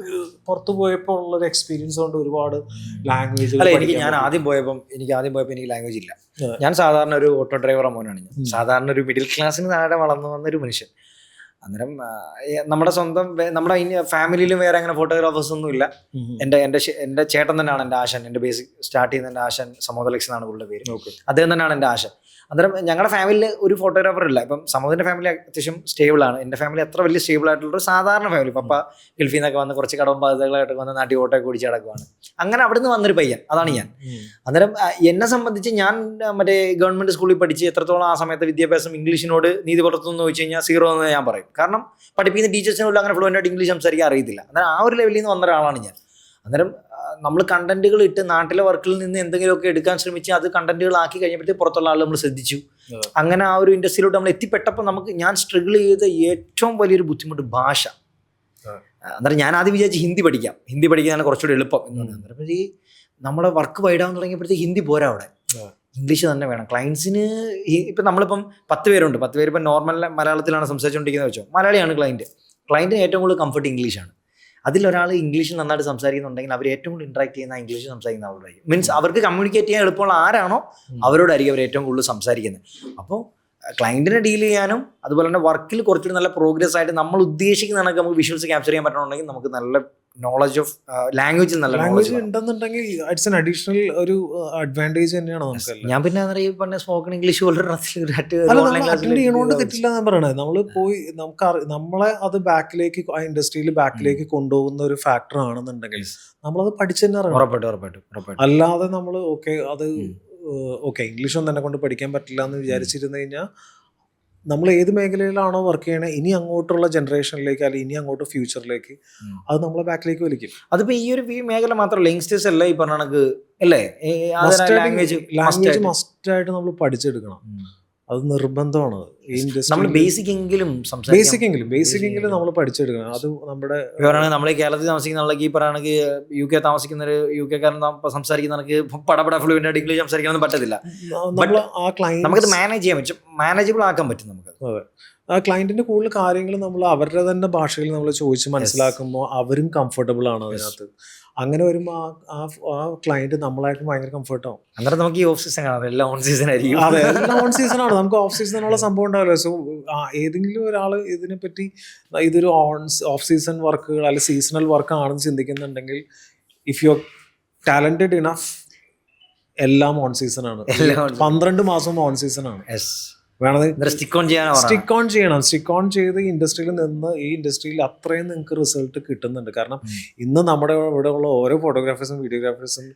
പുറത്തു പോയപ്പോൾ ഉള്ള ഒരു എക്സ്പീരിയൻസ് കൊണ്ട് ഒരുപാട് ലാംഗ്വേജ്. ഞാൻ ആദ്യം പോയപ്പോൾ എനിക്ക് ലാംഗ്വേജ് ഇല്ല. ഞാൻ സാധാരണ ഒരു ഓട്ടോ ഡ്രൈവർ മോനാണ്. ഞാൻ സാധാരണ ഒരു മിഡിൽ ക്ലാസ്സിന് താഴെ വളർന്നു വന്നൊരു മനുഷ്യൻ. അന്നേരം നമ്മുടെ സ്വന്തം നമ്മുടെ ഫാമിലിയിലും വേറെ അങ്ങനെ ഫോട്ടോഗ്രാഫേഴ്സ് ഒന്നും ഇല്ല. എൻ്റെ ചേട്ടൻ തന്നെയാണ് എൻ്റെ ആശൻ. എൻ്റെ ബേസിക് സ്റ്റാർട്ട് ചെയ്യുന്ന എൻ്റെ ആശൻ സമോദലക്സ് എന്നാണ് പുള്ളിയുടെ പേര്. അദ്ദേഹം തന്നെയാണ് എൻ്റെ ആശൻ. അന്നേരം ഞങ്ങളുടെ ഫാമിലിയിൽ ഒരു ഫോട്ടോഗ്രാഫർ ഇല്ല. ഇപ്പം സമൂഹത്തിൻ്റെ ഫാമിലി അത്യാവശ്യം സ്റ്റേബിളാണ്. എൻ്റെ ഫാമിലി അത്ര വലിയ സ്റ്റേബിൾ ആയിട്ടുള്ളൊരു സാധാരണ ഫാമിലി. പപ്പ ഗൾഫിൽ നിന്നൊക്കെ വന്ന് കുറച്ച് കടവും ബാധ്യതകളായിട്ടൊക്കെ വന്ന് നാട്ടിൽ ഓട്ടോയൊക്കെ ഓടിച്ച് കിടക്കുവാണ്. അങ്ങനെ അവിടെ നിന്ന് വന്നൊരു പയ്യൻ, അതാണ് ഞാൻ. അന്നേരം എന്നെ സംബന്ധിച്ച് ഞാൻ മറ്റേ ഗവൺമെൻറ് സ്കൂളിൽ പഠിച്ച് എത്രത്തോളം ആ സമയത്ത് വിദ്യാഭ്യാസം ഇംഗ്ലീഷിനോട് നീതി പുലർത്തുന്നു ചോദിച്ചു കഴിഞ്ഞാൽ 0 എന്ന് ഞാൻ പറയും. കാരണം പഠിപ്പിക്കുന്ന ടീച്ചേഴ്സിനോട് അങ്ങനെ ഫ്ലുവൻ്റ് ആയിട്ട് ഇംഗ്ലീഷ് സംസാരിക്കാൻ അറിയത്തില്ല. അന്നേരം ആ ഒരു ലെവലിൽ നിന്ന് വന്ന ഒരാളാണ് ഞാൻ. അന്നേരം നമ്മൾ കണ്ടന്റുകൾ ഇട്ട് നാട്ടിലെ വർക്കിൽ നിന്ന് എന്തെങ്കിലുമൊക്കെ എടുക്കാൻ ശ്രമിച്ച് അത് കണ്ടന്റുകളാക്കി കഴിഞ്ഞപ്പോഴത്തേക്ക് പുറത്തുള്ള ആൾ നമ്മൾ ശ്രദ്ധിച്ചു. അങ്ങനെ ആ ഒരു ഇൻഡസ്ട്രിയിലോട്ട് നമ്മൾ എത്തിപ്പെട്ടപ്പോൾ ഞാൻ സ്ട്രഗിൾ ചെയ്ത ഏറ്റവും വലിയൊരു ബുദ്ധിമുട്ട് ഭാഷ. അന്നേരം ഞാൻ ആദ്യം വിചാരിച്ച് ഹിന്ദി പഠിക്കാനാണ് കുറച്ചുകൂടി എളുപ്പം എന്ന് പറഞ്ഞത്. അന്നേരം ഈ നമ്മുടെ വർക്ക് വൈഡാവാൻ തുടങ്ങിയപ്പോഴത്തേക്ക് ഹിന്ദി പോരാ, അവിടെ ഇംഗ്ലീഷ് തന്നെ വേണം. ക്ലയൻസിന് ഇപ്പം നമ്മളിപ്പം 10 പേരുണ്ട്. 10 പേര് ഇപ്പം നോർമൽ മലയാളത്തിലാണ് സംസാരിച്ചുകൊണ്ടിരിക്കുന്നത് വെച്ചോ, മലയാളിയാണ് ക്ലയൻറ്റിന് ഏറ്റവും കൂടുതൽ കംഫർട്ട് ഇംഗ്ലീഷാണ്. അതിലൊരാൾ ഇംഗ്ലീഷ് നന്നായിട്ട് സംസാരിക്കുന്നുണ്ടെങ്കിൽ അവർ ഏറ്റവും കൂടുതൽ ഇൻട്രാക്ട് ചെയ്യുന്ന ഇംഗ്ലീഷ് സംസാരിക്കുന്ന ആളോടായിരിക്കും. മീൻസ് അവർക്ക് കമ്മ്യൂണിക്കേറ്റ് ചെയ്യാൻ എളുപ്പമുള്ള ആരാണോ അവരോടായിരിക്കും അവർ ഏറ്റവും കൂടുതൽ സംസാരിക്കുന്നത്. അപ്പോൾ ക്ലയൻറ്റിനെ ഡീൽ ചെയ്യാനും അതുപോലെ തന്നെ വർക്കിൽ കുറച്ചുകൂടി നല്ല പ്രോഗ്രസ് ആയിട്ട് നമ്മൾ ഉദ്ദേശിക്കുന്ന കണക്ക് നമുക്ക് വിഷ്വൽസ് ക്യാപ്ചർ ചെയ്യാൻ പറ്റണമെങ്കിൽ നമുക്ക് നല്ല നോളജ് ഓഫ് ലാംഗ്വേജ് ലാംഗ്വേജ് ഉണ്ടെന്നുണ്ടെങ്കിൽ ഇറ്റ്സ് ആൻ അഡീഷണൽ ഒരു അഡ്വാൻറ്റേജ് തന്നെയാണ് നമുക്ക്. ഞാൻ പിന്നെ പറഞ്ഞ സ്പോക്കൺ ഇംഗ്ലീഷ് അറ്റൻഡ് ചെയ്യണോണ്ട് തെറ്റില്ല ഞാൻ പറയണത്. നമ്മൾ പോയി നമ്മളെ അത് ബാക്കിലേക്ക് ആ ഇൻഡസ്ട്രിയിൽ ബാക്കിലേക്ക് കൊണ്ടുപോകുന്ന ഒരു ഫാക്ടർ ആണെന്നുണ്ടെങ്കിൽ നമ്മളത് പഠിച്ചു തന്നെ അറിയണം. അല്ലാതെ നമ്മൾ ഓക്കെ ഇംഗ്ലീഷൊന്നും എന്നെ കൊണ്ട് പഠിക്കാൻ പറ്റില്ല എന്ന് വിചാരിച്ചിരുന്നു കഴിഞ്ഞാൽ നമ്മൾ ഏത് മേഖലയിലാണോ വർക്ക് ചെയ്യണേ ഇനി അങ്ങോട്ടുള്ള ജനറേഷനിലേക്ക് അല്ലെങ്കിൽ ഇനി അങ്ങോട്ട് ഫ്യൂച്ചറിലേക്ക് അത് നമ്മളെ ബാക്കിലേക്ക് വലിക്കും. അതിപ്പോ ഈ ഒരു മേഖല മാത്രമല്ല, യങ്സ്റ്റേഴ്സ് അല്ല ഈ പറഞ്ഞ കണക്ക് അല്ലേ, ലാംഗ്വേജ് മസ്റ്റായിട്ട് നമ്മൾ പഠിച്ചെടുക്കണം. അത് നിർബന്ധമാണ്. ഈ നമ്മൾ ഇൻഡസ്ട്രി ബേസിക് എങ്കിലും ബേസിക് എങ്കിലും നമ്മൾ പഠിച്ചെടുക്കണം. അത് നമ്മുടെ പറയുകയാണെങ്കിൽ നമ്മൾ ഈ കേരളത്തിൽ താമസിക്കുന്ന ആളേക്ക് ഈ പറയുകയാണെങ്കിൽ UK താമസിക്കുന്ന ഒരു UK കാരൻ സംസാരിക്കുന്നവർക്ക് പടപട ഫ്ലുവൻ്റ് ആയിട്ട് ഇംഗ്ലീഷ് സംസാരിക്കാനൊന്നും പറ്റത്തില്ല. നമ്മൾ ആ ക്ലയൻറ്റ് നമുക്കത് മാനേജ് ചെയ്യാൻ പറ്റും, മാനേജബിൾ ആക്കാൻ പറ്റും നമുക്ക്. അതെ, ആ ക്ലയൻറ്റിൻ്റെ കൂടുതൽ കാര്യങ്ങൾ നമ്മൾ അവരുടെ തന്നെ ഭാഷയിൽ നമ്മൾ ചോദിച്ച് മനസ്സിലാക്കുമ്പോൾ അവരും കംഫർട്ടബിൾ ആണ് അതിനകത്ത്. അങ്ങനെ വരുമ്പോൾ ആ ക്ലയൻറ്റ് നമ്മളായിട്ട് ഭയങ്കര കംഫർട്ടാവും. അന്നേരം നമുക്ക് ഈ ഓഫ് സീസൺ കാണാം, എല്ലാം ഓൺ സീസൺ ആയിരിക്കും. അതെ, എല്ലാം ഓൺ സീസൺ ആണ്. നമുക്ക് ഓഫ് സീസൺ എന്നുള്ള സംഭവം ഉണ്ടാവില്ല. സോ ഏതെങ്കിലും ഒരാൾ ഇതിനെപ്പറ്റി ഇതൊരു ഓഫ് സീസൺ വർക്കുകൾ അല്ലെങ്കിൽ സീസണൽ വർക്ക് ആണെന്ന് ചിന്തിക്കുന്നുണ്ടെങ്കിൽ, if you are talented enough, എല്ലാം ഓൺ സീസൺ ആണ്. 12 മാസം ഓൺ സീസൺ ആണ്. വേണമെങ്കിൽ സ്റ്റിക്ക് ഓൺ ചെയ്ത് ഇൻഡസ്ട്രിയിൽ നിന്ന് ഈ ഇൻഡസ്ട്രിയിൽ അത്രയും നിങ്ങൾക്ക് റിസൾട്ട് കിട്ടുന്നുണ്ട്. കാരണം ഇന്ന് നമ്മുടെ ഇവിടെ ഉള്ള ഓരോ ഫോട്ടോഗ്രാഫേഴ്സും വീഡിയോഗ്രാഫേഴ്സും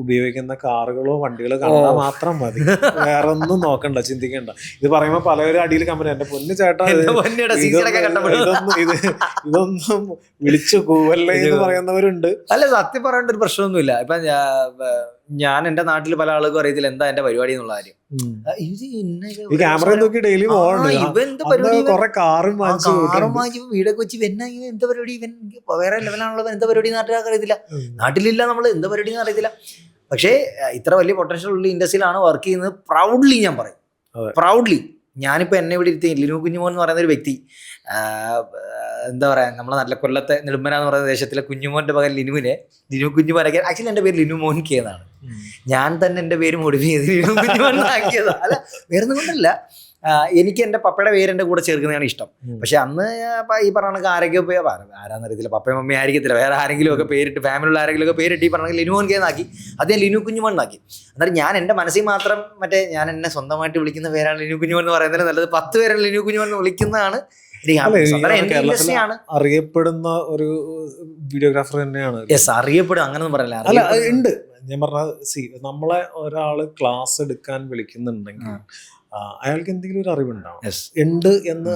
ഉപയോഗിക്കുന്ന കാറുകളോ വണ്ടികളോ കണ്ടാൽ മാത്രം മതി, വേറെ ഒന്നും നോക്കണ്ട, ചിന്തിക്കണ്ട. ഇത് പറയുമ്പോൾ പലവരും അടിയിൽ കമ്പനി, എന്റെ പൊന്നു ചേട്ടാ ഇതൊന്നും വിളിച്ചു കൂവല്ലേ എന്ന് പറയുന്നവരുണ്ട്. അല്ല, സത്യം പറയേണ്ട ഒരു പ്രശ്നമൊന്നുമില്ല. ഇപ്പൊ ഞാൻ എന്റെ നാട്ടിൽ പല ആളുകൾക്കും അറിയത്തില്ല എന്താ എന്റെ പരിപാടി എന്നുള്ള കാര്യം. ഈ ക്യാമറ നോക്കി ഡെയിലി വീടൊക്കെ വെച്ച് എന്താ പരിപാടി, ഇവൻ വേറെ ലെവലാണുള്ളത്, എന്താ പരിപാടി നാട്ടുകാർക്ക് അറിയത്തില്ല, നാട്ടിലില്ല നമ്മൾ എന്താ പരിപാടി എന്ന് അറിയത്തില്ല. പക്ഷേ ഇത്ര വലിയ പൊട്ടൻഷ്യൽ ഉള്ള ഇൻഡസ്ട്രിയിലാണ് വർക്ക് ചെയ്യുന്നത്. പ്രൗഡ്ലി ഞാൻ പറയും, പ്രൗഡ്ലി. ഞാനിപ്പോൾ എന്നെ ഇവിടെ ഇരുത്തി ലിനു കുഞ്ഞുമോൻ എന്ന് പറയുന്ന ഒരു വ്യക്തി, എന്താ പറയുക, നമ്മുടെ നാട്ടിലെ കൊല്ലത്തെ നെടുമ്പന എന്ന് പറയുന്ന ദേശത്തിലെ കുഞ്ഞുമോൻ്റെ പകൽ ലിനു കുഞ്ഞുമോനൊക്കെ. ആക്ച്വലി എൻ്റെ പേര് ലിനു മോൻ കെ എന്നാണ്. ഞാൻ തന്നെ എൻ്റെ പേര് മോഡിഫൈ ചെയ്ത് ലിനു കുഞ്ഞുമോൻ ആക്കിയതാണ്. അല്ല, വേറെ ഒന്നും കൊണ്ടല്ല, എനിക്ക് എൻ്റെ പപ്പയുടെ പേര് എൻ്റെ കൂടെ ചേർക്കുന്നതാണ് ഇഷ്ടം. പക്ഷെ അന്ന് ഈ പറഞ്ഞ ആരൊക്കെ ആരാന്നറിയത്തില്ല, പപ്പയും മമ്മി ആയിരിക്കത്തില്ല, വേറെ ആരെങ്കിലും ഒക്കെ പേരിട്ട്, ഫാമിലിയുള്ള ആരെങ്കിലും ഒക്കെ പേരിട്ട് ഈ പറഞ്ഞ ലിനു മോൻ കെ എന്നാക്കി. അത് ഞാൻ ലിനു കുഞ്ഞുമോൻ എന്നാക്കി. അന്നേരം ഞാൻ എൻ്റെ മനസ്സിൽ മാത്രം ഞാൻ എന്നെ സ്വന്തമായിട്ട് വിളിക്കുന്ന പേരാണ് ലിനു കുഞ്ഞുമോൻ എന്ന് പറയുന്നതിൽ നല്ലത് 10 പേരെ ലിനു കുഞ്ഞുമോൻ എന്ന് വിളിക്കുന്നതാണ്. അറിയപ്പെടുന്ന ഒരു വീഡിയോഗ്രാഫർ തന്നെയാണ്. അറിയപ്പെടും, അങ്ങനൊന്നും പറയില്ല. അല്ല, ഉണ്ട്. ഞാൻ പറഞ്ഞ നമ്മളെ ഒരാള് ക്ലാസ് എടുക്കാൻ വിളിക്കുന്നുണ്ടെങ്കിൽ അയാൾക്ക് എന്തെങ്കിലും ഒരു അറിവുണ്ടാവും, ഉണ്ട് എന്ന്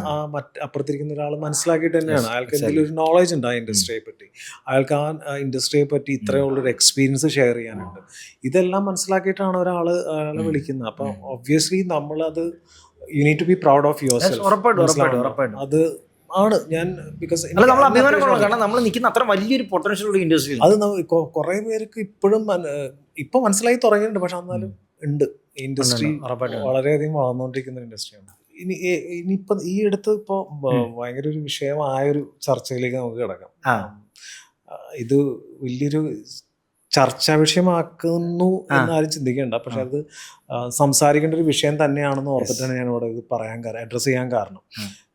അപ്പുറത്തിരിക്കുന്ന ഒരാൾ മനസ്സിലാക്കിയിട്ട് തന്നെയാണ്. അയാൾക്ക് എന്തെങ്കിലും ഒരു നോളജ് ഉണ്ട് ആ ഇൻഡസ്ട്രിയെ പറ്റി, അയാൾക്ക് ആ ഇൻഡസ്ട്രിയെ പറ്റി ഇത്രയുള്ളൊരു എക്സ്പീരിയൻസ് ഷെയർ ചെയ്യാനുണ്ട്. ഇതെല്ലാം മനസ്സിലാക്കിയിട്ടാണ് അയാളെ വിളിക്കുന്നത്. അപ്പൊ ഒബ്വിയസ്ലി നമ്മളത് you need to be proud of yourself. അത് ആണ് ഞാൻ, ബിക്കോസ് നമ്മൾ നിൽക്കുന്ന അത്ര വലിയൊരു പൊട്ടൻഷ്യൽ ഉള്ള ഇൻഡസ്ട്രി. അത് കുറെ പേർക്ക് ഇപ്പോഴും ഇപ്പൊ മനസ്സിലായി തുടങ്ങിയിട്ടുണ്ട്. പക്ഷെ എന്നാലും ഉണ്ട്, ഇൻഡസ്ട്രി വളരെയധികം വളർന്നുകൊണ്ടിരിക്കുന്ന ഇൻഡസ്ട്രിയാണ്. ഇനിയിപ്പോ ഈ അടുത്ത് ഇപ്പോ ഭയങ്കര ഒരു വിഷയമായൊരു ചർച്ചയിലേക്ക് നമുക്ക് കിടക്കാം. ഇത് വലിയൊരു ചർച്ചാ വിഷയമാക്കുന്നു എന്നാരും ചിന്തിക്കേണ്ട. പക്ഷെ അത് സംസാരിക്കേണ്ട ഒരു വിഷയം തന്നെയാണെന്ന് ഓർത്തിട്ടാണ് ഞാൻ ഇവിടെ ഇത് അഡ്രസ്സ് ചെയ്യാൻ കാരണം.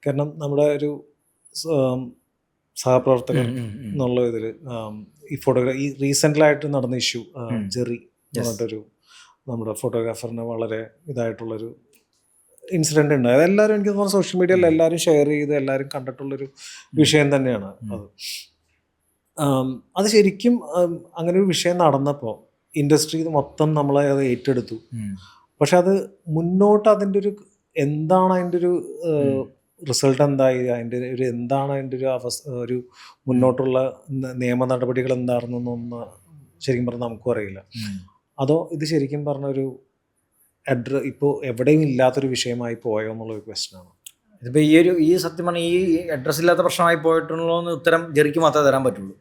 കാരണം നമ്മുടെ ഒരു സഹപ്രവർത്തകൻ എന്നുള്ള ഇതിൽ ഈ ഈ റീസെൻ്റിലായിട്ട് നടന്ന ഇഷ്യൂ, ജെറി എന്നിട്ടൊരു നമ്മുടെ ഫോട്ടോഗ്രാഫറിന് വളരെ ഇതായിട്ടുള്ളൊരു ഇൻസിഡൻറ്റ് ഉണ്ടായത്. എല്ലാവരും എനിക്ക് തോന്നുന്നു സോഷ്യൽ മീഡിയയിൽ എല്ലാവരും ഷെയർ ചെയ്ത് എല്ലാവരും കണ്ടിട്ടുള്ളൊരു വിഷയം തന്നെയാണ് അത്. അത് ശരിക്കും അങ്ങനെ ഒരു വിഷയം നടന്നപ്പോൾ ഇൻഡസ്ട്രി മൊത്തം നമ്മളെ അത് ഏറ്റെടുത്തു. പക്ഷെ അത് മുന്നോട്ട് അതിൻ്റെ ഒരു എന്താണ് അതിൻ്റെ ഒരു റിസൾട്ട് എന്തായി, അതിൻ്റെ ഒരു എന്താണ് അതിൻ്റെ ഒരു മുന്നോട്ടുള്ള നിയമ നടപടികൾ എന്താണെന്നൊന്നും ശരിക്കും പറഞ്ഞാൽ നമുക്കും അറിയില്ല. അതോ ഇത് ശരിക്കും പറഞ്ഞൊരു ഇപ്പോൾ എവിടെയും ഇല്ലാത്തൊരു വിഷയമായി പോയോ എന്നുള്ളൊരു ക്വസ്റ്റ്യനാണ്. ഇതിപ്പോൾ ഈ സത്യം പറഞ്ഞാൽ ഈ അഡ്രസ് ഇല്ലാത്ത പ്രശ്നമായി പോയിട്ടുള്ളൂ എന്ന് ഉത്തരം ജെറിക്ക് മാത്രമേ തരാൻ പറ്റുള്ളൂ.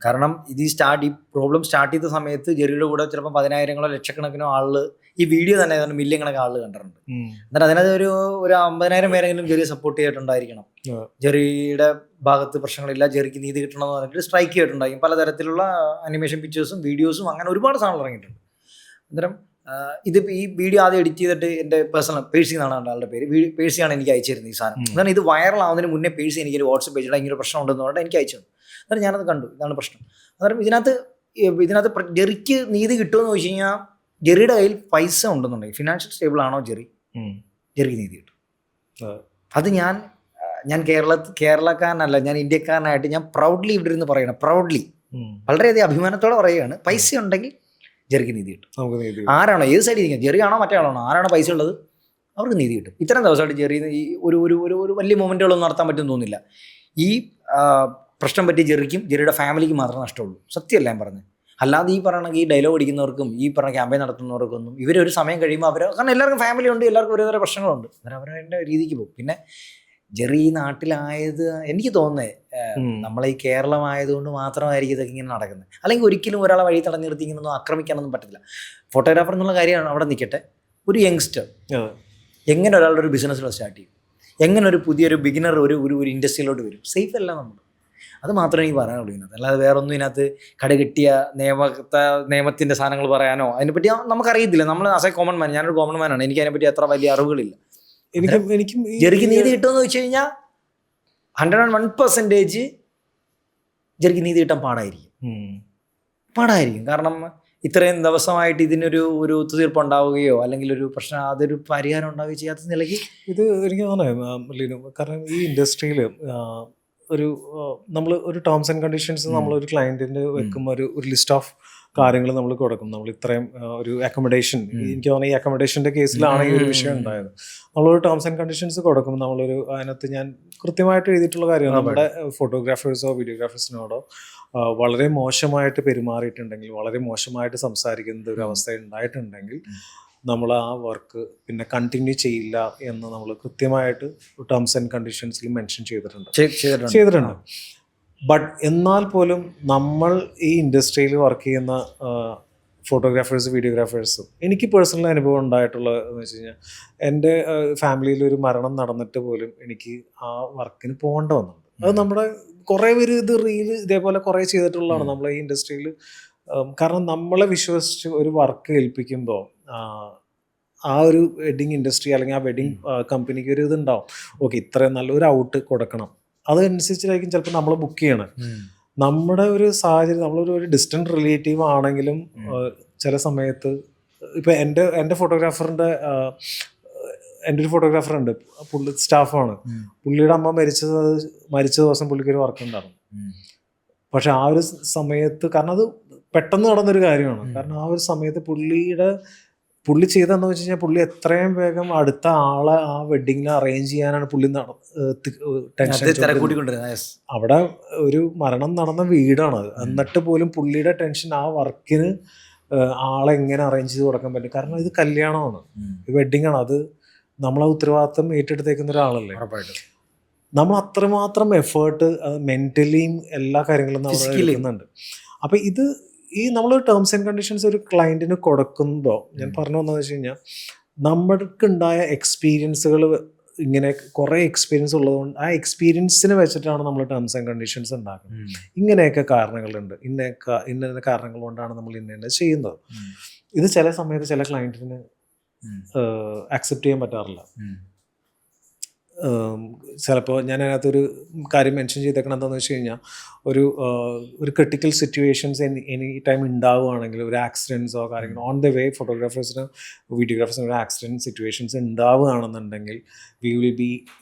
കാരണം ഈ പ്രോബ്ലം സ്റ്റാർട്ട് ചെയ്ത സമയത്ത് ജെറിയുടെ കൂടെ ചിലപ്പോൾ 10,000-ങ്ങളോ ലക്ഷക്കണക്കിനോ ആള് ഈ വീഡിയോ തന്നെ മില്യൺ കണക്കിന് ആള് കണ്ടിട്ടുണ്ട്. എന്നിട്ട് അതിനകത്ത് ഒരു 50,000 പേരെങ്കിലും ജെറിയെ സപ്പോർട്ട് ചെയ്തിട്ടുണ്ടായിരിക്കണം. ജെറിയുടെ ഭാഗത്ത് പ്രശ്നങ്ങളില്ല, ജെറിക്ക് നീതി കിട്ടണമെന്ന് പറഞ്ഞിട്ട് സ്ട്രൈക്ക് ചെയ്തിട്ടുണ്ടായിരിക്കും. പലതരത്തിലുള്ള അനിമേഷൻ പിക്ചേഴ്സും വീഡിയോസും അങ്ങനെ ഒരുപാട് സാധനങ്ങൾ ഇറങ്ങിയിട്ടുണ്ട്. അന്നേരം ഇതിപ്പോൾ ഈ വീഡിയോ ആദ്യം എഡിറ്റ് ചെയ്തിട്ട് എൻ്റെ പേഴ്സണൽ പേഴ്സി എന്നാണ് ആളുടെ പേര്, പേഴ്സിയാണ് എനിക്ക് അയച്ചിരുന്നത് ഈ സാധനം. എന്നാൽ ഇത് വൈറലാവുന്നതിന് മുന്നേ പേഴ്സി എനിക്കൊരു വാട്സപ്പ് പേജിൽ ഇങ്ങനെ പ്രശ്നം ഉണ്ടെന്ന് പറഞ്ഞാൽ എനിക്ക് അയച്ചു. അന്നേരം ഞാനത് കണ്ടു, ഇതാണ് പ്രശ്നം. അന്നേരം ഇതിനകത്ത് ജെറിക്ക് നീതി കിട്ടുമെന്ന് ചോദിച്ചു കഴിഞ്ഞാൽ ജെറിയുടെ കയ്യിൽ പൈസ ഉണ്ടെന്നുണ്ടെങ്കിൽ, ഫിനാൻഷ്യൽ സ്റ്റേബിൾ ആണോ ജെറിക്ക് നീതി കിട്ടും. അത് ഞാൻ കേരളക്കാരനല്ല, ഞാൻ ഇന്ത്യക്കാരനായിട്ട് ഞാൻ പ്രൗഡ്ലി ഇവിടെ ഇരുന്ന് പറയണം, പ്രൗഡ്ലി വളരെയധികം അഭിമാനത്തോടെ പറയുകയാണ്, പൈസ ഉണ്ടെങ്കിൽ ജെറിക്ക് നീതി കിട്ടും. ആരാണോ ഏത് സൈഡിൽ ഇരിക്കുന്നത്, ജെറി ആണോ മറ്റേ ആളാണോ, ആരാണോ പൈസ ഉള്ളത് അവർക്ക് നീതി കിട്ടും. ഇത്രയും ദിവസമായിട്ട് ജെറി ഈ ഒരു വലിയ മൂവ്മെൻറ്റുകളൊന്നും നടത്താൻ പറ്റുമെന്ന് തോന്നുന്നില്ല. ഈ പ്രശ്നം പറ്റി ജെറിക്കും ജെറിയുടെ ഫാമിലിക്കും മാത്രമേ നഷ്ടമുള്ളൂ. സത്യമല്ല ഞാൻ പറഞ്ഞത്. അല്ലാതെ ഈ പറയണ ഈ ഡയലോഗ് അടിക്കുന്നവർക്കും ഈ പറഞ്ഞ ക്യാമ്പയിൻ നടത്തുന്നവർക്കൊന്നും ഇവരൊരു സമയം കഴിയുമ്പോൾ അവർ, കാരണം എല്ലാവർക്കും ഫാമിലി ഉണ്ട്, എല്ലാവർക്കും ഓരോരോ പ്രശ്നങ്ങളുണ്ട്, അന്നേരം അവരുടെ രീതിക്ക് പോകും. പിന്നെ ജെറി ഈ നാട്ടിലായത് എനിക്ക് തോന്നുന്നേ നമ്മളെ ഈ കേരളമായതുകൊണ്ട് മാത്രമായിരിക്കും ഇതൊക്കെ ഇങ്ങനെ നടക്കുന്നത്. അല്ലെങ്കിൽ ഒരിക്കലും ഒരാളെ വഴി തടഞ്ഞു നിർത്തി ഇങ്ങനൊന്നും ആക്രമിക്കാനൊന്നും പറ്റില്ല. ഫോട്ടോഗ്രാഫർ എന്നുള്ള കാര്യമാണ് അവിടെ നിൽക്കട്ടെ. ഒരു യങ്സ്റ്റർ എങ്ങനെ ഒരാളുടെ ഒരു ബിസിനസ്സിലോ സ്റ്റാർട്ട് ചെയ്യും, എങ്ങനെ ഒരു പുതിയൊരു ബിഗിനർ ഒരു ഇൻഡസ്ട്രിയിലോട്ട് വരും, സേഫ് അല്ല നമ്മൾ. അത് മാത്രമേ എനിക്ക് പറയാനുള്ളൂ ഇതിനകത്ത്. അല്ലാതെ വേറെ ഒന്നും ഇതിനകത്ത് കടുകെട്ടിയ നിയമത്തിൻ്റെ സാധനങ്ങൾ പറയാനോ അതിനെപ്പറ്റി നമുക്കറിയത്തില്ല. നമ്മൾ ആസ് എ കോമൺ മാൻ, ഞാനൊരു കോമൺ മാനാണ്, എനിക്ക് അതിനെപ്പറ്റി അത്ര വലിയ അറിവുകളില്ല. എനിക്കും ജെറിക്ക് നീതി കിട്ടുമെന്ന് വെച്ച് കഴിഞ്ഞാൽ 101% ജെറിക്ക് നീതി കിട്ടാൻ പാടായിരിക്കും. കാരണം ഇത്രയും ദിവസമായിട്ട് ഇതിനൊരു ഒത്തുതീർപ്പ് ഉണ്ടാവുകയോ അല്ലെങ്കിൽ ഒരു പ്രശ്നം അതൊരു പരിഹാരം ഉണ്ടാവുകയോ ചെയ്യാത്ത നിലയ്ക്ക് ഇത് എനിക്ക് തോന്നുന്നു ലീനു. കാരണം ഈ ഇൻഡസ്ട്രിയിൽ നമ്മൾ ഒരു ടേംസ് ആൻഡ് കണ്ടീഷൻസ് നമ്മളൊരു ക്ലയൻറ്റിന് വെക്കുമ്പോൾ ഒരു ലിസ്റ്റ് ഓഫ് കാര്യങ്ങൾ നമ്മൾ കൊടുക്കും. നമ്മൾ ഇത്രയും ഒരു അക്കോമഡേഷൻ, എനിക്ക് തോന്നുന്നു ഈ അക്കോമഡേഷൻ്റെ കേസിലാണ് ഈ ഒരു വിഷയം ഉണ്ടായത്. നമ്മളൊരു ടേംസ് ആൻഡ് കണ്ടീഷൻസ് കൊടുക്കും. അതിനകത്ത് ഞാൻ കൃത്യമായിട്ട് എഴുതിയിട്ടുള്ള കാര്യമാണ്, നമ്മുടെ ഫോട്ടോഗ്രാഫേഴ്സോ വീഡിയോഗ്രാഫേഴ്സിനോടോ വളരെ മോശമായിട്ട് പെരുമാറിയിട്ടുണ്ടെങ്കിൽ, വളരെ മോശമായിട്ട് സംസാരിക്കുന്ന ഒരു അവസ്ഥ ഉണ്ടായിട്ടുണ്ടെങ്കിൽ നമ്മൾ ആ വർക്ക് പിന്നെ കണ്ടിന്യൂ ചെയ്യില്ല എന്ന് നമ്മൾ കൃത്യമായിട്ട് ടേംസ് ആൻഡ് കണ്ടീഷൻസിൽ മെൻഷൻ ചെയ്തിട്ടുണ്ട്. ബട്ട് എന്നാൽ പോലും നമ്മൾ ഈ ഇൻഡസ്ട്രിയിൽ വർക്ക് ചെയ്യുന്ന ഫോട്ടോഗ്രാഫേഴ്സ് വീഡിയോഗ്രാഫേഴ്സും എനിക്ക് പേഴ്സണൽ അനുഭവം ഉണ്ടായിട്ടുള്ളതെന്ന് വെച്ച് കഴിഞ്ഞാൽ, എൻ്റെ ഫാമിലിയിൽ ഒരു മരണം നടന്നിട്ട് പോലും എനിക്ക് ആ വർക്കിന് പോകേണ്ട വന്നിട്ടുണ്ട്. അത് നമ്മുടെ കുറേ പേര് ഇത് റീല് ഇതേപോലെ കുറേ ചെയ്തിട്ടുള്ളതാണ് നമ്മളെ ഈ ഇൻഡസ്ട്രിയിൽ. കാരണം നമ്മളെ വിശ്വസിച്ച് ഒരു വർക്ക് ഏൽപ്പിക്കുമ്പോൾ ആ ഒരു വെഡിങ് ഇൻഡസ്ട്രി അല്ലെങ്കിൽ ആ വെഡിങ് കമ്പനിക്ക് ഒരു ഇതുണ്ടാവും, ഓക്കെ ഇത്രയും നല്ലൊരു ഔട്ട് കൊടുക്കണം, അതനുസരിച്ചായിരിക്കും ചിലപ്പോൾ നമ്മൾ ബുക്ക് ചെയ്യണം. നമ്മുടെ ഒരു സാഹചര്യം, നമ്മളൊരു ഡിസ്റ്റന്റ് റിലേറ്റീവ് ആണെങ്കിലും ചില സമയത്ത് ഇപ്പം എൻ്റെ ഫോട്ടോഗ്രാഫറിൻ്റെ എൻ്റെ ഒരു ഫോട്ടോഗ്രാഫർ ഉണ്ട്, പുള്ളി സ്റ്റാഫാണ്. പുള്ളിയുടെ അമ്മ മരിച്ച ദിവസം പുള്ളിക്ക് ഒരു വർക്ക് ഉണ്ടായിരുന്നു. പക്ഷെ ആ ഒരു സമയത്ത്, കാരണം അത് പെട്ടെന്ന് നടന്നൊരു കാര്യമാണ്, കാരണം ആ ഒരു സമയത്ത് പുള്ളി ചെയ്തതെന്ന് വെച്ച് കഴിഞ്ഞാൽ പുള്ളി എത്രയും വേഗം അടുത്ത ആളെ ആ വെഡിങ്ങിന് അറേഞ്ച് ചെയ്യാനാണ് പുള്ളി ടെൻഷൻ. അവിടെ ഒരു മരണം നടന്ന വീടാണത്, എന്നിട്ട് പോലും പുള്ളിയുടെ ടെൻഷൻ ആ വർക്കിന് ആളെ എങ്ങനെ അറേഞ്ച് ചെയ്ത് കൊടുക്കാൻ പറ്റും. കാരണം ഇത് കല്യാണമാണ്, വെഡിങ് ആണ്, അത് നമ്മളെ ഉത്തരവാദിത്തം ഏറ്റെടുത്തേക്കുന്ന ഒരാളല്ലേ. നമ്മൾ അത്രമാത്രം എഫേർട്ട് മെന്റലിയും എല്ലാ കാര്യങ്ങളും നമ്മൾ എടുക്കുന്നുണ്ട്. അപ്പം ഇത് ഈ നമ്മൾ ടേംസ് ആൻഡ് കണ്ടീഷൻസ് ഒരു ക്ലയൻറ്റിന് കൊടുക്കുമ്പോൾ ഞാൻ പറഞ്ഞു വന്നതെന്ന് വെച്ച് കഴിഞ്ഞാൽ, നമ്മൾക്കുണ്ടായ എക്സ്പീരിയൻസുകൾ ഇങ്ങനെ കുറേ എക്സ്പീരിയൻസ് ഉള്ളതുകൊണ്ട് ആ എക്സ്പീരിയൻസിനെ വെച്ചിട്ടാണ് നമ്മൾ ടേംസ് ആൻഡ് കണ്ടീഷൻസ് ഉണ്ടാക്കുന്നത്. ഇങ്ങനെയൊക്കെ കാരണങ്ങളുണ്ട്, ഇന്ന കാരണങ്ങൾ കൊണ്ടാണ് നമ്മൾ ഇന്ന ചെയ്യുന്നത്. ഇത് ചില സമയത്ത് ചില ക്ലയൻറ്റിന് അക്സെപ്റ്റ് ചെയ്യാൻ പറ്റാറില്ല. ചിലപ്പോൾ ഞാൻ അതിനകത്തൊരു കാര്യം മെൻഷൻ ചെയ്തേക്കണം എന്താണെന്ന് വെച്ച് കഴിഞ്ഞാൽ, ഒരു ക്രിട്ടിക്കൽ സിറ്റുവേഷൻസ് എനി ടൈം ഉണ്ടാവുകയാണെങ്കിൽ, ഒരു ആക്സിഡൻസോ കാര്യങ്ങളോ ഓൺ ദ വേ ഫോട്ടോഗ്രാഫേഴ്സിനും വീഡിയോഗ്രാഫേഴ്സിനും ഒരു ആക്സിഡൻറ്റ് സിറ്റുവേഷൻസ് ഉണ്ടാവുകയാണെന്നുണ്ടെങ്കിൽ we will be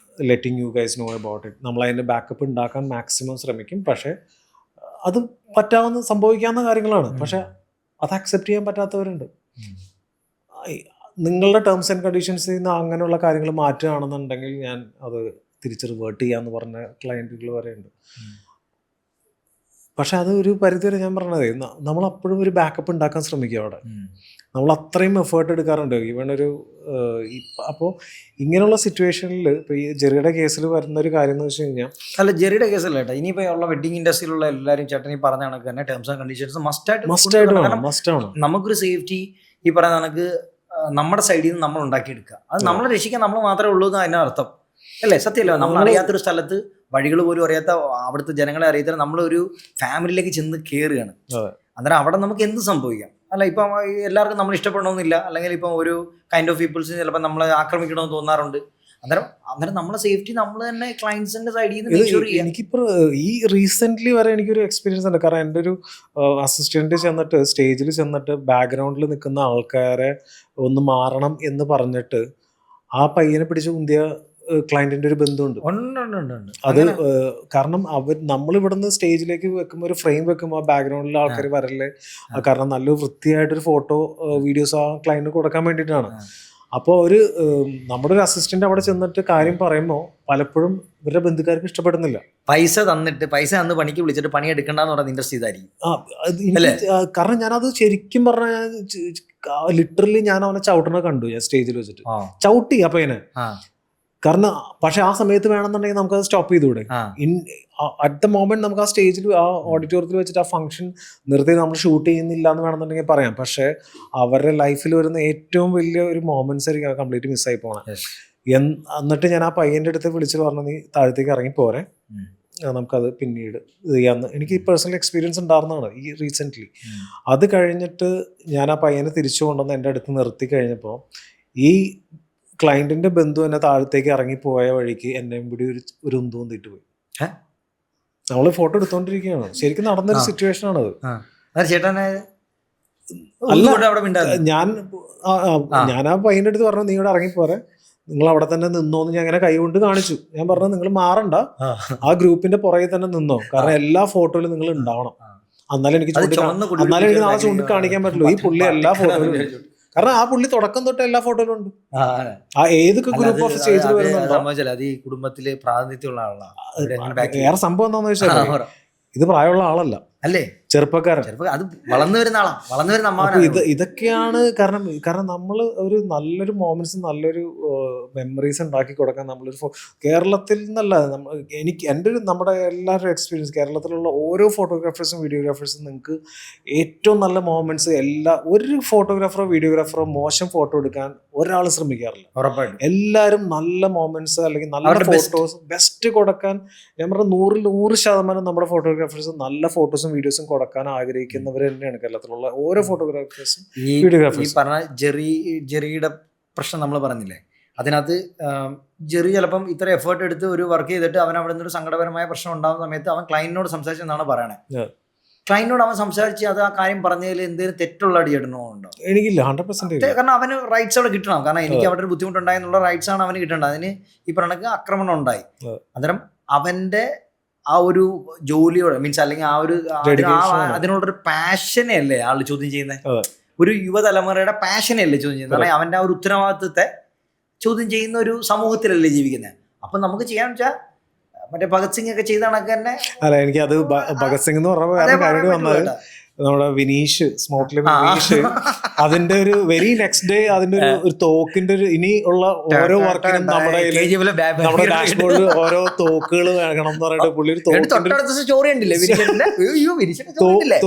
letting you guys know about it. നമ്മൾ അതിൻ്റെ ബാക്കപ്പ് ഉണ്ടാക്കാൻ മാക്സിമം ശ്രമിക്കും. പക്ഷേ അത് സംഭവിക്കാവുന്ന കാര്യങ്ങളാണ്. പക്ഷെ അത് അക്സെപ്റ്റ് ചെയ്യാൻ പറ്റാത്തവരുണ്ട്. നിങ്ങളുടെ ടേംസ് ആൻഡ് കണ്ടീഷൻസിൽ നിന്ന് അങ്ങനെയുള്ള കാര്യങ്ങൾ മാറ്റുകയാണെന്നുണ്ടെങ്കിൽ ഞാൻ അത് തിരിച്ച് റിവേർട്ട് ചെയ്യാമെന്ന് പറഞ്ഞ ക്ലയൻറ്റുകൾ വരെ ഉണ്ട്. പക്ഷെ അത് ഒരു പരിധിവരെ ഞാൻ പറഞ്ഞതേ, നമ്മളപ്പോഴും ഒരു ബാക്കപ്പ് ഉണ്ടാക്കാൻ ശ്രമിക്കുക. അവിടെ നമ്മൾ അത്രയും എഫേർട്ട് എടുക്കാറുണ്ട്. ഈവൺ അപ്പോൾ ഇങ്ങനെയുള്ള സിറ്റുവേഷനിൽ ഇപ്പോൾ ഈ ജെറിയുടെ കേസിൽ വരുന്ന ഒരു കാര്യം എന്ന് വെച്ച് കഴിഞ്ഞാൽ, അല്ല ജെറിയുടെ കേസല്ല കേട്ടോ, ഇനിയിപ്പോൾ ഉള്ള വെഡിങ് ഇൻഡസ്ട്രിയിലുള്ള എല്ലാവരും ചേട്ടൻ ഈ പറഞ്ഞ കണക്ക് തന്നെ ടേംസ് ആൻഡ് കണ്ടീഷൻസ് മസ്റ്റായിട്ട് നമുക്കൊരു സേഫ്റ്റി ഈ പറയുന്ന കണക്ക് നമ്മുടെ സൈഡിൽ നിന്ന് നമ്മൾ ഉണ്ടാക്കിയെടുക്കുക. അത് നമ്മളെ രക്ഷിക്കാൻ നമ്മൾ മാത്രമേ ഉള്ളൂ എന്ന് അതിൻ്റെ അർത്ഥം അല്ലേ? സത്യമല്ല, നമ്മൾ അറിയാത്തൊരു സ്ഥലത്ത് വഴികൾ പോലും അറിയാത്ത അവിടുത്തെ ജനങ്ങളെ അറിയാത്ത നമ്മളൊരു ഫാമിലിയിലേക്ക് ചെന്ന് കയറുകയാണ്. അന്നേരം അവിടെ നമുക്ക് എന്ത് സംഭവിക്കാം? അല്ല ഇപ്പം എല്ലാവർക്കും നമ്മൾ ഇഷ്ടപ്പെടണമെന്നില്ല, അല്ലെങ്കിൽ ഇപ്പം ഒരു കൈൻഡ് ഓഫ് പീപ്പിൾസിന് ചിലപ്പോൾ നമ്മളെ ആക്രമിക്കണമെന്ന് തോന്നാറുണ്ട്. അന്നേരം നമ്മളെ സേഫ്റ്റി നമ്മൾ തന്നെ ക്ലയൻസിന്റെ സൈഡിൽ നിന്ന്. എനിക്കിപ്പോൾ ഈ റീസെൻ്റ്ലി വരെ എനിക്കൊരു എക്സ്പീരിയൻസ് ഉണ്ട്. കാരണം എൻ്റെ ഒരു അസിസ്റ്റന്റ് ചെന്നിട്ട് സ്റ്റേജിൽ ചെന്നിട്ട് ബാക്ക്ഗ്രൗണ്ടിൽ നിൽക്കുന്ന ആൾക്കാരെ ഒന്ന് മാറണം എന്ന് പറഞ്ഞിട്ട് ആ പയ്യനെ പിടിച്ച് കുന്തിയ ക്ലയൻറ്റിൻ്റെ ഒരു ബന്ധമുണ്ട്. അത് കാരണം നമ്മളിവിടുന്ന് സ്റ്റേജിലേക്ക് വെക്കുമ്പോൾ ഒരു ഫ്രെയിം വെക്കുമ്പോൾ ആ ബാക്ക്ഗ്രൗണ്ടിൽ ആൾക്കാർ വരല്ലേ, കാരണം നല്ല വൃത്തിയായിട്ടൊരു ഫോട്ടോ വീഡിയോസ് ആ ക്ലയൻറ്റിന് കൊടുക്കാൻ വേണ്ടിയിട്ടാണ്. അപ്പോൾ നമ്മുടെ ഒരു അസിസ്റ്റന്റ് അവിടെ ചെന്നിട്ട് കാര്യം പറയുമ്പോൾ പലപ്പോഴും ഇവരുടെ ബന്ധുക്കാർക്ക് ഇഷ്ടപ്പെടുന്നില്ല. പൈസ തന്ന് പണിക്ക് വിളിച്ചിട്ട് പണി എടുക്കണ്ടെന്ന് പറയുന്നത് ഇൻട്രസ്റ്റ് ചെയ്തായിരിക്കും. കാരണം ഞാനത് ശരിക്കും പറഞ്ഞാൽ ലിറ്ററലി ഞാൻ അവനെ ചവിട്ടണ കണ്ടു. ഞാൻ സ്റ്റേജിൽ വെച്ചിട്ട് ചവിട്ടി ആ പയ്യനെ. കാരണം പക്ഷെ ആ സമയത്ത് വേണമെന്നുണ്ടെങ്കിൽ നമുക്കത് സ്റ്റോപ്പ് ചെയ്തുകൂടെ? അറ്റ് ദ മൊമെന്റ് നമുക്ക് ആ സ്റ്റേജിൽ ആ ഓഡിറ്റോറിയത്തിൽ വെച്ചിട്ട് ആ ഫംഗ്ഷൻ നിർത്തി നമ്മൾ ഷൂട്ട് ചെയ്യുന്നില്ല എന്ന് വേണമെന്നുണ്ടെങ്കിൽ പറയാം. പക്ഷെ അവരുടെ ലൈഫിൽ വരുന്ന ഏറ്റവും വലിയ ഒരു മൊമെന്റ്സ് ആയിരിക്കും കംപ്ലീറ്റ് മിസ്സായി പോകണം. എന്നിട്ട് ഞാൻ ആ പയ്യന്റെ അടുത്ത് വിളിച്ചിട്ട് പറഞ്ഞു, നീ താഴത്തേക്ക് ഇറങ്ങി പോരെ, നമുക്കത് പിന്നീട് ഇത് ചെയ്യാമെന്ന്. എനിക്ക് പേഴ്സണൽ എക്സ്പീരിയൻസ് ഉണ്ടായിരുന്നതാണ് ഈ റീസെൻ്റ്ലി. അത് കഴിഞ്ഞിട്ട് ഞാൻ ആ പയ്യനെ തിരിച്ചു കൊണ്ടുവന്ന് എൻ്റെ അടുത്ത് നിർത്തി കഴിഞ്ഞപ്പോൾ ഈ ക്ലയന്റിന്റെ ബന്ധു എന്നെ താഴത്തേക്ക് ഇറങ്ങിപ്പോയ വഴിക്ക് എന്നെയും കൂടി ഒരു ഉന്തു വന്നിട്ട് പോയി. നമ്മള് ഫോട്ടോ എടുത്തോണ്ടിരിക്കുകയാണ്. ശരിക്കും നടന്നൊരു സിറ്റുവേഷൻ ആണത്. ഞാൻ ആ പയ്യന്റെ അടുത്ത് പറഞ്ഞു, നീ ഇവിടെ ഇറങ്ങിപ്പോരെ, നിങ്ങൾ അവിടെ തന്നെ നിന്നോന്ന് ഞാൻ അങ്ങനെ കൈകൊണ്ട് കാണിച്ചു. ഞാൻ പറഞ്ഞു, നിങ്ങൾ മാറണ്ട, ആ ഗ്രൂപ്പിന്റെ പുറകെ തന്നെ നിന്നോ, കാരണം എല്ലാ ഫോട്ടോയിലും നിങ്ങൾ ഉണ്ടാവണം. എന്നാലും എനിക്ക് നാളെ ചൂണ്ടിക്കാണിക്കാൻ പറ്റുള്ളൂ. ഈ പുള്ളി എല്ലാ ഫോട്ടോയിലും, കാരണം ആ പുള്ളി തുടക്കം തൊട്ട് എല്ലാ ഫോട്ടോയിലും ഉണ്ട്. ആ ഏതൊക്കെ ഗ്രൂപ്പ് ഓഫ് സ്റ്റേജിൽ വരുന്നുണ്ടോ അത് ഈ കുടുംബത്തില് പ്രാതിനിധ്യമുള്ള ആളാണ്. വേറെ സംഭവം എന്താന്ന് വെച്ചാൽ ഇത് പ്രായമുള്ള ആളല്ല, അല്ലേ, ചെറുപ്പക്കാരൻ. അത് വളർന്നു വരുന്ന ആളാ, വളർന്നു വരുന്ന അമ്മ. ഇതൊക്കെയാണ് കാരണം നമ്മൾ ഒരു നല്ലൊരു മൊമെന്റ്സ്, നല്ലൊരു മെമ്മറീസ് ഉണ്ടാക്കി കൊടുക്കാൻ നമ്മളൊരു കേരളത്തിൽ നിന്നല്ല, നമ്മുടെ എല്ലാവരുടെ എക്സ്പീരിയൻസ്, കേരളത്തിലുള്ള ഓരോ ഫോട്ടോഗ്രാഫേഴ്സും വീഡിയോഗ്രാഫേഴ്സും നിങ്ങൾക്ക് ഏറ്റവും നല്ല മൊമെന്റ്സ് ഒരു ഫോട്ടോഗ്രാഫറോ വീഡിയോഗ്രാഫറോ മോശം ഫോട്ടോ എടുക്കാൻ ഒരാൾ ശ്രമിക്കാറില്ല. ഉറപ്പായിട്ടും എല്ലാവരും നല്ല മൊമെന്റ്സ് അല്ലെങ്കിൽ നല്ല ഫോട്ടോസ് ബെസ്റ്റ് കൊടുക്കാൻ, ഞാൻ പറഞ്ഞ 100% നമ്മുടെ ഫോട്ടോഗ്രാഫേഴ്സും നല്ല ഫോട്ടോസും വീഡിയോസും കൊടുക്കാൻ ആഗ്രഹിക്കുന്നവർ തന്നെയാണ് കേരളത്തിലുള്ള ഓരോ ഫോട്ടോഗ്രാഫേഴ്സും വീഡിയോഗ്രാഫേഴ്സും. പറഞ്ഞ ജെറിയുടെ പ്രശ്നം നമ്മൾ പറഞ്ഞില്ലേ, അതിനകത്ത് ജെറി ചിലപ്പം ഇത്ര എഫേർട്ട് എടുത്ത് ഒരു വർക്ക് ചെയ്തിട്ട് അവൻ അവിടെ നിന്നൊരു സങ്കടപരമായ പ്രശ്നം ഉണ്ടാകുന്ന സമയത്ത് അവൻ ക്ലയന്റിനോട് സംസാരിച്ചെന്നാണ് പറയണത്. ക്ലയന്റിനോട് അവൻ സംസാരിച്ച് അത് ആ കാര്യം പറഞ്ഞതിൽ എന്തെങ്കിലും തെറ്റുള്ള അടിയിടണോ ഉണ്ടോ? എനിക്കില്ല, 100%. കാരണം അവന് റൈറ്റ്സ് അവിടെ കിട്ടണം. കാരണം എനിക്ക് അവിടെ ഒരു ബുദ്ധിമുട്ടുണ്ടായെന്നുള്ള റൈറ്റ്സ് ആണ് അവന് കിട്ടേണ്ടത്. അതിന് ഈ പറഞ്ഞ ആക്രമണം ഉണ്ടായി. അന്നേരം അവന്റെ ആ ഒരു ജോലിയോട് മീൻസ് അല്ലെങ്കിൽ ആ ഒരു അതിനോടൊരു പാഷനെ അല്ലേ ആള് ചോദ്യം ചെയ്യുന്നത്? ഒരു യുവതലമുറയുടെ പാഷനെ അല്ലേ ചോദ്യം ചെയ്യുന്നത്? കാരണം അവന്റെ ആ ഒരു ഉത്തരവാദിത്വത്തെ ചോദ്യം ചെയ്യുന്ന ഒരു സമൂഹത്തിലല്ലേ ജീവിക്കുന്നത്. അപ്പൊ നമുക്ക് ചെയ്യാന്ന് വെച്ചാൽ മറ്റേ ഭഗത് സിംഗ് ഒക്കെ ചെയ്ത കണക്ക് തന്നെ. അല്ല, എനിക്ക് അത് ഭഗത് സിംഗ് എന്ന് പറഞ്ഞ വേറെ കാര്യം വന്നത്, നമ്മുടെ വിനീഷ് സ്മോക്കിലെ വിനീഷ് അതിന്റെ ഒരു വെരി നെക്സ്റ്റ് ഡേ അതിന്റെ ഒരു തോക്കിന്റെ ഒരു ഇനി ഉള്ള ഓരോ വർക്കിനും നമ്മുടെ ഡാഷ്ബോർഡിൽ ഓരോ തോക്കുകൾ വേണം എന്ന് പറഞ്ഞിട്ട് പുള്ളി ഒരു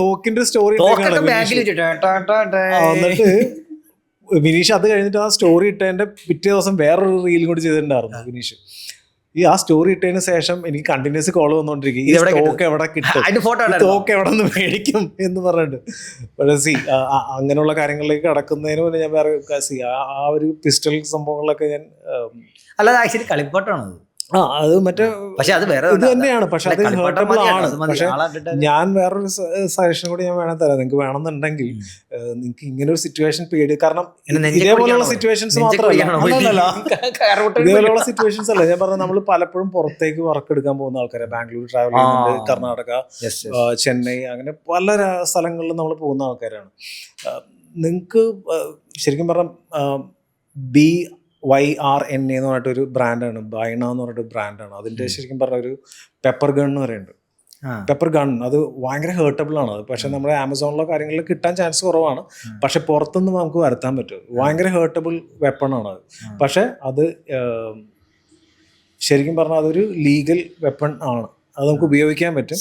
തോക്കിന്റെ സ്റ്റോറി. എന്നിട്ട് വിനീഷ് അത് കഴിഞ്ഞിട്ട് ആ സ്റ്റോറി ഇട്ടതിന്റെ പിറ്റേ ദിവസം വേറൊരു റീലും കൂടി ചെയ്തിട്ടുണ്ടായിരുന്നു വിനീഷ്. ആ സ്റ്റോറി ഇട്ടതിന് ശേഷം എനിക്ക് കണ്ടിന്യൂസ് കോൾ വന്നോണ്ടിരിക്കും, ഈ തോക്ക് എവിടെ കിട്ടും, തോക്ക് എവിടെ നിന്ന് മേടിക്കും എന്ന് പറഞ്ഞിട്ട്. പക്ഷേ അങ്ങനെയുള്ള കാര്യങ്ങളിലേക്ക് കടക്കുന്നതിന് മുന്നേ ഞാൻ വേറെ ആ ഒരു പിസ്റ്റൾ സംഭവങ്ങളിലൊക്കെ ഞാൻ അല്ലാതെ ആക്ച്വലി കളിപ്പാട്ടാണ് അത് മറ്റേ, പക്ഷെ അത് വേറെ ഇത് തന്നെയാണ്. പക്ഷെ അത് ഹേർട്ടബിൾ ആണ്. പക്ഷെ ഞാൻ വേറൊരു സജഷൻ കൂടി ഞാൻ വേണം തരാം. നിങ്ങൾക്ക് വേണമെന്നുണ്ടെങ്കിൽ നിങ്ങൾക്ക് ഇങ്ങനെ ഒരു സിറ്റുവേഷൻ പേടി, കാരണം ഇതേപോലെയുള്ള സിറ്റുവേഷൻസ് മാത്രമല്ല, ഇതേപോലെയുള്ള സിറ്റുവേഷൻസ് അല്ല ഞാൻ പറഞ്ഞത്. നമ്മൾ പലപ്പോഴും പുറത്തേക്ക് വർക്ക് എടുക്കാൻ പോകുന്ന ആൾക്കാരെ, ബാംഗ്ലൂർ ട്രാവൽ ചെയ്യുന്നുണ്ട്, കർണാടക, ചെന്നൈ, അങ്ങനെ പല സ്ഥലങ്ങളിലും നമ്മൾ പോകുന്ന ആൾക്കാരാണ്. നിങ്ങൾക്ക് ശരിക്കും പറഞ്ഞാൽ BYRNA എന്ന് പറഞ്ഞിട്ടൊരു ബ്രാൻഡാണ്, ബൈണ എന്ന് പറഞ്ഞിട്ടൊരു ബ്രാൻഡാണ്. അതിൻ്റെ ശരിക്കും പറഞ്ഞ ഒരു പെപ്പർ ഗൺ എന്ന് പറയുന്നുണ്ട്. പെപ്പർ ഗൺ അത് ഭയങ്കര ഹേർട്ടബിൾ ആണ്. പക്ഷെ നമ്മുടെ ആമസോണിലോ കാര്യങ്ങളിൽ കിട്ടാൻ ചാൻസ് കുറവാണ്. പക്ഷെ പുറത്തുനിന്ന് നമുക്ക് വരുത്താൻ പറ്റും. ഭയങ്കര ഹേർട്ടബിൾ വെപ്പണാണ് അത്. പക്ഷെ അത് ശരിക്കും പറഞ്ഞാൽ അതൊരു ലീഗൽ വെപ്പൺ ആണ്. അത് നമുക്ക് ഉപയോഗിക്കാൻ പറ്റും.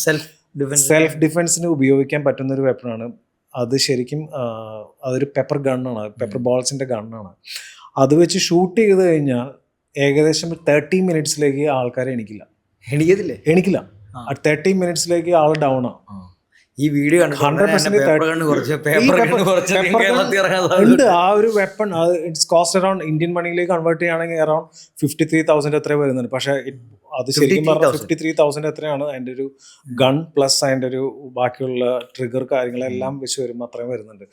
സെൽഫ് ഡിഫെൻസിന് ഉപയോഗിക്കാൻ പറ്റുന്ന ഒരു വെപ്പണാണ് അത്. ശരിക്കും അതൊരു പെപ്പർ ഗണ്ണാണ്, പെപ്പർ ബോൾസിൻ്റെ ഗണ്ണാണ്. അത് വെച്ച് ഷൂട്ട് ചെയ്ത് കഴിഞ്ഞാൽ ഏകദേശം 30 മിനിറ്റ്സിലേക്ക് ആൾക്കാരെ എണിക്കില്ല. 30 മിനിറ്റ്സിലേക്ക് ആൾ ഡൗൺ ആണ്. ഈ വീഡിയോ 100% ഉണ്ട്. ആ ഒരു weapon it's cost around Indian മണിയിലേക്ക് കൺവേർട്ട് ചെയ്യുകയാണെങ്കിൽ അറൌണ്ട് 53,000 എത്ര വരുന്നുണ്ട്. പക്ഷെ അത് ശരിക്കും പറഞ്ഞാൽ 53,000 എത്രയാണ് അതിൻ്റെ ഒരു ഗൺ പ്ലസ് അതിൻ്റെ ഒരു ബാക്കിയുള്ള ട്രിഗർ കാര്യങ്ങളെല്ലാം വെച്ച് വരുമ്പോൾ അത്രയും വരുന്നുണ്ട്.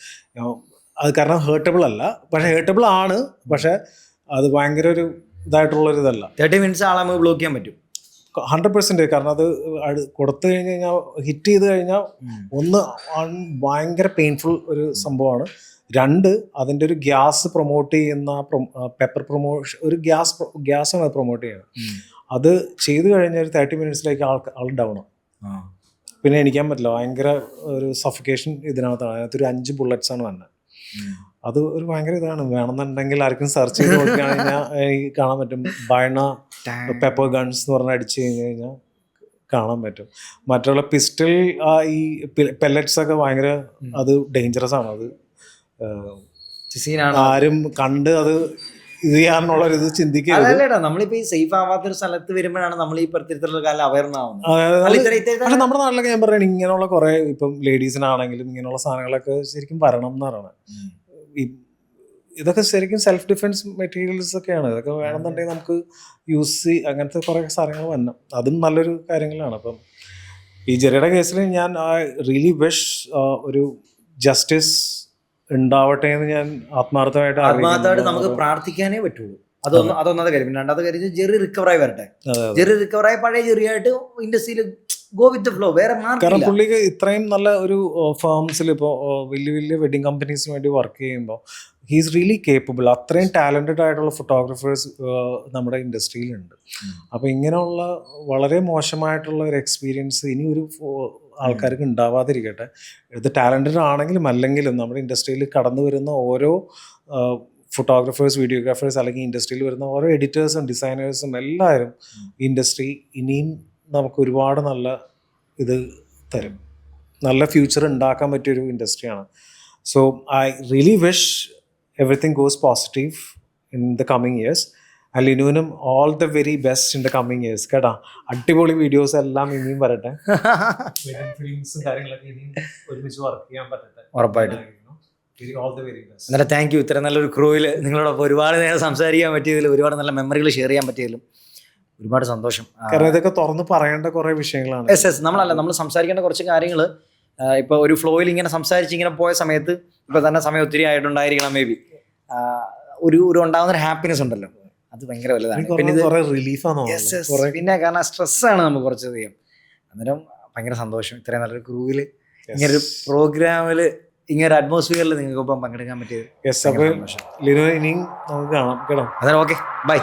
അത് കാരണം ഹേർട്ടബിൾ അല്ല, പക്ഷെ ഹേർട്ടബിൾ ആണ്. പക്ഷെ അത് ഭയങ്കര ഒരു ഇതായിട്ടുള്ളൊരു ഇതല്ല. 30 മിനിറ്റ്സ് ആളെ നമുക്ക് ബ്ലോക്ക് ചെയ്യാൻ പറ്റും. 100% കാരണം അത് കൊടുത്തു കഴിഞ്ഞ് കഴിഞ്ഞാൽ ഹിറ്റ് ചെയ്ത് കഴിഞ്ഞാൽ ഒന്ന് ഭയങ്കര പെയിൻഫുൾ ഒരു സംഭവമാണ്. 2 അതിൻ്റെ ഒരു ഗ്യാസ് പ്രൊമോട്ട് ചെയ്യുന്ന പെപ്പർ പ്രൊമോഷൻ ഒരു ഗ്യാസാണ് അത് പ്രൊമോട്ട് ചെയ്യുന്നത്. അത് ചെയ്ത് കഴിഞ്ഞാൽ ഒരു 30 മിനിറ്റ്സിലേക്ക് ആൾ ഡൗൺ ആണ്. പിന്നെ എണീക്കാൻ പറ്റില്ല, ഭയങ്കര ഒരു സഫിക്കേഷൻ ഇതിനകത്താണ്. അതിനകത്തൊരു 5 bullets ആണ് വന്നത്. അത് ഒരു ഭയങ്കര ഇതാണ്. വേണമെന്നുണ്ടെങ്കിൽ ആർക്കും സെർച്ച് ചെയ്ത് നോക്കിക്കഴിഞ്ഞാൽ എനിക്ക് കാണാൻ പറ്റും. ബൈണ പെപ്പർ ഗൺസ് എന്ന് പറഞ്ഞാൽ അടിച്ചു കഴിഞ്ഞ് കഴിഞ്ഞാൽ കാണാൻ പറ്റും. മറ്റുള്ള പിസ്റ്റൾ ഈ പെല്ലറ്റ്സ് ഒക്കെ ഭയങ്കര അത് ഡേഞ്ചറസ് ആണ്. അത് ആരും കണ്ട് അത് ഇത് ചെയ്യാനുള്ള ഇത് ചിന്തിക്കരുത്. അതല്ലേടാ, നമ്മളിപ്പോ ഈ സേഫ് ആവാത്തൊരു സ്ഥലത്ത് വരുമ്പോഴാണ് നമ്മൾ ഈ ഇത്തരത്തിലുള്ള കാലം അവയർന്നാവുന്നത്. പക്ഷെ നമ്മുടെ നാട്ടിലൊക്കെ ഞാൻ പറയുന്നത് ഇങ്ങനെയുള്ള കുറെ ഇപ്പം ലേഡീസിനാണെങ്കിലും ഇങ്ങനെയുള്ള സാധനങ്ങളൊക്കെ ശരിക്കും വരണം എന്ന് പറയണത്. ഇതൊക്കെ ശരിക്കും സെൽഫ് ഡിഫെൻസ് മെറ്റീരിയൽസ് ഒക്കെയാണ്. ഇതൊക്കെ വേണമെന്നുണ്ടെങ്കിൽ നമുക്ക് യൂസ് അങ്ങനത്തെ കുറെ സാധനങ്ങൾ വരണം. അതും നല്ലൊരു കാര്യങ്ങളാണ്. അപ്പം ഈ ജെറിയുടെ കേസിൽ ഞാൻ റിയലി വിഷ് ഒരു ജസ്റ്റിസ് ഉണ്ടാവട്ടെ എന്ന് ഞാൻ ആത്മാർത്ഥമായിട്ട് നമുക്ക് പ്രാർത്ഥിക്കാനേ പറ്റുള്ളൂ. അതൊന്നാമത്തെ കാര്യം. പിന്നെ രണ്ടാമത്തെ കാര്യം, ജെറി റിക്കവറായി വരട്ടെ. ജെറി റിക്കവറായി പഴയ ജെറിയായിട്ട് ഇൻഡസ്ട്രിയിൽ ഗോ വിത്ത് ദ ഫ്ലോ. വേറെ കാരണം പുള്ളിക്ക് ഇത്രയും നല്ല ഒരു ഫേംസിൽ ഇപ്പോൾ വലിയ വലിയ വെഡിങ് കമ്പനീസിന് വേണ്ടി വർക്ക് ചെയ്യുമ്പോൾ ഹീസ് റിയലി കേപ്പബിൾ. അത്രയും ടാലൻറ്റഡ് ആയിട്ടുള്ള ഫോട്ടോഗ്രാഫേഴ്സ് നമ്മുടെ ഇൻഡസ്ട്രിയിലുണ്ട്. അപ്പോൾ ഇങ്ങനെയുള്ള വളരെ മോശമായിട്ടുള്ള ഒരു എക്സ്പീരിയൻസ് ഇനി ഒരു ആൾക്കാർക്ക് ഉണ്ടാവാതിരിക്കട്ടെ. ഇത് ടാലൻറ്റഡ് ആണെങ്കിലും അല്ലെങ്കിലും നമ്മുടെ ഇൻഡസ്ട്രിയിൽ കടന്നു വരുന്ന ഓരോ ഫോട്ടോഗ്രാഫേഴ്സ്, വീഡിയോഗ്രാഫേഴ്സ്, അല്ലെങ്കിൽ ഇൻഡസ്ട്രിയിൽ വരുന്ന ഓരോ എഡിറ്റേഴ്സും ഡിസൈനേഴ്സും എല്ലാവരും ഇൻഡസ്ട്രി ഇനിയും നമുക്ക് ഒരുപാട് നല്ല ഇത് തരും. നല്ല ഫ്യൂച്ചർ ഉണ്ടാക്കാൻ പറ്റിയൊരു ഇൻഡസ്ട്രിയാണ്. So I really wish everything goes positive in the coming years. ലിനുവിനും all the very best in the coming years കേട്ടാ. അടിപൊളി വീഡിയോസ് എല്ലാം ഇനിയും വരട്ടെ. ഫിലിംസും കാര്യങ്ങളൊക്കെ ഇനിയും ഒരുമിച്ച് വർക്ക് ചെയ്യാൻ പറ്റട്ടെ. ഉറപ്പായിട്ടും. എന്നാലും താങ്ക് യു. ഇത്ര നല്ലൊരു ക്രൂവിൽ നിങ്ങളോടൊപ്പം ഒരുപാട് നേരം സംസാരിക്കാൻ പറ്റിയതിലും ഒരുപാട് നല്ല മെമ്മറികൾ ഷെയർ ചെയ്യാൻ പറ്റിയതിലും ഒരുപാട് സന്തോഷം. കാരണം ഇതൊക്കെ തുറന്ന് പറയേണ്ട കുറെ വിഷയങ്ങളാണ്. നമ്മൾ സംസാരിക്കേണ്ട കുറച്ച് കാര്യങ്ങൾ ഇപ്പോൾ ഒരു ഫ്ലോയിൽ ഇങ്ങനെ സംസാരിച്ച് ഇങ്ങനെ പോയ സമയത്ത് ഇപ്പോൾ തന്നെ സമയം ഒത്തിരി ആയിട്ടുണ്ടായിരിക്കണം. മേ ബി ഒരു ഉണ്ടാകുന്നൊരു ഹാപ്പിനെസ് ഉണ്ടല്ലോ, അത് ഭയങ്കര വലുതാണ്. പിന്നെ കാരണം സ്ട്രെസ്സാണ് നമുക്ക് കുറച്ചധികം. അന്നേരം ഭയങ്കര സന്തോഷം ഇത്രയും നല്ലൊരു ക്രൂവിൽ ഇങ്ങനൊരു പ്രോഗ്രാമിൽ ഇങ്ങനൊരു അറ്റ്മോസ്ഫിയറിൽ നിങ്ങൾക്ക് ഇപ്പം പങ്കെടുക്കാൻ പറ്റിയത്. ലിനു ഇനിയും നമുക്ക് കാണാം കേട്ടോ. അതെ, ഓക്കെ, ബൈ.